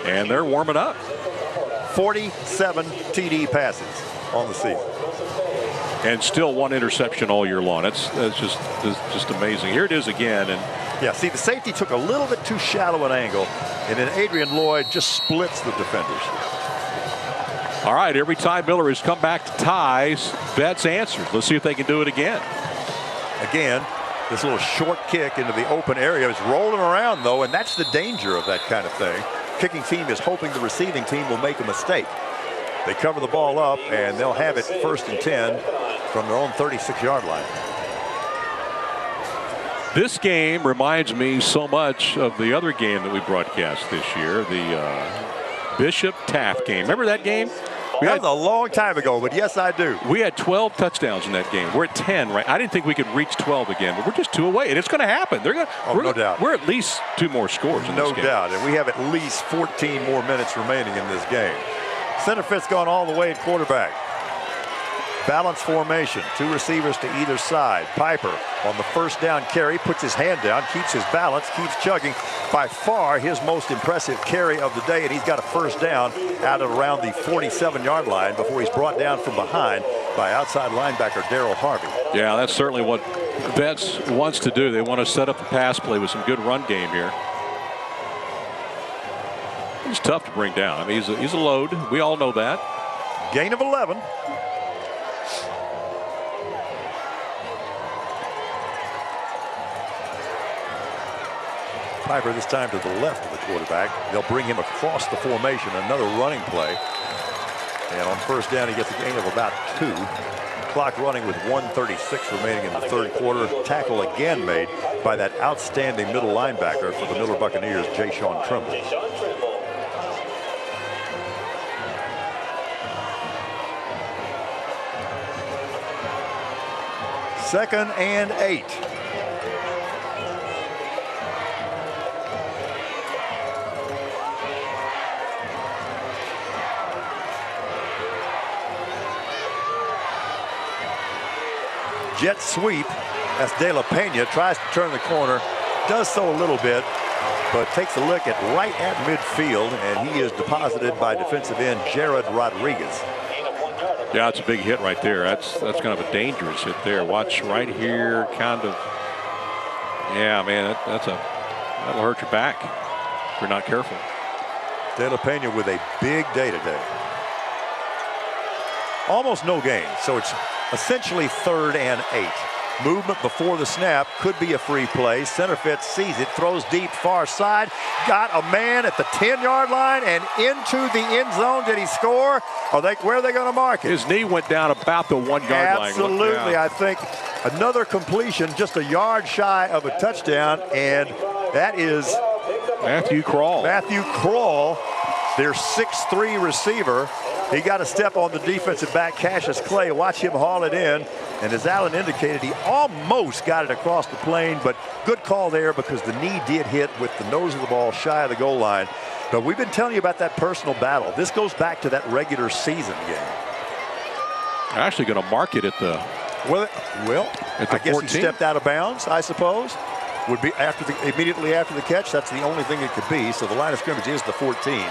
and they're warming up. 47 TD passes on the season, and still 1 interception all year long. That's just amazing. Here it is again, and yeah, see, the safety took a little bit too shallow an angle, and then Adrian Lloyd just splits the defenders. All right, every time Miller has come back to ties, Betts answers. Let's see if they can do it again. Again, this little short kick into the open area is rolling around, though, and that's the danger of that kind of thing. Kicking team is hoping the receiving team will make a mistake. They cover the ball up, and they'll have it 1st and 10 from their own 36-yard line. This game reminds me so much of the other game that we broadcast this year, the Bishop Taft game. Remember that game? That was a long time ago, but yes, I do. We had 12 touchdowns in that game. We're at 10, right? I didn't think we could reach 12 again, but we're just 2 away, and it's going to happen. No doubt. We're at least 2 more scores in this game. No doubt, and we have at least 14 more minutes remaining in this game. Center fit's gone all the way at quarterback. Balance formation, 2 receivers to either side. Piper on the 1st down carry puts his hand down, keeps his balance, keeps chugging. By far his most impressive carry of the day, and he's got a 1st down out at around the 47-yard line before he's brought down from behind by outside linebacker Daryl Harvey. Yeah, that's certainly what Betts wants to do. They want to set up the pass play with some good run game here. He's tough to bring down. I mean, he's a load. We all know that. Gain of 11. Piper this time to the left of the quarterback. They'll bring him across the formation, another running play. And on 1st down, he gets a gain of about 2. Clock running with 1:36 remaining in the third quarter. Tackle again made by that outstanding middle linebacker for the Miller Buccaneers, Jay-Sean Trimble. Second and 8. Jet sweep as De La Pena tries to turn the corner, does so a little bit, but takes a look at right at midfield, and he is deposited by defensive end Jared Rodriguez. Yeah, it's a big hit right there. That's kind of a dangerous hit there. Watch right here, kind of. Yeah, man, that'll hurt your back if you're not careful. De La Pena with a big day today. Almost no gain, so it's essentially 3rd and 8. Movement before the snap, could be a free play. Center fit sees it, throws deep far side, got a man at the 10-yard line and into the end zone. Did he score? Where are they going to mark it? His knee went down about the 1-yard line. Absolutely, I think another completion, just a yard shy of a touchdown, and That is Matthew Kroll. Matthew Kroll, their 6'3" receiver. He got a step on the defensive back, Cassius Clay. Watch him haul it in. And as Allen indicated, he almost got it across the plane, but good call there because the knee did hit with the nose of the ball shy of the goal line. But we've been telling you about that personal battle. This goes back to that regular season game. They're actually going to mark it at the I guess 14. he stepped out of bounds, I suppose. Would be immediately after the catch. That's the only thing it could be. So the line of scrimmage is the 14.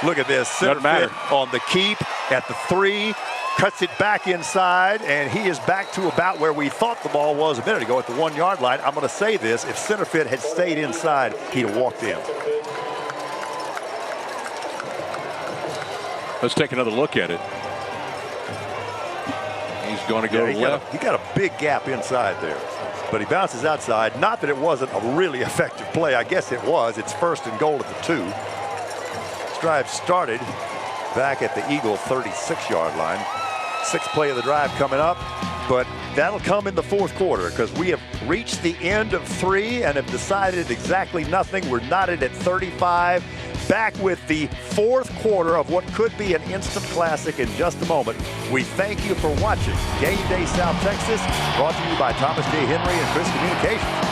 Look at this. Center fit on the keep at the 3. Cuts it back inside, and he is back to about where we thought the ball was a minute ago at the 1 yard line. I'm going to say this. If center fit had stayed inside, he'd have walked in. Let's take another look at it. He's going to go left. He got a big gap inside there, but he bounces outside. Not that it wasn't a really effective play. I guess it was. It's 1st and goal at the 2. This drive started back at the Eagle 36-yard line. 6th play of the drive coming up, but that'll come in the 4th quarter because we have reached the end of 3 and have decided exactly nothing. We're knotted at 35. Back with the 4th quarter of what could be an instant classic in just a moment. We thank you for watching Game Day South Texas, brought to you by Thomas J. Henry and Chris Communications.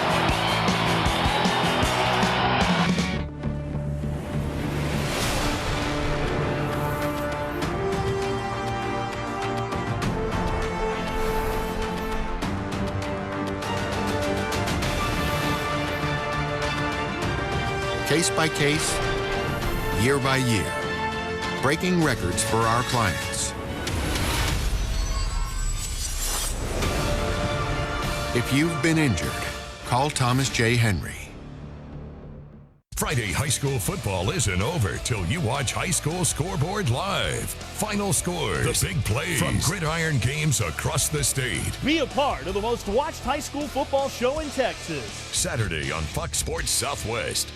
Case by case, year by year, breaking records for our clients. If you've been injured, call Thomas J. Henry. Friday high school football isn't over till you watch High School Scoreboard live. Final scores, the big plays from gridiron games across the state. Be a part of the most watched high school football show in Texas. Saturday on Fox Sports Southwest.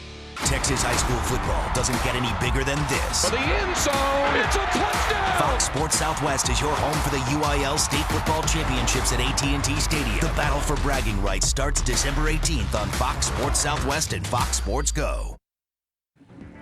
Texas high school football doesn't get any bigger than this. For the end zone, it's a touchdown! Fox Sports Southwest is your home for the UIL State Football Championships at AT&T Stadium. The battle for bragging rights starts December 18th on Fox Sports Southwest and Fox Sports Go.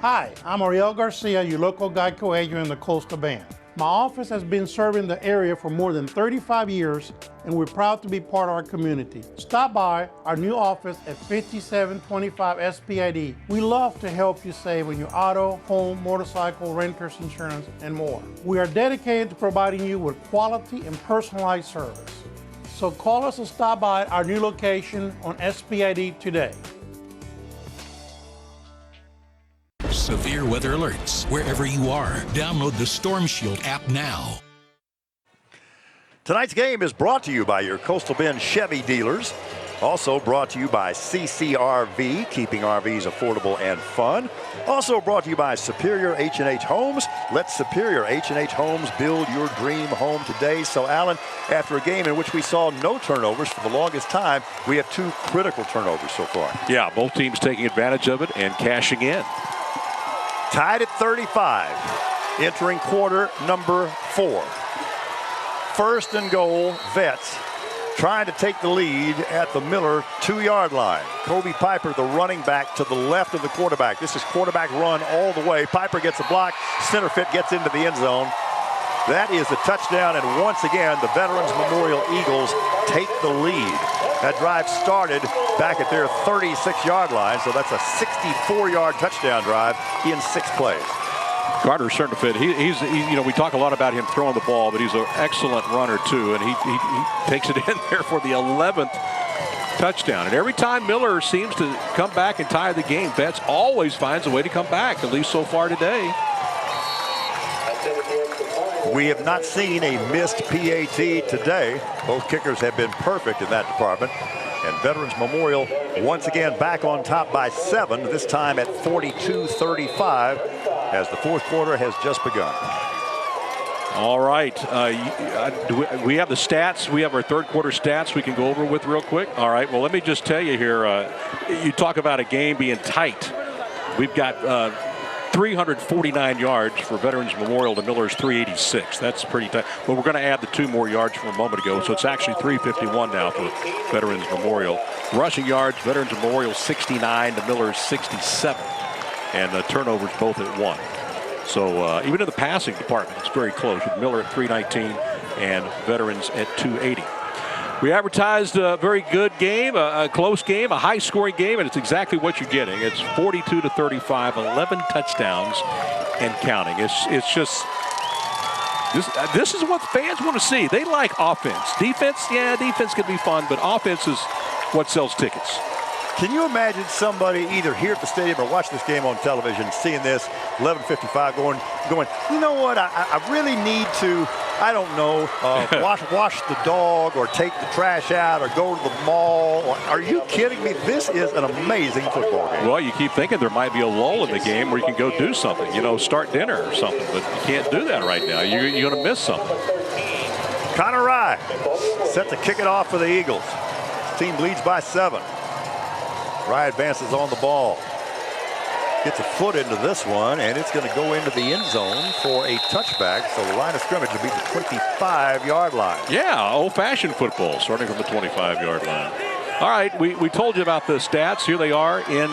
Hi, I'm Ariel Garcia, your local Geico agent in the Coastal Bend. My office has been serving the area for more than 35 years, and we're proud to be part of our community. Stop by our new office at 5725 SPID. We love to help you save on your auto, home, motorcycle, renter's insurance, and more. We are dedicated to providing you with quality and personalized service. So call us or stop by our new location on SPID today. Severe weather alerts wherever you are. Download the Storm Shield app now. Tonight's game is brought to you by your Coastal Bend Chevy dealers. Also brought to you by CCRV, keeping RVs affordable and fun. Also brought to you by Superior H&H Homes. Let Superior H&H Homes build your dream home today. So, Alan, after a game in which we saw no turnovers for the longest time, we have 2 critical turnovers so far. Yeah, both teams taking advantage of it and cashing in. Tied at 35, entering quarter number 4. 1st and goal, Vets trying to take the lead at the Miller 2-yard line. Kobe Piper, the running back, to the left of the quarterback. This is quarterback run all the way. Piper gets a block. Center fit gets into the end zone. That is a touchdown, and once again, the Veterans Memorial Eagles take the lead. That drive started back at their 36-yard line, so that's a 64-yard touchdown drive in 6 plays. Carter Cernafit, he's we talk a lot about him throwing the ball, but he's an excellent runner too, and he takes it in there for the 11th touchdown. And every time Miller seems to come back and tie the game, Betts always finds a way to come back, at least so far today. We have not seen a missed PAT today. Both kickers have been perfect in that department. And Veterans Memorial once again back on top by 7, this time at 42-35, as the 4th quarter has just begun. All right. We have the stats. We have our 3rd quarter stats we can go over with real quick. All right. Well, let me just tell you here, you talk about a game being tight. We've got 349 yards for Veterans Memorial to Miller's 386. That's pretty tight. But we're going to add the 2 more yards from a moment ago, so it's actually 351 now for Veterans Memorial. Rushing yards, Veterans Memorial 69 to Miller's 67. And the turnovers both at 1. So even in the passing department, it's very close with Miller at 319 and Veterans at 280. We advertised a very good game, a close game, a high-scoring game, and it's exactly what you're getting. It's 42-35, 11 touchdowns and counting. It's just this is what fans want to see. They like offense. Defense, yeah, defense can be fun, but offense is what sells tickets. Can you imagine somebody either here at the stadium or watching this game on television, seeing this 11:55, going, you know what? I really need to, I don't know, wash the dog or take the trash out or go to the mall. Are you kidding me? This is an amazing football game. Well, you keep thinking there might be a lull in the game where you can go do something, start dinner or something, but you can't do that right now. You're going to miss something. Connor Rye set to kick it off for the Eagles. His team leads by 7. Rye advances on the ball. Gets a foot into this one, and it's going to go into the end zone for a touchback. So the line of scrimmage will be the 25-yard line. Yeah, old-fashioned football, starting from the 25-yard line. All right, we told you about the stats. Here they are in,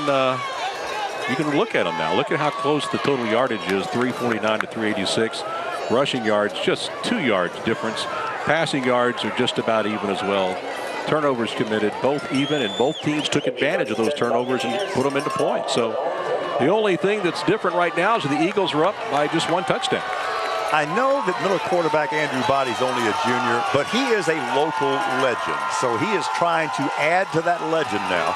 you can look at them now. Look at how close the total yardage is, 349 to 386. Rushing yards, just 2 yards difference. Passing yards are just about even as well. Turnovers committed, both even, and both teams took advantage of those turnovers and put them into points. So the only thing that's different right now is the Eagles are up by just 1 touchdown. I know that Miller quarterback Andrew Body's only a junior, but he is a local legend. So he is trying to add to that legend now.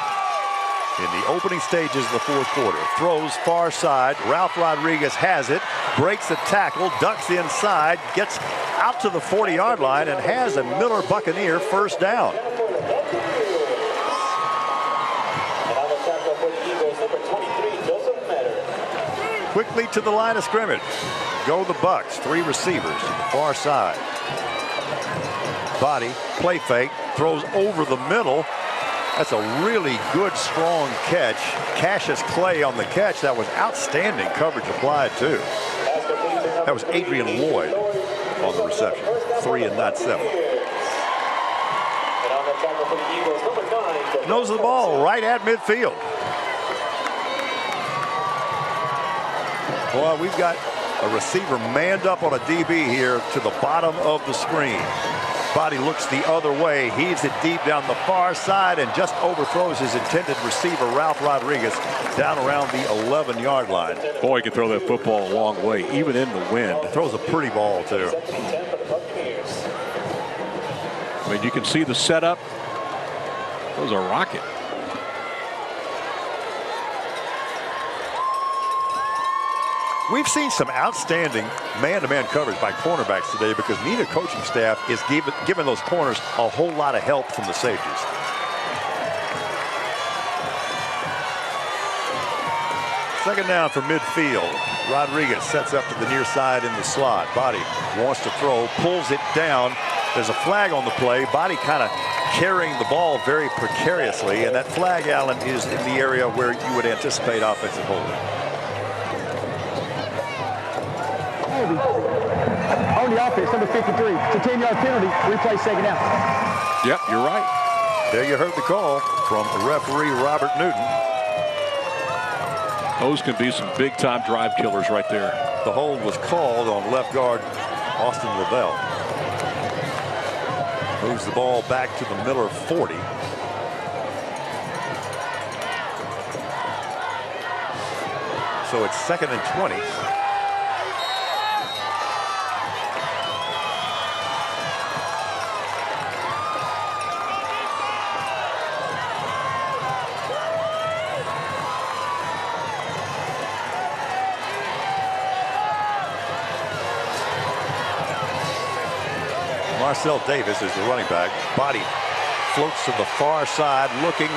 In the opening stages of the 4th quarter, throws far side. Ralph Rodriguez has it, breaks the tackle, ducks inside, gets out to the 40-yard line, and has a Miller Buccaneer first down. Quickly to the line of scrimmage. Go the Bucks. 3 receivers to the far side. Body, play fake, throws over the middle. That's a really good, strong catch. Cassius Clay on the catch. That was outstanding coverage applied, too. That was Adrian Lloyd on the reception. 3 and not 7. Nose of the ball right at midfield. Boy, we've got a receiver manned up on a DB here to the bottom of the screen. Body looks the other way, heaves it deep down the far side and just overthrows his intended receiver, Ralph Rodriguez, down around the 11-yard line. Boy, he can throw that football a long way, even in the wind. Throws a pretty ball, too. I mean, you can see the setup. That was a rocket. We've seen some outstanding man-to-man coverage by cornerbacks today because neither coaching staff is giving those corners a whole lot of help from the safeties. Second down from midfield. Rodriguez sets up to the near side in the slot. Body wants to throw, pulls it down. There's a flag on the play. Body kind of carrying the ball very precariously, and that flag, Allen, is in the area where you would anticipate offensive holding. On the offense, number 53. It's a 10-yard penalty. Replay second down. Yep, you're right. There you heard the call from referee Robert Newton. Those can be some big-time drive killers right there. The hold was called on left guard Austin Lavelle. Moves the ball back to the Miller 40. So it's 2nd and 20. Marcel Davis is the running back. Body floats to the far side, looking.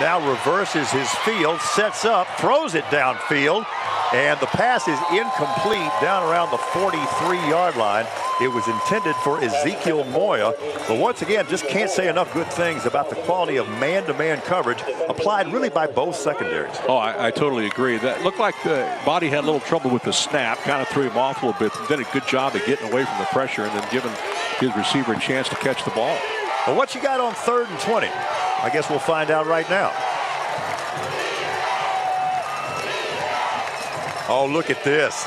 Now reverses his field, sets up, throws it downfield. And the pass is incomplete down around the 43-yard line. It was intended for Ezekiel Moya. But once again, just can't say enough good things about the quality of man-to-man coverage applied really by both secondaries. Oh, I totally agree. That looked like Body had a little trouble with the snap, kind of threw him off a little bit. Did a good job of getting away from the pressure and then giving his receiver a chance to catch the ball. Well, what you got on 3rd and 20? I guess we'll find out right now. Oh, look at this.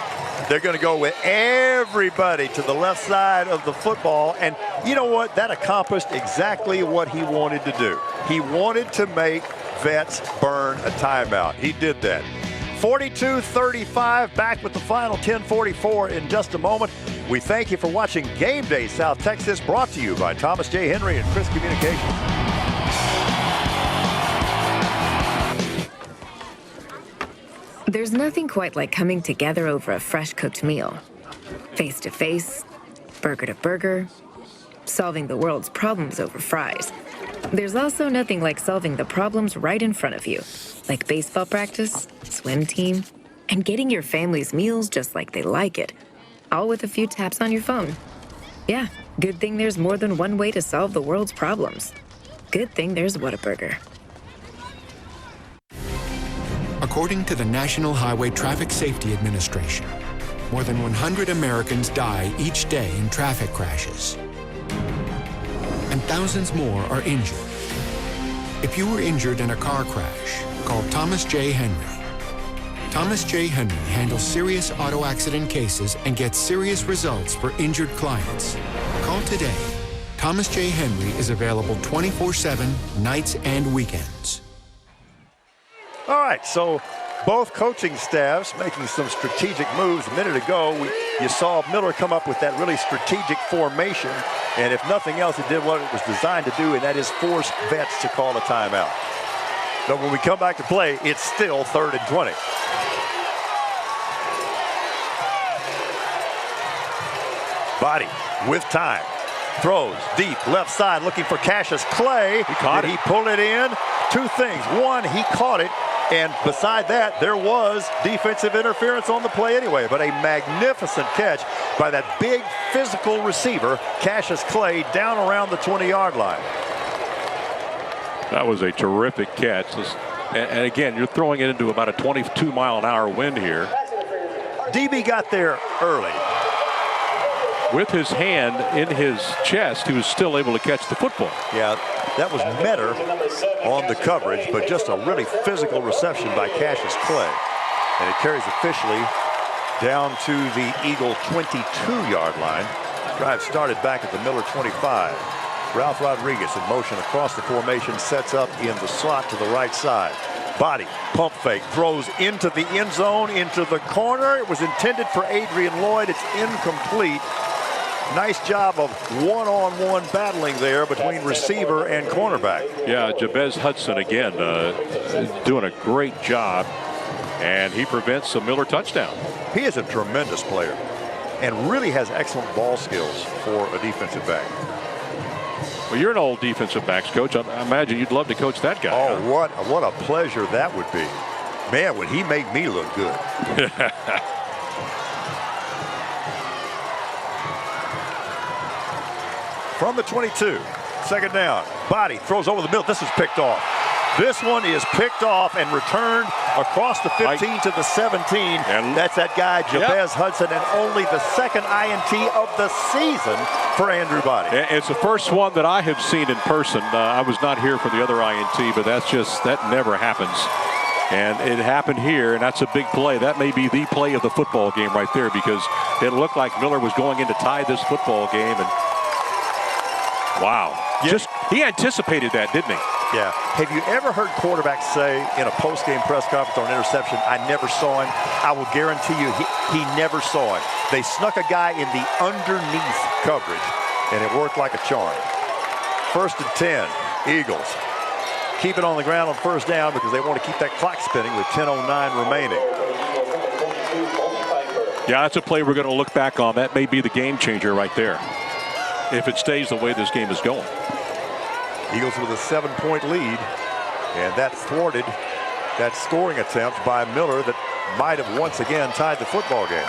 They're going to go with everybody to the left side of the football. And you know what? That accomplished exactly what he wanted to do. He wanted to make Vets burn a timeout. He did that. 42-35, back with the final 10:44 in just a moment. We thank you for watching Game Day South Texas, brought to you by Thomas J. Henry and Chris Communications. There's nothing quite like coming together over a fresh cooked meal. Face to face, burger to burger, solving the world's problems over fries. There's also nothing like solving the problems right in front of you, like baseball practice, swim team, and getting your family's meals just like they like it, all with a few taps on your phone. Yeah, good thing there's more than one way to solve the world's problems. Good thing there's Whataburger. According to the National Highway Traffic Safety Administration, more than 100 Americans die each day in traffic crashes, and thousands more are injured. If you were injured in a car crash, call Thomas J. Henry. Thomas J. Henry handles serious auto accident cases and gets serious results for injured clients. Call today. Thomas J. Henry is available 24/7, nights and weekends. All right, so both coaching staffs making some strategic moves. A minute ago, you saw Miller come up with that really strategic formation, and if nothing else, it did what it was designed to do, and that is force Vets to call a timeout. But when we come back to play, it's still 3rd and 20. Body with time. Throws deep left side looking for Cassius Clay. He caught it. He pulled it in. Two things. One, he caught it. And beside that, there was defensive interference on the play anyway. But a magnificent catch by that big physical receiver, Cassius Clay, down around the 20-yard line. That was a terrific catch. And again, you're throwing it into about a 22-mile-an-hour wind here. DB got there early. With his hand in his chest, he was still able to catch the football. Yeah, that was Metter on the coverage, but just a really physical reception by Cassius Clay. And it carries officially down to the Eagle 22-yard line. Drive started back at the Miller 25. Ralph Rodriguez in motion across the formation, sets up in the slot to the right side. Body, pump fake, throws into the end zone, into the corner. It was intended for Adrian Lloyd. It's incomplete. Nice job of one-on-one battling there between receiver and cornerback. Yeah, Jabez Hudson again doing a great job, and he prevents a Miller touchdown. He is a tremendous player and really has excellent ball skills for a defensive back. Well, you're an old defensive backs coach. I imagine you'd love to coach that guy. Oh, what a pleasure that would be. Man, would he make me look good. From the 22, 2nd down. Body throws over the middle. This is picked off. This one is picked off and returned across the 15 to the 17. And that's that guy, Jabez Hudson, and only the second INT of the season for Andrew Body. It's the first one that I have seen in person. I was not here for the other INT, but that never happens. And it happened here, and that's a big play. That may be the play of the football game right there, because it looked like Miller was going in to tie this football game. And wow. Yeah. He anticipated that, didn't he? Yeah. Have you ever heard quarterbacks say in a post-game press conference on interception, I never saw him? I will guarantee you he never saw him. They snuck a guy in the underneath coverage, and it worked like a charm. 1st and 10, Eagles. Keep it on the ground on 1st down because they want to keep that clock spinning with 10:09 remaining. Yeah, that's a play we're going to look back on. That may be the game changer right there, if it stays the way this game is going. Eagles with a 7-point lead, and that thwarted that scoring attempt by Miller that might have once again tied the football game.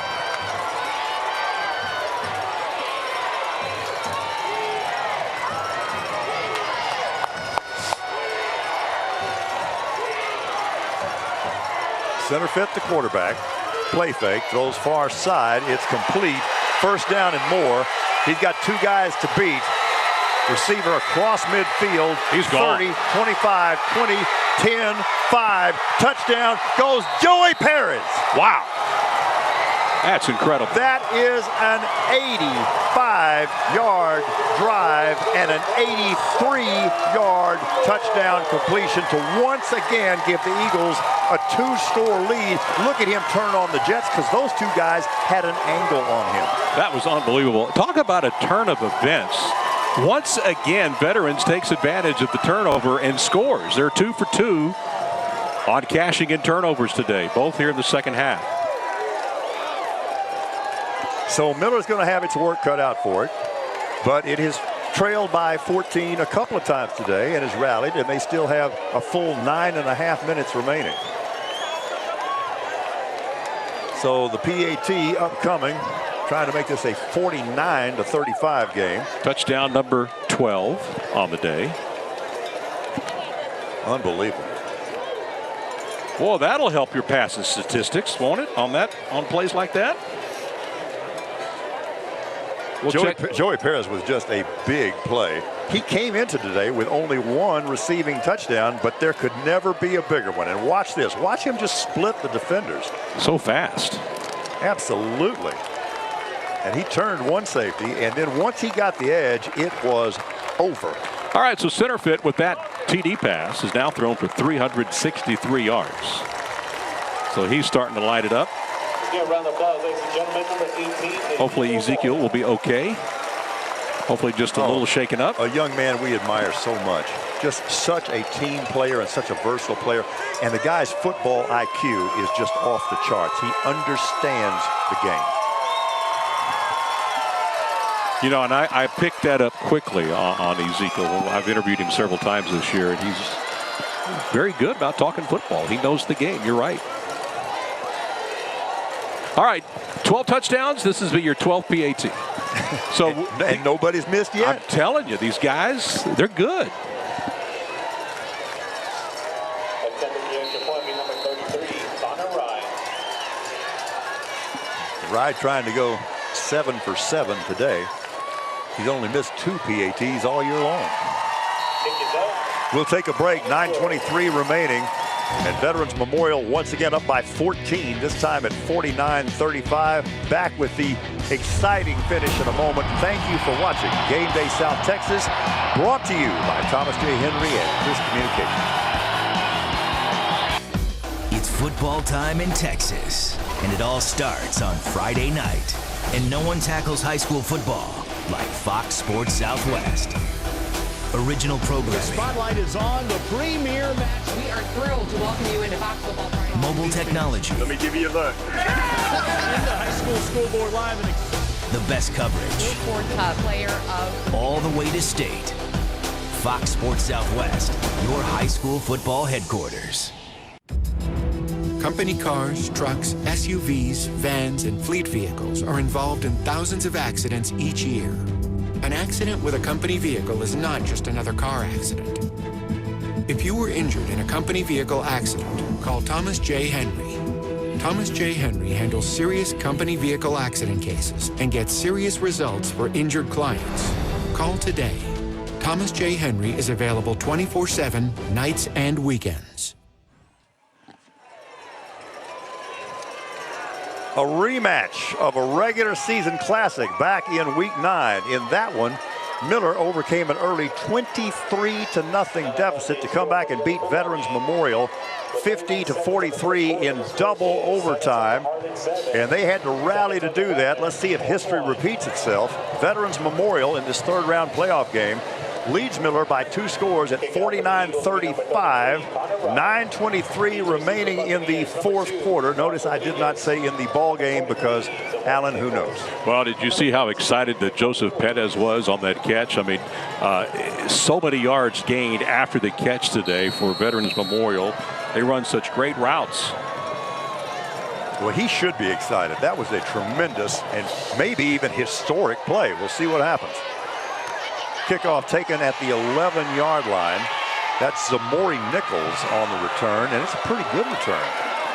Center fit the quarterback. Play fake, throws far side. It's complete. First down and more. He's got two guys to beat. Receiver across midfield. He's gone. 30, 25, 20, 10, 5. Touchdown goes Joey Perez. Wow. That's incredible. That is an 85-yard drive and an 83-yard touchdown completion to once again give the Eagles a 2-score lead. Look at him turn on the Jets because those two guys had an angle on him. That was unbelievable. Talk about a turn of events. Once again, Veterans takes advantage of the turnover and scores. They're 2 for 2 on cashing in turnovers today, both here in the second half. So Miller's going to have its work cut out for it, but it has trailed by 14 a couple of times today and has rallied, and they still have a full 9.5 minutes remaining. So the PAT upcoming, trying to make this a 49-35 game. Touchdown number 12 on the day. Unbelievable. Well, that'll help your passing statistics, won't it? On plays like that. Joey Perez was just a big play. He came into today with only one receiving touchdown, but there could never be a bigger one. And watch this. Watch him just split the defenders. So fast. Absolutely. And he turned one safety, and then once he got the edge, it was over. All right, so center fit with that TD pass is now thrown for 363 yards. So he's starting to light it up. Round of applause, ladies and gentlemen, number 18. Hopefully Ezekiel will be okay. Hopefully just a little shaken up. A young man we admire so much. Just such a team player and such a versatile player. And the guy's football IQ is just off the charts. He understands the game. You know, and I picked that up quickly on Ezekiel. I've interviewed him several times this year, and he's very good about talking football. He knows the game. You're right. All right, 12 touchdowns. This has been your 12th PAT. So and nobody's missed yet. I'm telling you, these guys, they're good. Ride trying to go 7 for 7 today. He's only missed 2 PATs all year long. We'll take a break. 9:23 remaining. And Veterans Memorial once again up by 14, this time at 49-35. Back with the exciting finish in a moment. Thank you for watching Game Day South Texas, brought to you by Thomas J. Henry and Chris Communications. It's football time in Texas, and it all starts on Friday night. And no one tackles high school football like Fox Sports Southwest. Original programming. The spotlight is on the premier match. We are thrilled to welcome you into Fox Football Friday. Mobile technology. Let me give you a look. The high school scoreboard live and The best coverage. Fourth player of all the way to state. Fox Sports Southwest, your high school football headquarters. Company cars, trucks, SUVs, vans, and fleet vehicles are involved in thousands of accidents each year. An accident with a company vehicle is not just another car accident. If you were injured in a company vehicle accident, call Thomas J. Henry. Thomas J. Henry handles serious company vehicle accident cases and gets serious results for injured clients. Call today. Thomas J. Henry is available 24/7, nights and weekends. A rematch of a regular season classic back in week 9. In that one, Miller overcame an early 23-0 deficit to come back and beat Veterans Memorial 50-43 in double overtime. And they had to rally to do that. Let's see if history repeats itself. Veterans Memorial in this third-round playoff game leads Miller by 2 scores at 49-35. 9:23 remaining in the fourth quarter. Notice I did not say in the ball game because, Alan, who knows? Well, did you see how excited that Joseph Pettis was on that catch? I mean, so many yards gained after the catch today for Veterans Memorial. They run such great routes. Well, he should be excited. That was a tremendous and maybe even historic play. We'll see what happens. Kickoff taken at the 11-yard line. That's Zamori Nichols on the return, and it's a pretty good return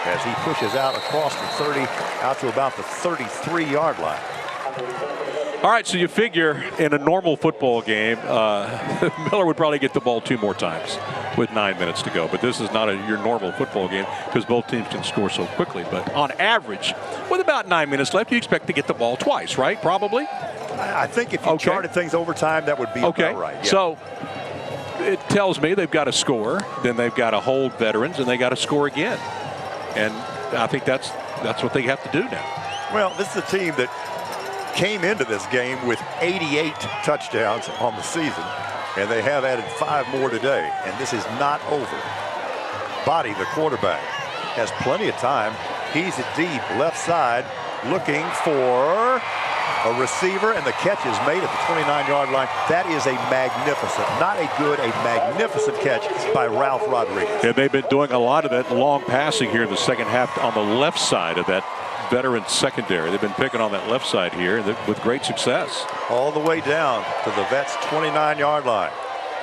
as he pushes out across the 30 out to about the 33-yard line. All right, so you figure in a normal football game, Miller would probably get the ball 2 more times with 9 minutes to go. But this is not your normal football game because both teams can score so quickly. But on average, with about 9 minutes left, you expect to get the ball twice, right? Probably? I think if you charted things over time, that would be about right. Yeah. So it tells me they've got to score, then they've got to hold veterans, and they got to score again. And I think that's what they have to do now. Well, this is a team that came into this game with 88 touchdowns on the season, and they have added 5 more today, and this is not over. Body, the quarterback, has plenty of time. He's at deep left side looking for a receiver, and the catch is made at the 29-yard line. That is a magnificent, not a good, a magnificent catch by Ralph Rodriguez. And they've been doing a lot of that long passing here in the second half on the left side of that veteran secondary. They've been picking on that left side here with great success. All the way down to the Vets' 29-yard line.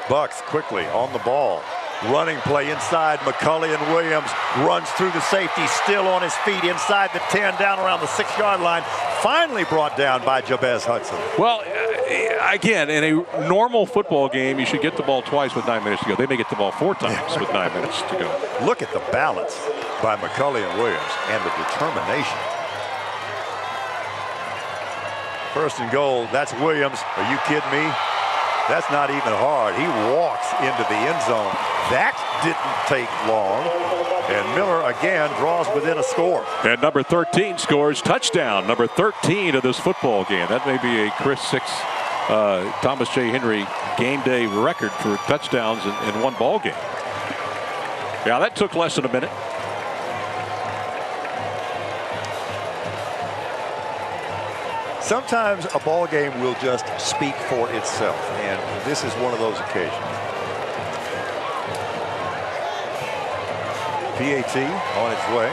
Bucks quickly on the ball. Running play inside. McCulley and Williams runs through the safety, still on his feet inside the 10, down around the 6-yard line. Finally brought down by Jabez Hudson. Well, again, in a normal football game, you should get the ball twice with 9 minutes to go. They may get the ball 4 times with 9 minutes to go. Look at the balance by McCulley and Williams and the determination. First and goal, that's Williams. Are you kidding me? That's not even hard. He walks into the end zone. That didn't take long. And Miller again draws within a score. And number 13 scores touchdown. Number 13 of this football game. That may be a Chris Six, Thomas J. Henry game day record for touchdowns in one ball game. Yeah, that took less than a minute. Sometimes a ball game will just speak for itself, and this is one of those occasions. PAT on its way,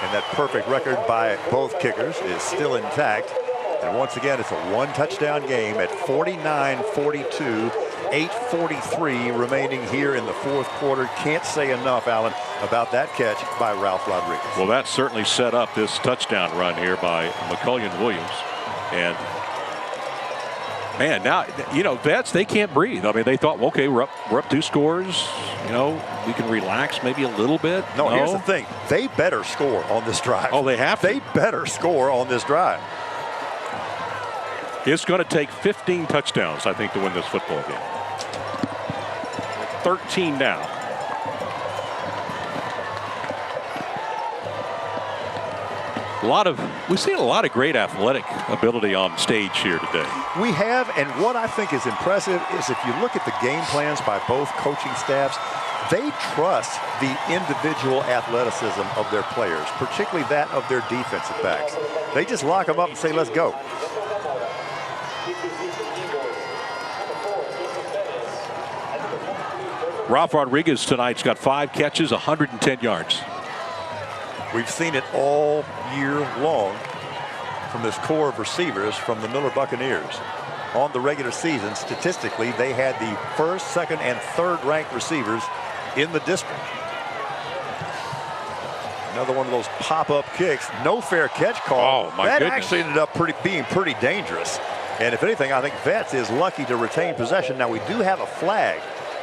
and that perfect record by both kickers is still intact. And once again, it's a 1-touchdown game at 49-42, 8:43 remaining here in the fourth quarter. Can't say enough, Alan, about that catch by Ralph Rodriguez. Well, that certainly set up this touchdown run here by McCulley and Williams. And man, now, you know, Vets, they can't breathe. I mean, they thought, okay, we're up 2 scores. You know, we can relax maybe a little bit. No, here's the thing. They better score on this drive. Oh, they have to. They better score on this drive. It's going to take 15 touchdowns, I think, to win this football game. 13 now. We've seen a lot of great athletic ability on stage here today. We have, and what I think is impressive is if you look at the game plans by both coaching staffs, they trust the individual athleticism of their players, particularly that of their defensive backs. They just lock them up and say, let's go. Ralph Rodriguez tonight's got 5 catches, 110 yards. We've seen it all year long from this core of receivers from the Miller Buccaneers. On the regular season, statistically, they had the first, second, and third ranked receivers in the district. Another one of those pop-up kicks. No fair catch call. Oh, my that goodness. actually ended up being pretty dangerous. And if anything, I think Vets is lucky to retain possession. Now, we do have a flag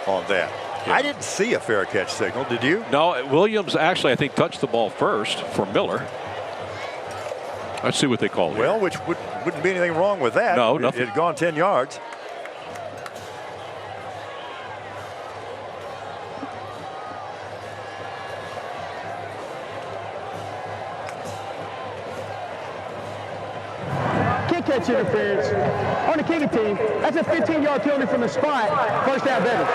on that. Yeah. I didn't see a fair catch signal. Did you? No, Williams actually, I think, touched the ball first for Miller. Let's see what they call it. Well, which wouldn't be anything wrong with that. No, nothing. It had gone 10 yards. Kick catch interference on the kicking team. That's a 15-yard penalty from the spot. First down, Bevins.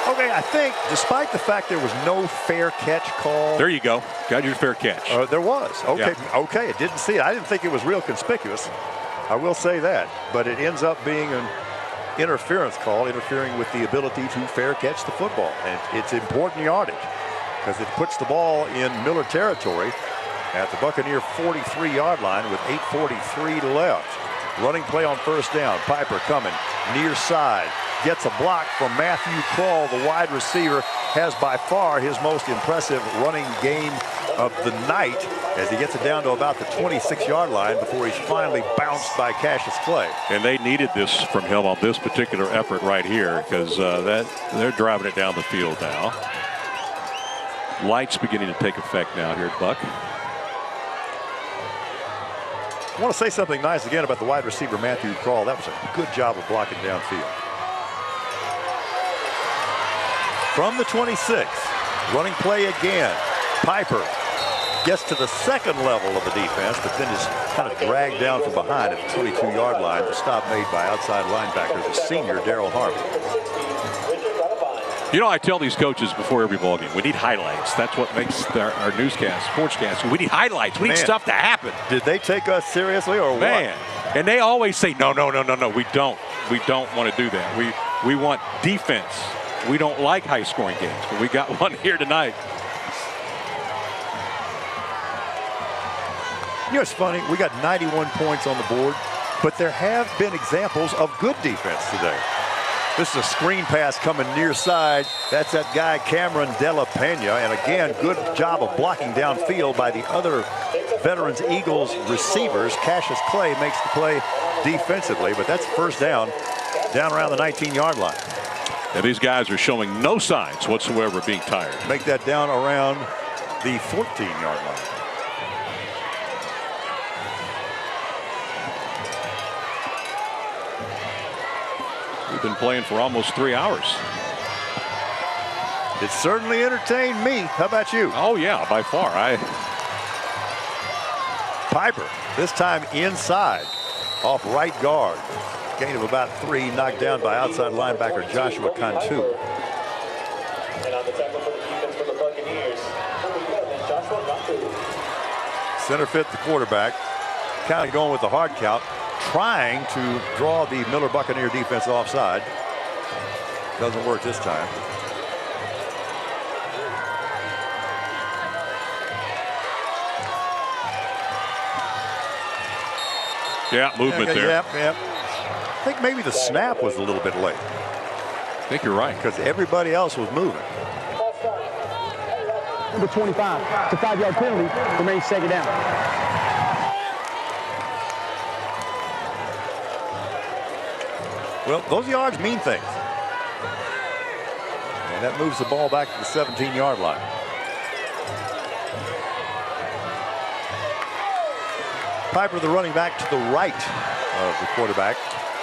Okay, I think despite the fact there was no fair catch call. There you go. Got your fair catch. There was. Okay, Yeah. okay. It didn't see it. I didn't think it was real conspicuous. I will say that. But it ends up being an interference call, interfering with the ability to fair catch the football. And it's important yardage. because it puts the ball in Miller territory at the Buccaneer 43-yard line with 8:43 left. Running play on first down. Piper coming near side. Gets a block from Matthew Kroll, the wide receiver. Has by far his most impressive running game of the night as he gets it down to about the 26-yard line before he's finally bounced by Cassius Clay. And they needed this from him on this particular effort right here because they're driving it down the field now. Lights beginning to take effect now here at Buck. I want to say something nice again about the wide receiver, Matthew Kroll. That was a good job of blocking downfield. From the 26, running play again. Piper gets to the second level of the defense, but then is kind of dragged down from behind at the 22-yard line. The stop made by outside linebacker, the senior Daryl Harvey. You know, I tell these coaches before every ball game, we need highlights. That's what makes our newscast, sportscast. We need highlights. We need stuff to happen. Did they take us seriously or what? And they always say, no, we don't. We don't want to do that. We want defense. We don't like high-scoring games, but we got one here tonight. You know, it's funny. We got 91 points on the board, but there have been examples of good defense today. This is a screen pass coming near side. That's that guy, Cameron Della Pena. And again, good job of blocking downfield by the other Veterans Eagles receivers. Cassius Clay makes the play defensively, but that's first down around the 19-yard line. And these guys are showing no signs whatsoever of being tired. Make that down around the 14-yard line. We've been playing for almost 3 hours. It certainly entertained me. How about you? Oh, yeah, by far. Piper, this time inside, off right guard. Gain of about 3, knocked down by outside linebacker Joshua Cantu. Center fit the quarterback, kind of going with the hard count, trying to draw the Miller Buccaneer defense offside. Doesn't work this time. Yeah, movement there. Yep. I think maybe the snap was a little bit late. I think you're right. Because everybody else was moving. Number 25, it's a 5-yard penalty, remains second down. Well, those yards mean things. And that moves the ball back to the 17-yard line. Piper, the running back, to the right of the quarterback.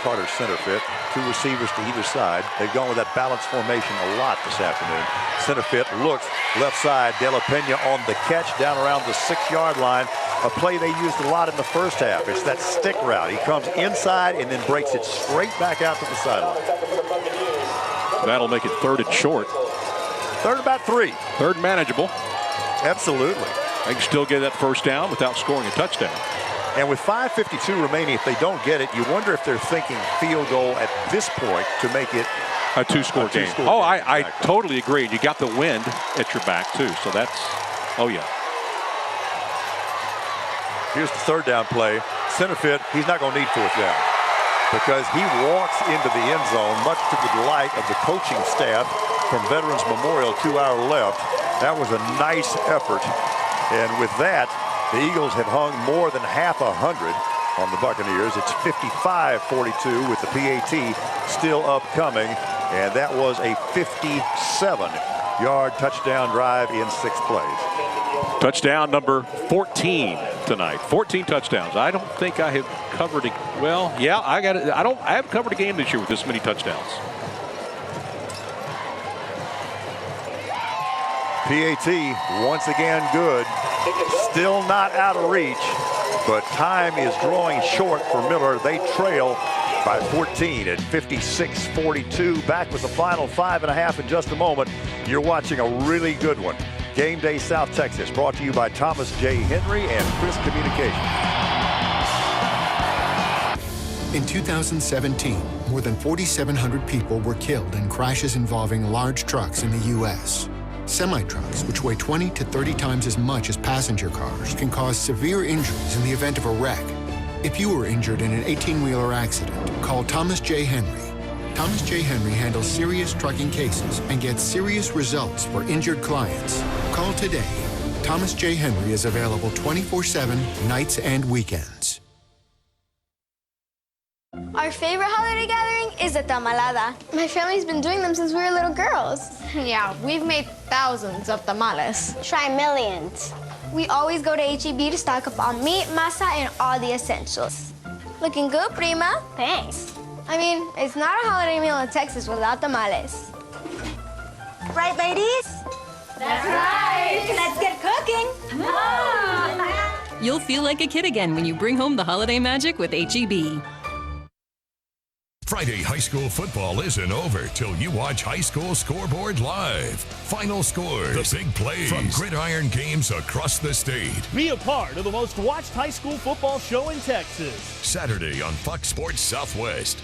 Carter center fit. 2 receivers to either side. They've gone with that balanced formation a lot this afternoon. Center fit looks left side. Della Pena on the catch down around the 6-yard line. A play they used a lot in the first half. It's that stick route. He comes inside and then breaks it straight back out to the sideline. That'll make it 3rd and short. 3rd about 3. 3rd manageable. Absolutely. They can still get that first down without scoring a touchdown. And with 5:52 remaining, if they don't get it, you wonder if they're thinking field goal at this point to make it a 2-score game. I totally agree. And you got the wind at your back, too. So that's, oh, yeah. Here's the 3rd down play. Center fit, he's not going to need 4th down because he walks into the end zone, much to the delight of the coaching staff from Veterans Memorial. 2 hours left. That was a nice effort. And with that, the Eagles have hung more than half 100 on the Buccaneers. It's 55-42 with the PAT still upcoming. And that was a 57-yard touchdown drive in 6 plays. Touchdown number 14 tonight. 14 touchdowns. I don't think I have covered it. Well, yeah, I haven't covered a game this year with this many touchdowns. PAT once again good. Still not out of reach, but time is drawing short for Miller. They trail by 14 at 56-42. Back with the final 5.5 in just a moment. You're watching a really good one. Game Day South Texas, brought to you by Thomas J. Henry and Chris Communications. In 2017, more than 4,700 people were killed in crashes involving large trucks in the U.S. Semi-trucks, which weigh 20 to 30 times as much as passenger cars, can cause severe injuries in the event of a wreck. If you were injured in an 18-wheeler accident, call Thomas J. Henry. Thomas J. Henry handles serious trucking cases and gets serious results for injured clients. Call today. Thomas J. Henry is available 24/7, nights and weekends. Our favorite holiday gathering is the tamalada. My family's been doing them since we were little girls. Yeah, we've made thousands of tamales. Try millions. We always go to H-E-B to stock up on meat, masa, and all the essentials. Looking good, prima. Thanks. I mean, it's not a holiday meal in Texas without tamales. Right, ladies? That's right. Let's get cooking. You'll feel like a kid again when you bring home the holiday magic with H-E-B. Friday high school football isn't over till you watch High School Scoreboard live. Final scores, the big plays from gridiron games across the state. Be a part of the most watched high school football show in Texas. Saturday on Fox Sports Southwest.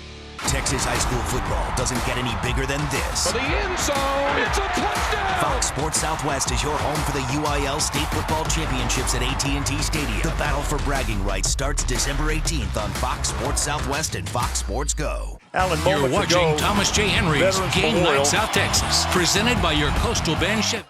Texas high school football doesn't get any bigger than this. For the end zone, it's a touchdown! Fox Sports Southwest is your home for the UIL State Football Championships at AT&T Stadium. The battle for bragging rights starts December 18th on Fox Sports Southwest and Fox Sports Go. Alan, You're watching Thomas J. Henry's Veterans Game Memorial. Night South Texas, presented by your Coastal Bend ship.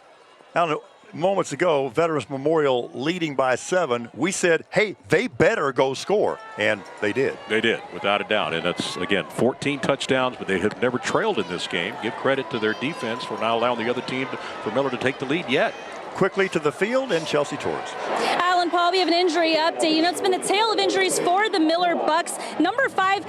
Alan, moments ago, Veterans Memorial leading by 7. We said, hey, they better go score. And they did. They did, without a doubt. And that's, again, 14 touchdowns, but they have never trailed in this game. Give credit to their defense for not allowing the other team, for Miller, to take the lead yet. Quickly to the field, and Chelsea Torres. Alan Paul, we have an injury update. You know, it's been a tale of injuries for the Miller Bucks. Number 5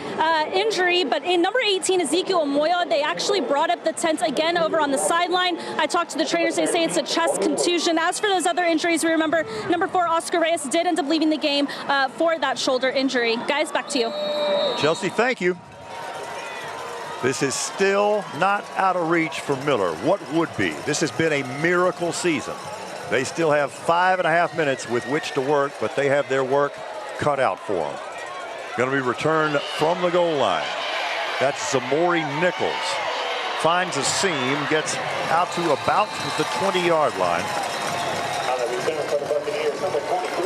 injury, but in number 18, Ezekiel Moya, they actually brought up the tent again over on the sideline. I talked to the trainers. They say it's a chest contusion. As for those other injuries, we remember number 4, Oscar Reyes, did end up leaving the game for that shoulder injury. Guys, back to you. Chelsea, thank you. This is still not out of reach for Miller. What would be? This has been a miracle season. They still have 5.5 minutes with which to work, but they have their work cut out for them. Going to be returned from the goal line. That's Zamori Nichols. Finds a seam, gets out to about the 20-yard line.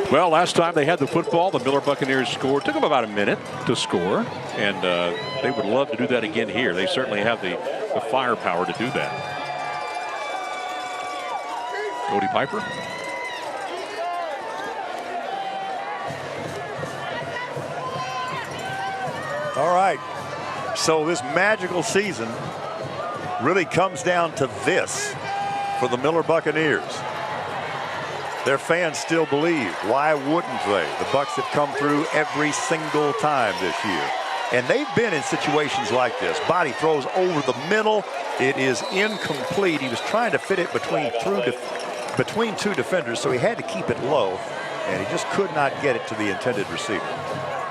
Well, last time they had the football, the Miller Buccaneers scored. Took them about a minute to score, and they would love to do that again here. They certainly have the firepower to do that. Cody Piper. All right. So this magical season really comes down to this for the Miller Buccaneers. Their fans still believe. Why wouldn't they? The Bucs have come through every single time this year. And they've been in situations like this. Body throws over the middle. It is incomplete. He was trying to fit it between two defenders, so he had to keep it low, and he just could not get it to the intended receiver.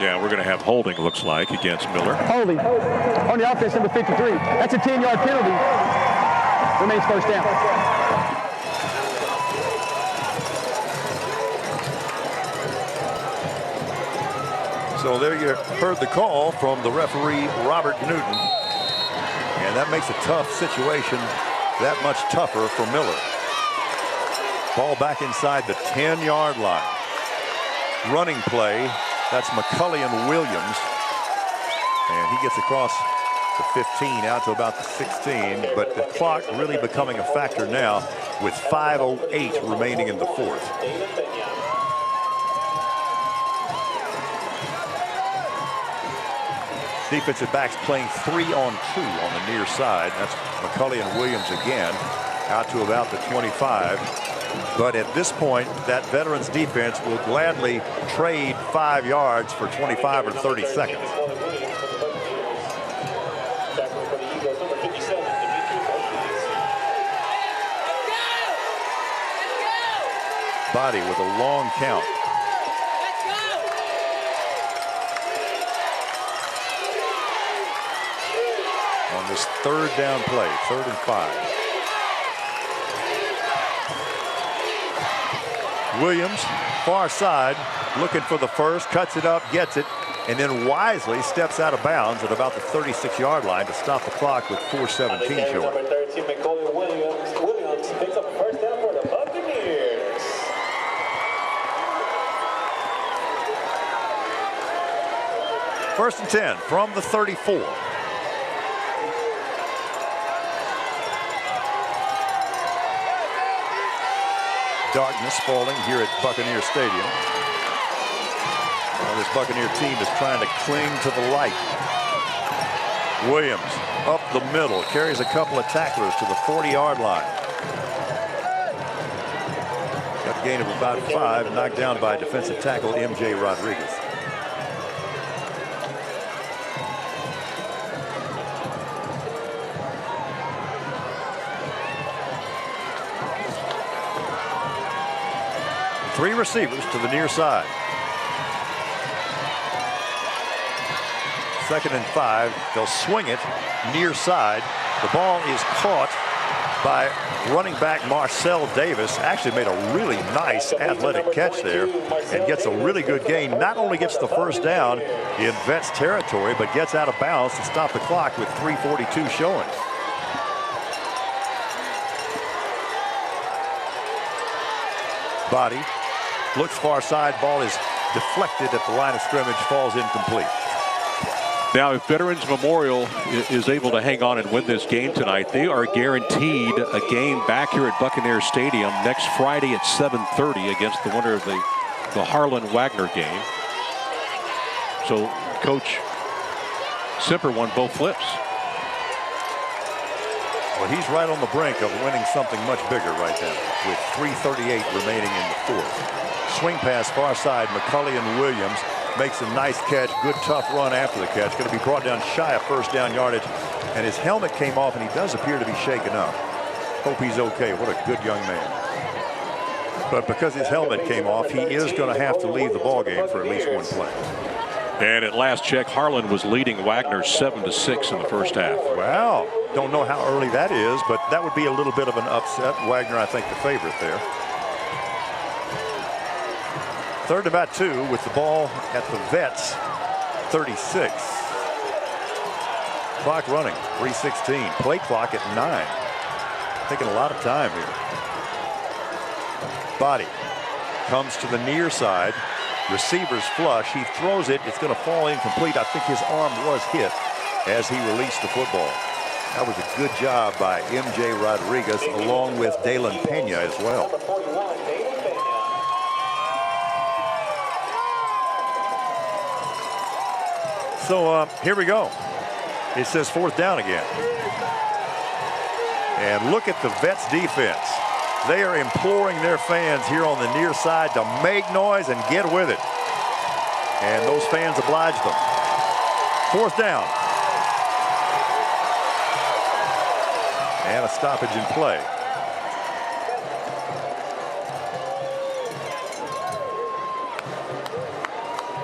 Yeah, we're going to have holding, looks like, against Miller. Holding on the offense, number 53. That's a 10-yard penalty. Remains first down. So there you heard the call from the referee, Robert Newton. And that makes a tough situation that much tougher for Miller. Ball back inside the 10-yard line. Running play, that's McCully and Williams. And he gets across the 15 out to about the 16. But the clock really becoming a factor now with 5:08 remaining in the fourth. Defensive backs playing 3-on-2 on the near side. That's McCully and Williams again, out to about the 25. But at this point, that veterans defense will gladly trade 5 yards for 25 or 30 seconds. Body with a long count. On this third down play, 3rd and 5. Williams, far side, looking for the first, cuts it up, gets it, and then wisely steps out of bounds at about the 36-yard line to stop the clock with 4:17 showing. Number 13, McCully Williams picks up First and 10 from the 34. Darkness falling here at Buccaneer Stadium. Well, this Buccaneer team is trying to cling to the light. Williams up the middle, carries a couple of tacklers to the 40-yard line. Got a gain of about 5, knocked down by defensive tackle M.J. Rodriguez. Three receivers to the near side. Second and 5. They'll swing it near side. The ball is caught by running back Marcel Davis. Actually made a really nice athletic catch there and gets a really good gain. Not only gets the first down in Vets territory, but gets out of bounds to stop the clock with 3:42 showing. Body looks far side. Ball is deflected at the line of scrimmage. Falls incomplete. Now, if Veterans Memorial is able to hang on and win this game tonight, they are guaranteed a game back here at Buccaneer Stadium next Friday at 7:30 against the winner of the Harlan-Wagner game. So Coach Semper won both flips. Well, he's right on the brink of winning something much bigger right now with 3:38 remaining in the fourth. Swing pass far side. McCullion Williams makes a nice catch. Good tough run after the catch. Going to be brought down shy of first down yardage. And his helmet came off and he does appear to be shaken up. Hope he's okay. What a good young man. But because his helmet came off, he is going to have to leave the ball game for at least one play. And at last check, Harlan was leading Wagner 7-6 in the first half. Wow. Don't know how early that is, but that would be a little bit of an upset. Wagner, I think, the favorite there. Third and about 2 with the ball at the Vets 36. Clock running 3:16. Play clock at 9. Taking a lot of time here. Body comes to the near side. Receivers flush. He throws it. It's going to fall incomplete. I think his arm was hit as he released the football. That was a good job by M.J. Rodriguez along with Dalen Pena as well. So here we go. It says fourth down again. And look at the Vets defense. They are imploring their fans here on the near side to make noise and get with it. And those fans oblige them. Fourth down. And a stoppage in play.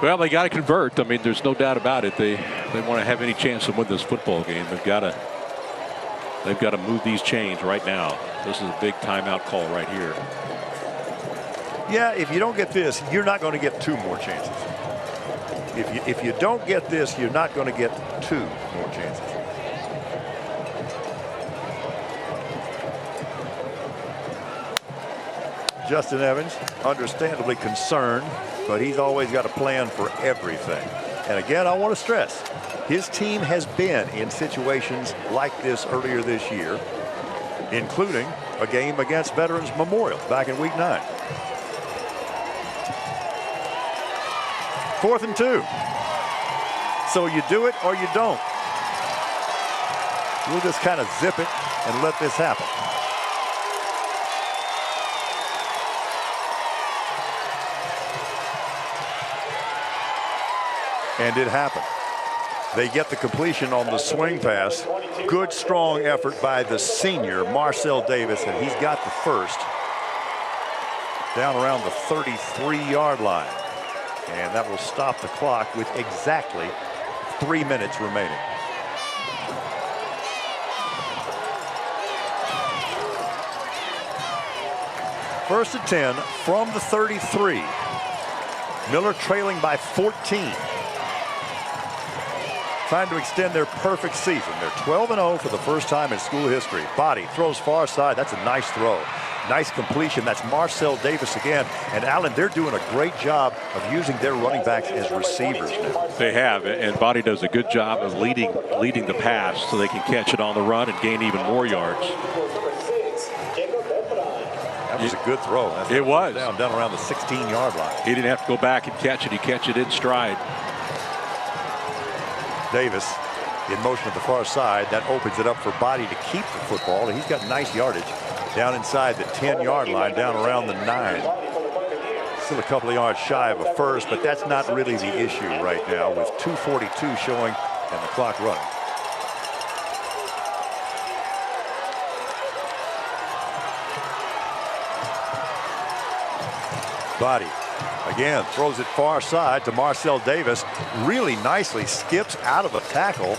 Well, they got to convert. I mean, there's no doubt about it. They want to have any chance to win this football game. They've got to move these chains right now. This is a big timeout call right here. Yeah, if you don't get this, you're not going to get 2 more chances. If you don't get this, you're not going to get 2 more chances. Justin Evans, understandably concerned, but he's always got a plan for everything. And again, I want to stress, his team has been in situations like this earlier this year, including a game against Veterans Memorial back in week 9. 4th and 2. So you do it or you don't. We'll just kind of zip it and let this happen. And it happened. They get the completion on the swing pass. Good, strong effort by the senior, Marcel Davis, and he's got the first down around the 33-yard line. And that will stop the clock with exactly 3 minutes remaining. First and 10 from the 33. Miller trailing by 14. Trying to extend their perfect season. They're 12-0 for the first time in school history. Body throws far side. That's a nice throw. Nice completion. That's Marcel Davis again. And Allen, they're doing a great job of using their running backs as receivers now. They have, and Body does a good job of leading the pass so they can catch it on the run and gain even more yards. That was a good throw. It was. Down around the 16-yard line. He didn't have to go back and catch it. He catch it in stride. Davis in motion at the far side. That opens it up for Body to keep the football. He's got nice yardage down inside the 10-yard line, down around the 9. Still a couple of yards shy of a first, but that's not really the issue right now with 2:42 showing and the clock running. Body again throws it far side to Marcel Davis. Really nicely skips out of a tackle.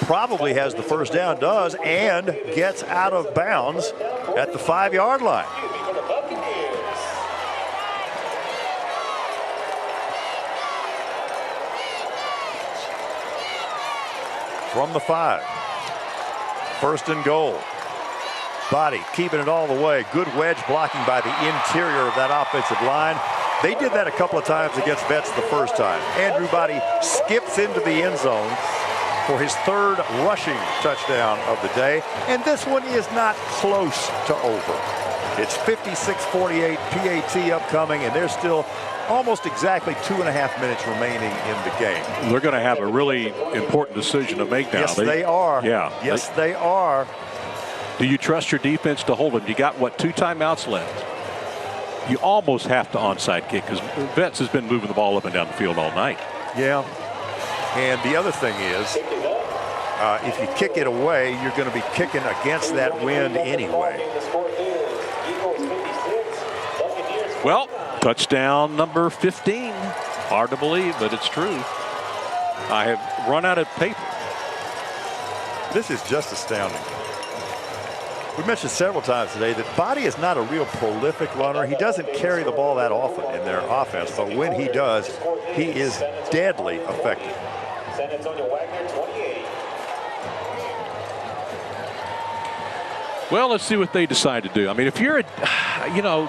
Probably has the first down, does, and gets out of bounds at the 5-yard line. From the 5. First and goal. Body keeping it all the way. Good wedge blocking by the interior of that offensive line. They did that a couple of times against Vets the first time. Andrew Body skips into the end zone for his 3rd rushing touchdown of the day. And this one is not close to over. It's 56-48 PAT upcoming, and there's still almost exactly 2.5 minutes remaining in the game. They're going to have a really important decision to make now. Yes, they are. Yeah. Yes, they are. Do you trust your defense to hold them? You got, what, 2 timeouts left? You almost have to onside kick because Vets has been moving the ball up and down the field all night. Yeah. And the other thing is, if you kick it away, you're going to be kicking against that wind anyway. Well, touchdown number 15. Hard to believe, but it's true. I have run out of paper. This is just astounding. We mentioned several times today that Body is not a real prolific runner. He doesn't carry the ball that often in their offense, but when he does, he is deadly effective. San Antonio Wagner, 28. Well, let's see what they decide to do. I mean, if you're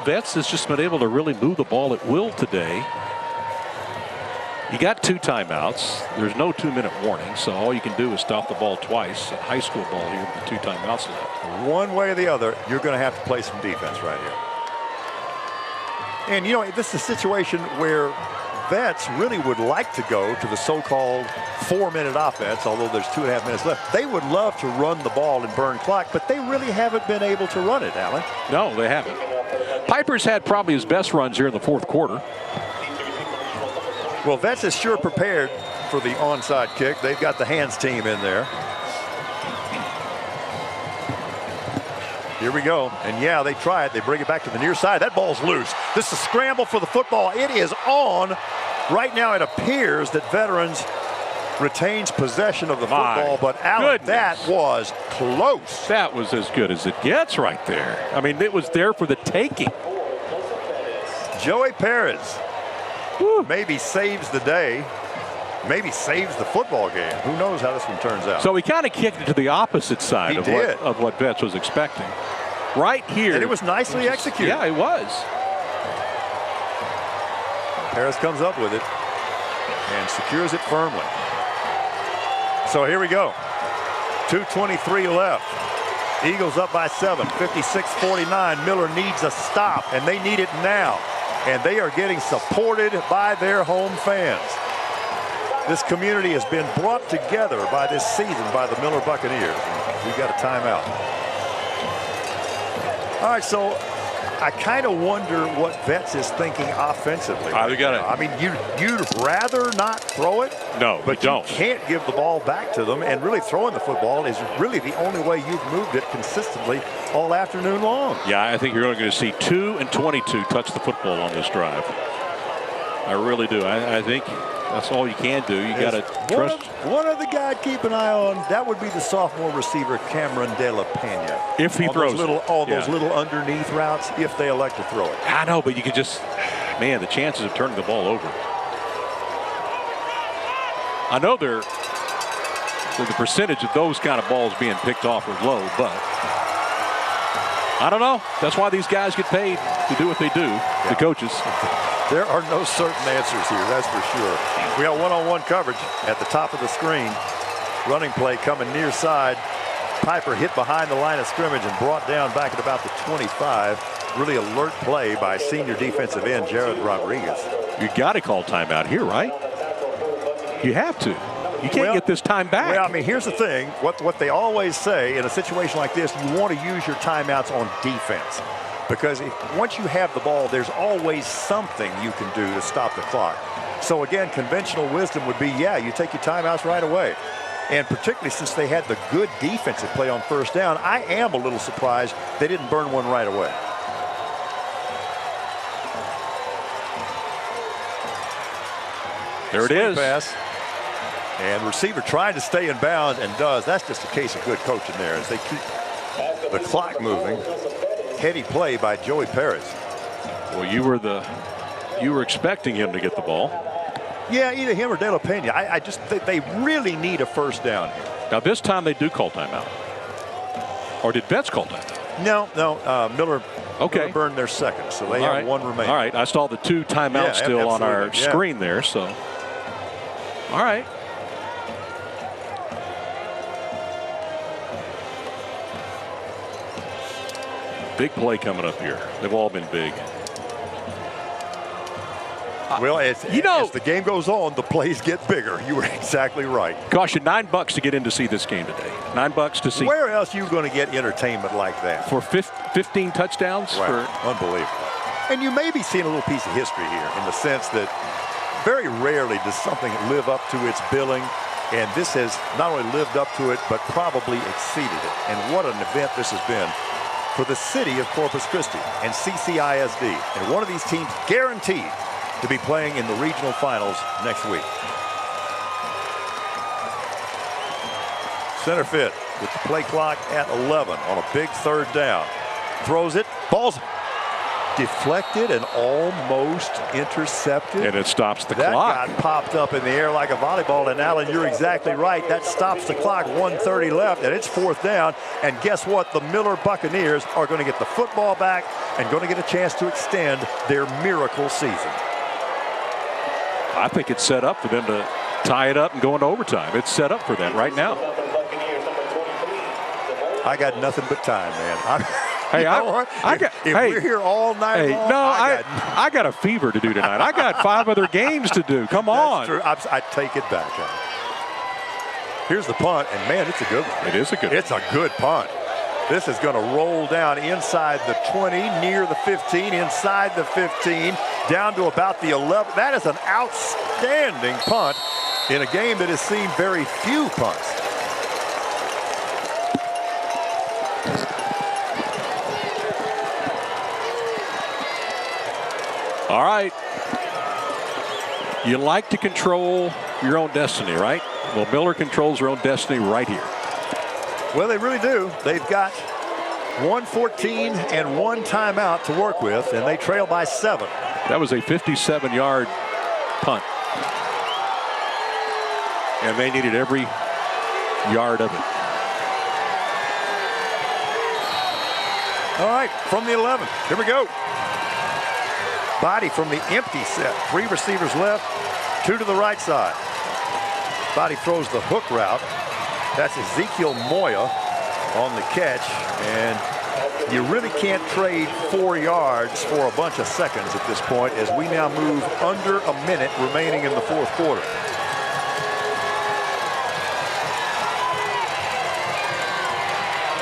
Vets has just been able to really move the ball at will today. You got 2 timeouts. There's no 2-minute warning, so all you can do is stop the ball twice. A high school ball here with 2 timeouts left. One way or the other, you're going to have to play some defense right here. And, this is a situation where Vets really would like to go to the so-called 4-minute offense, although there's 2.5 minutes left. They would love to run the ball and burn clock, but they really haven't been able to run it, Allen. No, they haven't. Piper's had probably his best runs here in the 4th quarter. Well, Vets is sure prepared for the onside kick. They've got the hands team in there. Here we go. And yeah, they try it. They bring it back to the near side. That ball's loose. This is a scramble for the football. It is on. Right now it appears that Veterans retains possession of the football, but Allen, that was close. That was as good as it gets right there. I mean, it was there for the taking. Joey Perez maybe saves the day, maybe saves the football game. Who knows how this one turns out. So he kind of kicked it to the opposite side of what Vets was expecting. Right here. And it was nicely executed. Yeah, it was. Perez comes up with it and secures it firmly. So here we go. 2:23 left. Eagles up by 7, 56-49. Miller needs a stop, and they need it now. And they are getting supported by their home fans. This community has been brought together by this season by the Miller Buccaneers. We've got a timeout. All right, so I kind of wonder what Vets is thinking offensively. I mean, you'd rather not throw it. No, but you can't give the ball back to them. And really throwing the football is really the only way you've moved it consistently all afternoon long. Yeah, I think you're only going to see 2 and 22 touch the football on this drive. I really do. I think that's all you can do. You got to trust. One other guy to keep an eye on, that would be the sophomore receiver, Cameron De La Pena. If he throws those little underneath routes, if they elect to throw it. I know, but you could just, man, the chances of turning the ball over. I know the percentage of those kind of balls being picked off is low, but I don't know. That's why these guys get paid to do what they do, the coaches. There are no certain answers here, that's for sure. We got one-on-one coverage at the top of the screen. Running play coming near side. Piper hit behind the line of scrimmage and brought down back at about the 25. Really alert play by senior defensive end Jared Rodriguez. You got to call timeout here, right? You have to. You can't get this time back. Well, I mean, here's the thing. What they always say in a situation like this, you want to use your timeouts on defense. Because once you have the ball, there's always something you can do to stop the clock. So, again, conventional wisdom would be, yeah, you take your timeouts right away. And particularly since they had the good defensive play on first down, I am a little surprised they didn't burn one right away. There it is. Pass. And receiver trying to stay in bounds and does. That's just a case of good coaching there as they keep the clock moving. Heady play by Joey Perez. Well, you were expecting him to get the ball. Yeah, either him or De La Pena. I just think they really need a first down here. Now this time they do call timeout. Or did Betts call timeout? No. Miller. Okay. Miller burned their second, so they have one remaining. All right. I saw the 2 timeouts still on our screen there. So, all right. Big play coming up here. They've all been big. Well, as the game goes on, the plays get bigger. You were exactly right. Cost you $9 to get in to see this game today. $9 to see. Where else are you going to get entertainment like that? For 15 touchdowns? Right. Unbelievable. And you may be seeing a little piece of history here in the sense that very rarely does something live up to its billing. And this has not only lived up to it, but probably exceeded it. And what an event this has been for the city of Corpus Christi and CCISD. And one of these teams guaranteed to be playing in the regional finals next week. Center fit with the play clock at 11 on a big third down. Throws it, ball's deflected and almost intercepted. And it stops the clock. That got popped up in the air like a volleyball. And Alan, you're exactly right. That stops the clock. 1:30 left, and it's fourth down. And guess what? The Miller Buccaneers are going to get the football back and going to get a chance to extend their miracle season. I think it's set up for them to tie it up and go into overtime. It's set up for that right now. I got nothing but time, man. Hey, we're here all night long. No, I got a fever to do tonight. I got 5 other games to do. Come on. That's true. I take it back. Here's the punt, and man, it's a good one. It is a good. It's a good punt. This is going to roll down inside the 20, near the 15, inside the 15, down to about the 11. That is an outstanding punt in a game that has seen very few punts. All right. You like to control your own destiny, right? Well, Miller controls her own destiny right here. Well, they really do. They've got 1:14 and 1 timeout to work with, and they trail by 7. That was a 57-yard punt. And they needed every yard of it. All right, from the 11. Here we go. Body from the empty set. 3 receivers left, 2 to the right side. Body throws the hook route. That's Ezekiel Moya on the catch. And you really can't trade 4 yards for a bunch of seconds at this point as we now move under a minute remaining in the fourth quarter.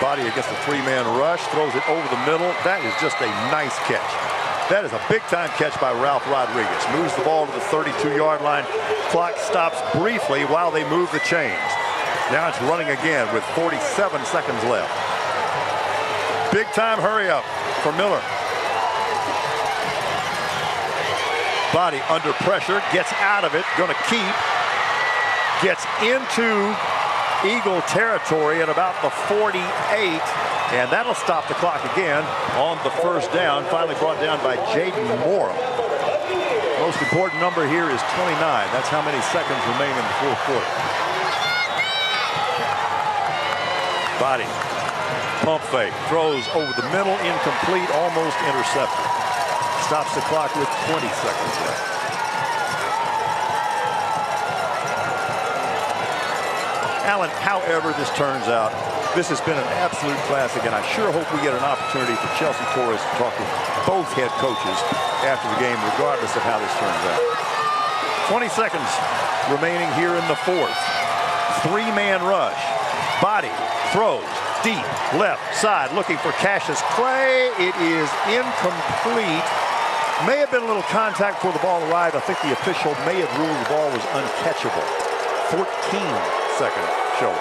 Body against a 3-man rush, throws it over the middle. That is just a nice catch. That is a big-time catch by Ralph Rodriguez. Moves the ball to the 32-yard line. Clock stops briefly while they move the chains. Now it's running again with 47 seconds left. Big-time hurry up for Miller. Body under pressure, gets out of it, going to keep. Gets into Eagle territory at about the 48. And that'll stop the clock again on the first down. Finally brought down by Jaden Moore. Most important number here is 29. That's how many seconds remain in the fourth quarter. Body Pump fake, throws over the middle, incomplete, almost intercepted. Stops the clock with 20 seconds left. Alan, however this turns out, this has been an absolute classic, and I sure hope we get an opportunity for Chelsea Torres to talk with both head coaches after the game, regardless of how this turns out. 20 seconds remaining here in the fourth. Three-man rush. Body throws deep left side, looking for Cassius Clay. It is incomplete. May have been a little contact before the ball arrived. I think the official may have ruled the ball was uncatchable. 14-second show.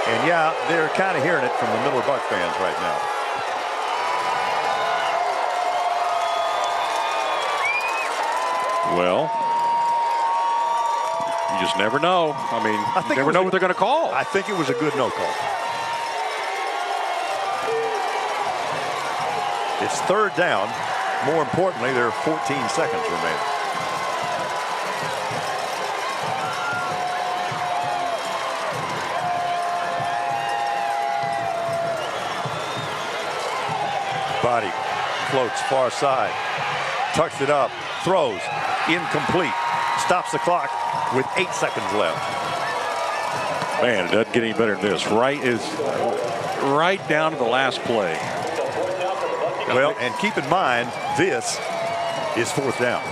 And yeah, they're kind of hearing it from the Miller Buck fans right now. Well, you just never know. I mean, you never know what they're going to call. I think it was a good no call. It's third down. More importantly, there are 14 seconds remaining. Body floats far side, tucks it up, throws, incomplete, stops the clock with 8 seconds left. Man, it doesn't get any better than this. Right down to the last play. Well, and keep in mind, this is fourth down.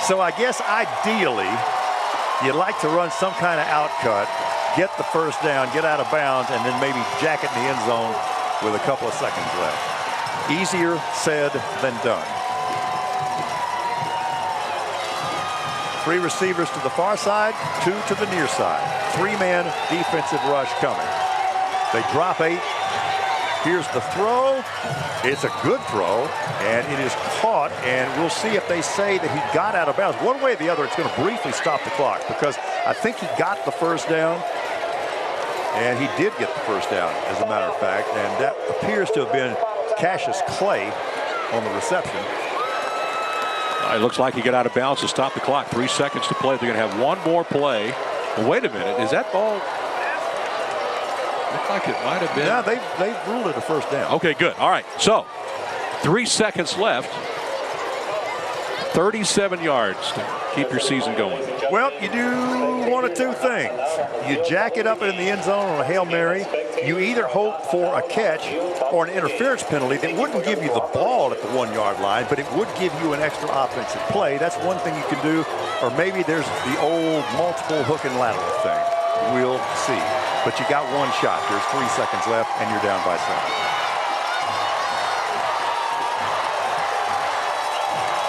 So I guess ideally, you'd like to run some kind of outcut, get the first down, get out of bounds, and then maybe jack it in the end zone with a couple of seconds left. Easier said than done. Three receivers to the far side, two to the near side. Three-man defensive rush coming. They drop 8. Here's the throw. It's a good throw, and it is caught, and we'll see if they say that he got out of bounds. One way or the other, it's going to briefly stop the clock, because I think he got the first down, and he did get the first down, as a matter of fact, and that appears to have been Cassius Clay on the reception. It looks like he got out of bounds to stop the clock. 3 seconds to play. They're going to have one more play. Well, wait a minute. Is that ball? Looked like it might have been. Yeah, they've ruled it a first down. Okay, good. All right. So 3 seconds left. 37 yards to keep your season going. Well, you do one of two things. You jack it up in the end zone on a Hail Mary. You either hope for a catch or an interference penalty that wouldn't give you the ball at the 1 yard line, but it would give you an extra offensive play. That's one thing you can do. Or maybe there's the old multiple hook and lateral thing. We'll see. But you got one shot. There's 3 seconds left, and you're down by 7.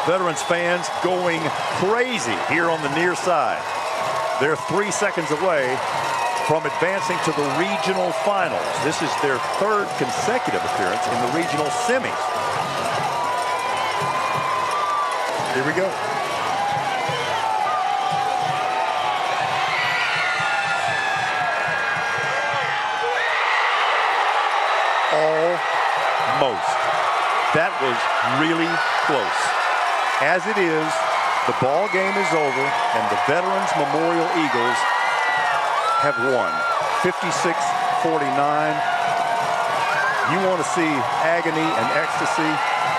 Veterans fans going crazy here on the near side. They're 3 seconds away from advancing to the regional finals. This is their 3rd consecutive appearance in the regional semis. Here we go. Almost. That was really close. As it is, the ball game is over, and the Veterans Memorial Eagles have won 56-49. You want to see agony and ecstasy,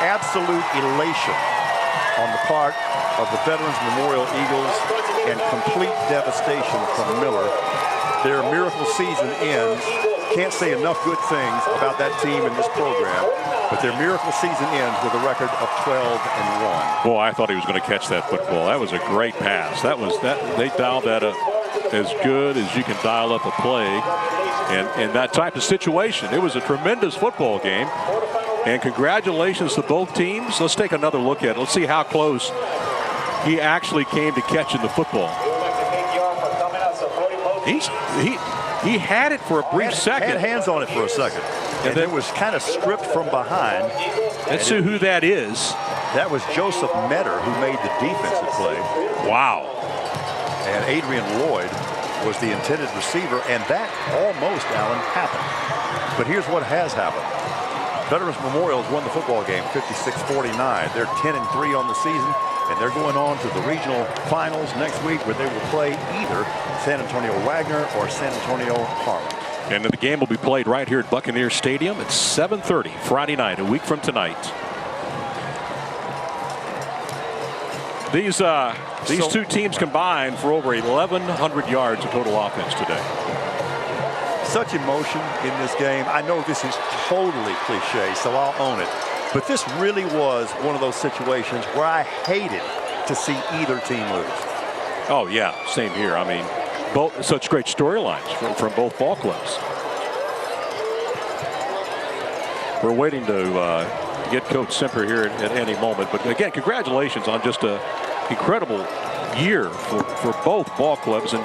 absolute elation on the part of the Veterans Memorial Eagles, and complete devastation from Miller. Their miracle season ends. Can't say enough good things about that team in this program, but their miracle season ends with a record of 12-1. Boy, I thought he was going to catch that football. That was a great pass. They dialed that up as good as you can dial up a play. And in that type of situation, it was a tremendous football game. And congratulations to both teams. Let's take another look at it. Let's see how close he actually came to catching the football. He had it for a brief second. Had hands on it for a second. And then was kind of stripped from behind. Let's see who that is. That was Joseph Metter, who made the defensive play. Wow. And Adrian Lloyd was the intended receiver, and that almost, Alan, happened. But here's what has happened. Veterans Memorial has won the football game 56-49. They're 10-3 on the season. And they're going on to the regional finals next week where they will play either San Antonio Wagner or San Antonio Harlan. And the game will be played right here at Buccaneer Stadium at 7:30 Friday night, a week from tonight. These two teams combined for over 1,100 yards of total offense today. Such emotion in this game. I know this is totally cliche, so I'll own it. But this really was one of those situations where I hated to see either team lose. Oh, yeah, same here. I mean, both such great storylines from both ball clubs. We're waiting to get Coach Semper here at any moment. But again, congratulations on just an incredible year for both ball clubs. And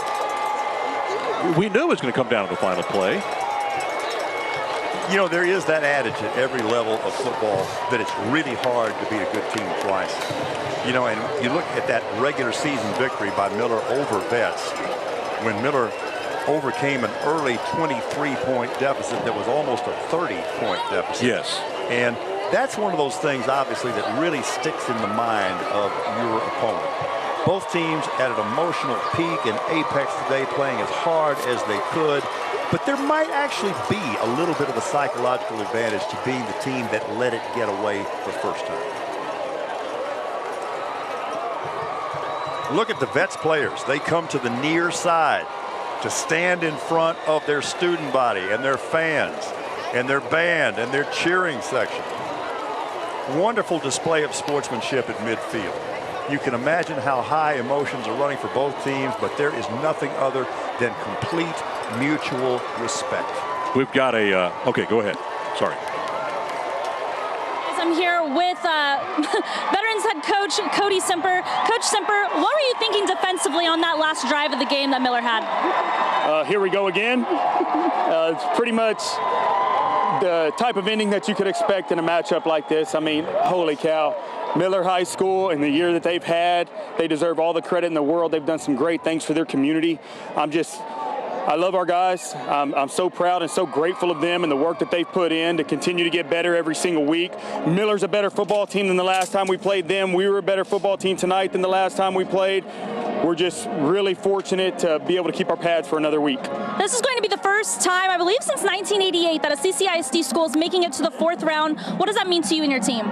we knew it was going to come down to the final play. You know, there is that adage at every level of football that it's really hard to beat a good team twice. You know, and you look at that regular season victory by Miller over Vets, when Miller overcame an early 23-point deficit that was almost a 30-point deficit. Yes. And that's one of those things, obviously, that really sticks in the mind of your opponent. Both teams at an emotional peak and apex today, playing as hard as they could. But there might actually be a little bit of a psychological advantage to being the team that let it get away the first time. Look at the Vets players. They come to the near side to stand in front of their student body and their fans and their band and their cheering section. Wonderful display of sportsmanship at midfield. You can imagine how high emotions are running for both teams, but there is nothing other than complete mutual respect. We've got a, okay, go ahead. Sorry. I'm here with Veterans head coach Cody Semper. Coach Semper, what were you thinking defensively on that last drive of the game that Miller had? Here we go again. It's pretty much the type of ending that you could expect in a matchup like this. I mean, holy cow. Miller High School and the year that they've had, they deserve all the credit in the world. They've done some great things for their community. I love our guys. I'm so proud and so grateful of them and the work that they've put in to continue to get better every single week. Miller's a better football team than the last time we played them. We were a better football team tonight than the last time we played. We're just really fortunate to be able to keep our pads for another week. This is going to be the first time, I believe, since 1988 that a CCISD school is making it to the fourth round. What does that mean to you and your team?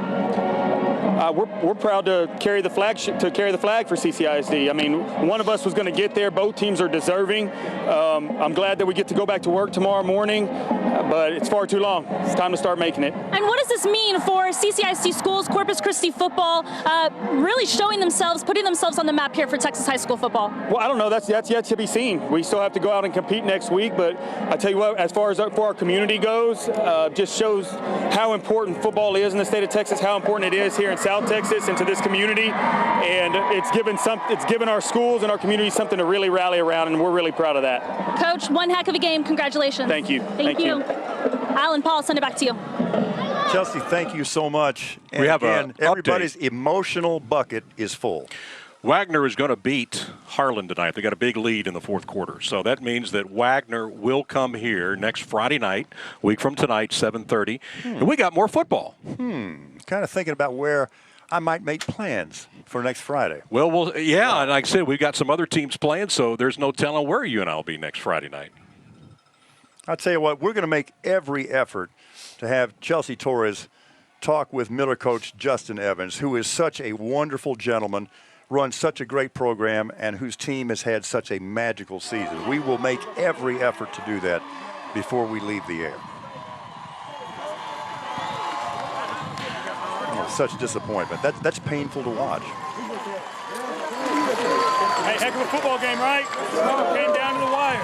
We're proud to carry the flag for CCISD. I mean, one of us was going to get there. Both teams are deserving. I'm glad that we get to go back to work tomorrow morning, but it's far too long. It's time to start making it. And what does this mean for CCISD schools, Corpus Christi football, really showing themselves, putting themselves on the map here for Texas high school football? Well, I don't know. That's yet to be seen. We still have to go out and compete next week, but I tell you what, as far as for our community goes, just shows how important football is in the state of Texas, how important it is here in South Texas and to this community, and it's given our schools and our community something to really rally around, and we're really proud of that. Coach, one heck of a game. Congratulations. Thank you. Thank you. Alan, Paul, send it back to you. Chelsea, thank you so much. And we have again, everybody's emotional bucket is full. Wagner is going to beat Harlan tonight. They got a big lead in the fourth quarter. So that means that Wagner will come here next Friday night, week from tonight, 7:30. And we got more football. Kind of thinking about where I might make plans for next Friday. Well, yeah, and like I said, we've got some other teams playing, so there's no telling where you and I will be next Friday night. I'll tell you what, we're going to make every effort to have Chelsea Torres talk with Miller coach Justin Evans, who is such a wonderful gentleman, runs such a great program, and whose team has had such a magical season. We will make every effort to do that before we leave the air. Such disappointment. That's painful to watch. Hey, heck of a football game, right? Came down to the wire.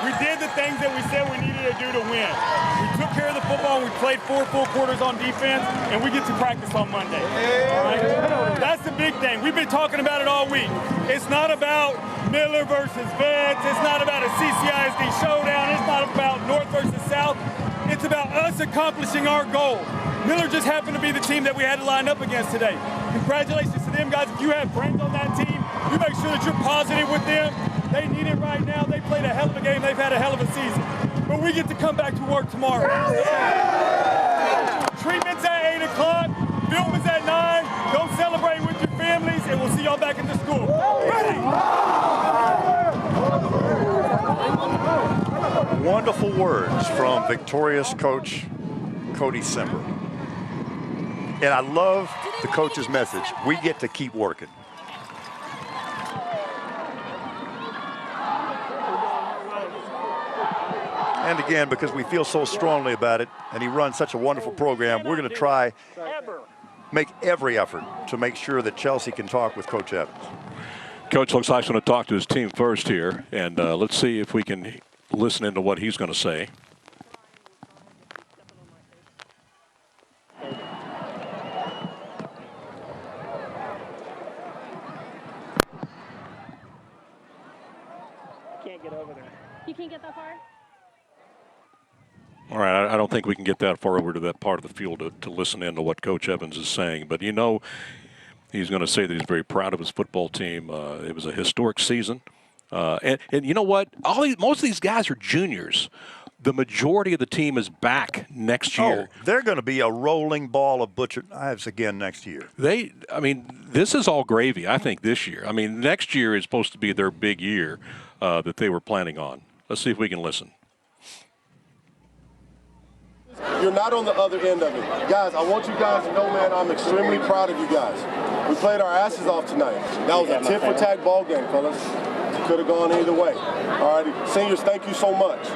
We did the things that we said we needed to do to win. We took care of the football, we played 4 full quarters on defense, and we get to practice on Monday. All right? That's the big thing. We've been talking about it all week. It's not about Miller versus Vets. It's not about a CCISD showdown. It's not about North versus South. It's about us accomplishing our goal. Miller just happened to be the team that we had to line up against today. Congratulations to them, guys. If you have friends on that team, you make sure that you're positive with them. They need it right now. They played a hell of a game. They've had a hell of a season. But we get to come back to work tomorrow. Treatment's at 8 o'clock. Film is at 9. Go celebrate with your families and we'll see y'all back at the school. Ready? Wonderful words from victorious coach Cody Simber. And I love the coach's message. We get to keep working. And again, because we feel so strongly about it, and he runs such a wonderful program, we're going to try make every effort to make sure that Chelsea can talk with Coach Evans. Coach looks like he's going to talk to his team first here, and let's see if we can listen into what he's going to say. Can't get over there. You can't get that far? All right, I don't think we can get that far over to that part of the field to listen in to what Coach Evans is saying. But, you know, he's going to say that he's very proud of his football team. It was a historic season. And you know what? Most of these guys are juniors. The majority of the team is back next year. Oh, they're going to be a rolling ball of butchered knives again next year. This is all gravy, I think, this year. I mean, next year is supposed to be their big year that they were planning on. Let's see if we can listen. You're not on the other end of it. Guys, I want you guys to know, man, I'm extremely proud of you guys. We played our asses off tonight. That was a tit-for-tat ball game, fellas. Could have gone either way. All right, seniors, thank you so much.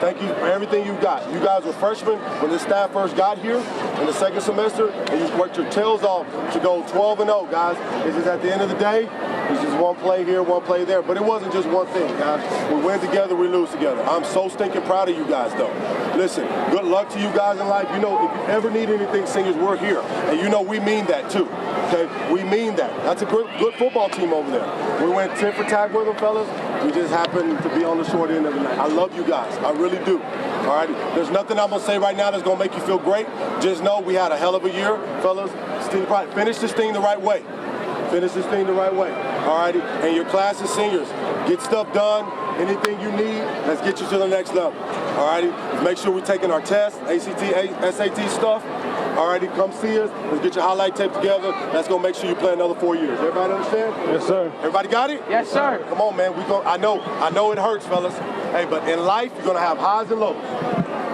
Thank you for everything you got. You guys were freshmen when this staff first got here in the second semester, and you worked your tails off to go 12-0, guys. It's just at the end of the day, it's just one play here, one play there. But it wasn't just one thing, guys. We win together, we lose together. I'm so stinking proud of you guys, though. Listen, good luck to you guys in life. You know, if you ever need anything, seniors, we're here. And you know we mean that, too. Okay? We mean that. That's a good football team over there. We went tit for tat with them, fellas. We just happened to be on the short end of the night. I love you guys. I really do. All right? There's nothing I'm going to say right now that's going to make you feel great. Just know we had a hell of a year, fellas. Finish this thing the right way. Finish this thing the right way. All righty? And your class of seniors, get stuff done. Anything you need, let's get you to the next level. All righty? Make sure we're taking our tests, ACT, SAT stuff. All righty, come see us. Let's get your highlight tape together. Let's go make sure you play another 4 years. Everybody understand? Yes, sir. Everybody got it? Yes, sir. Come on, man. I know it hurts, fellas. Hey, but in life, you're going to have highs and lows.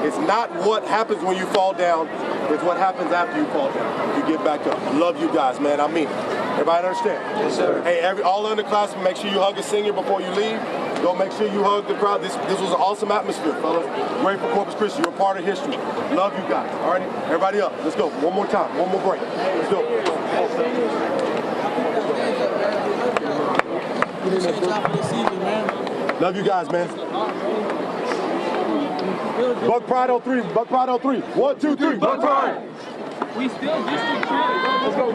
It's not what happens when you fall down. It's what happens after you fall down. You get back up. Love you guys, man. I mean it. Everybody understand? Yes, sir. Hey, all underclassmen, make sure you hug a senior before you leave. Go make sure you hug the crowd. This was an awesome atmosphere, fellas. Great for Corpus Christi. You're a part of history. Love you guys. All right, everybody up. Let's go. One more time. One more break. Let's go. Love you guys, man. Buck Pride 03. Buck Pride 03. 1, 2, 3. Buck Pride. We still district champions. Let's go.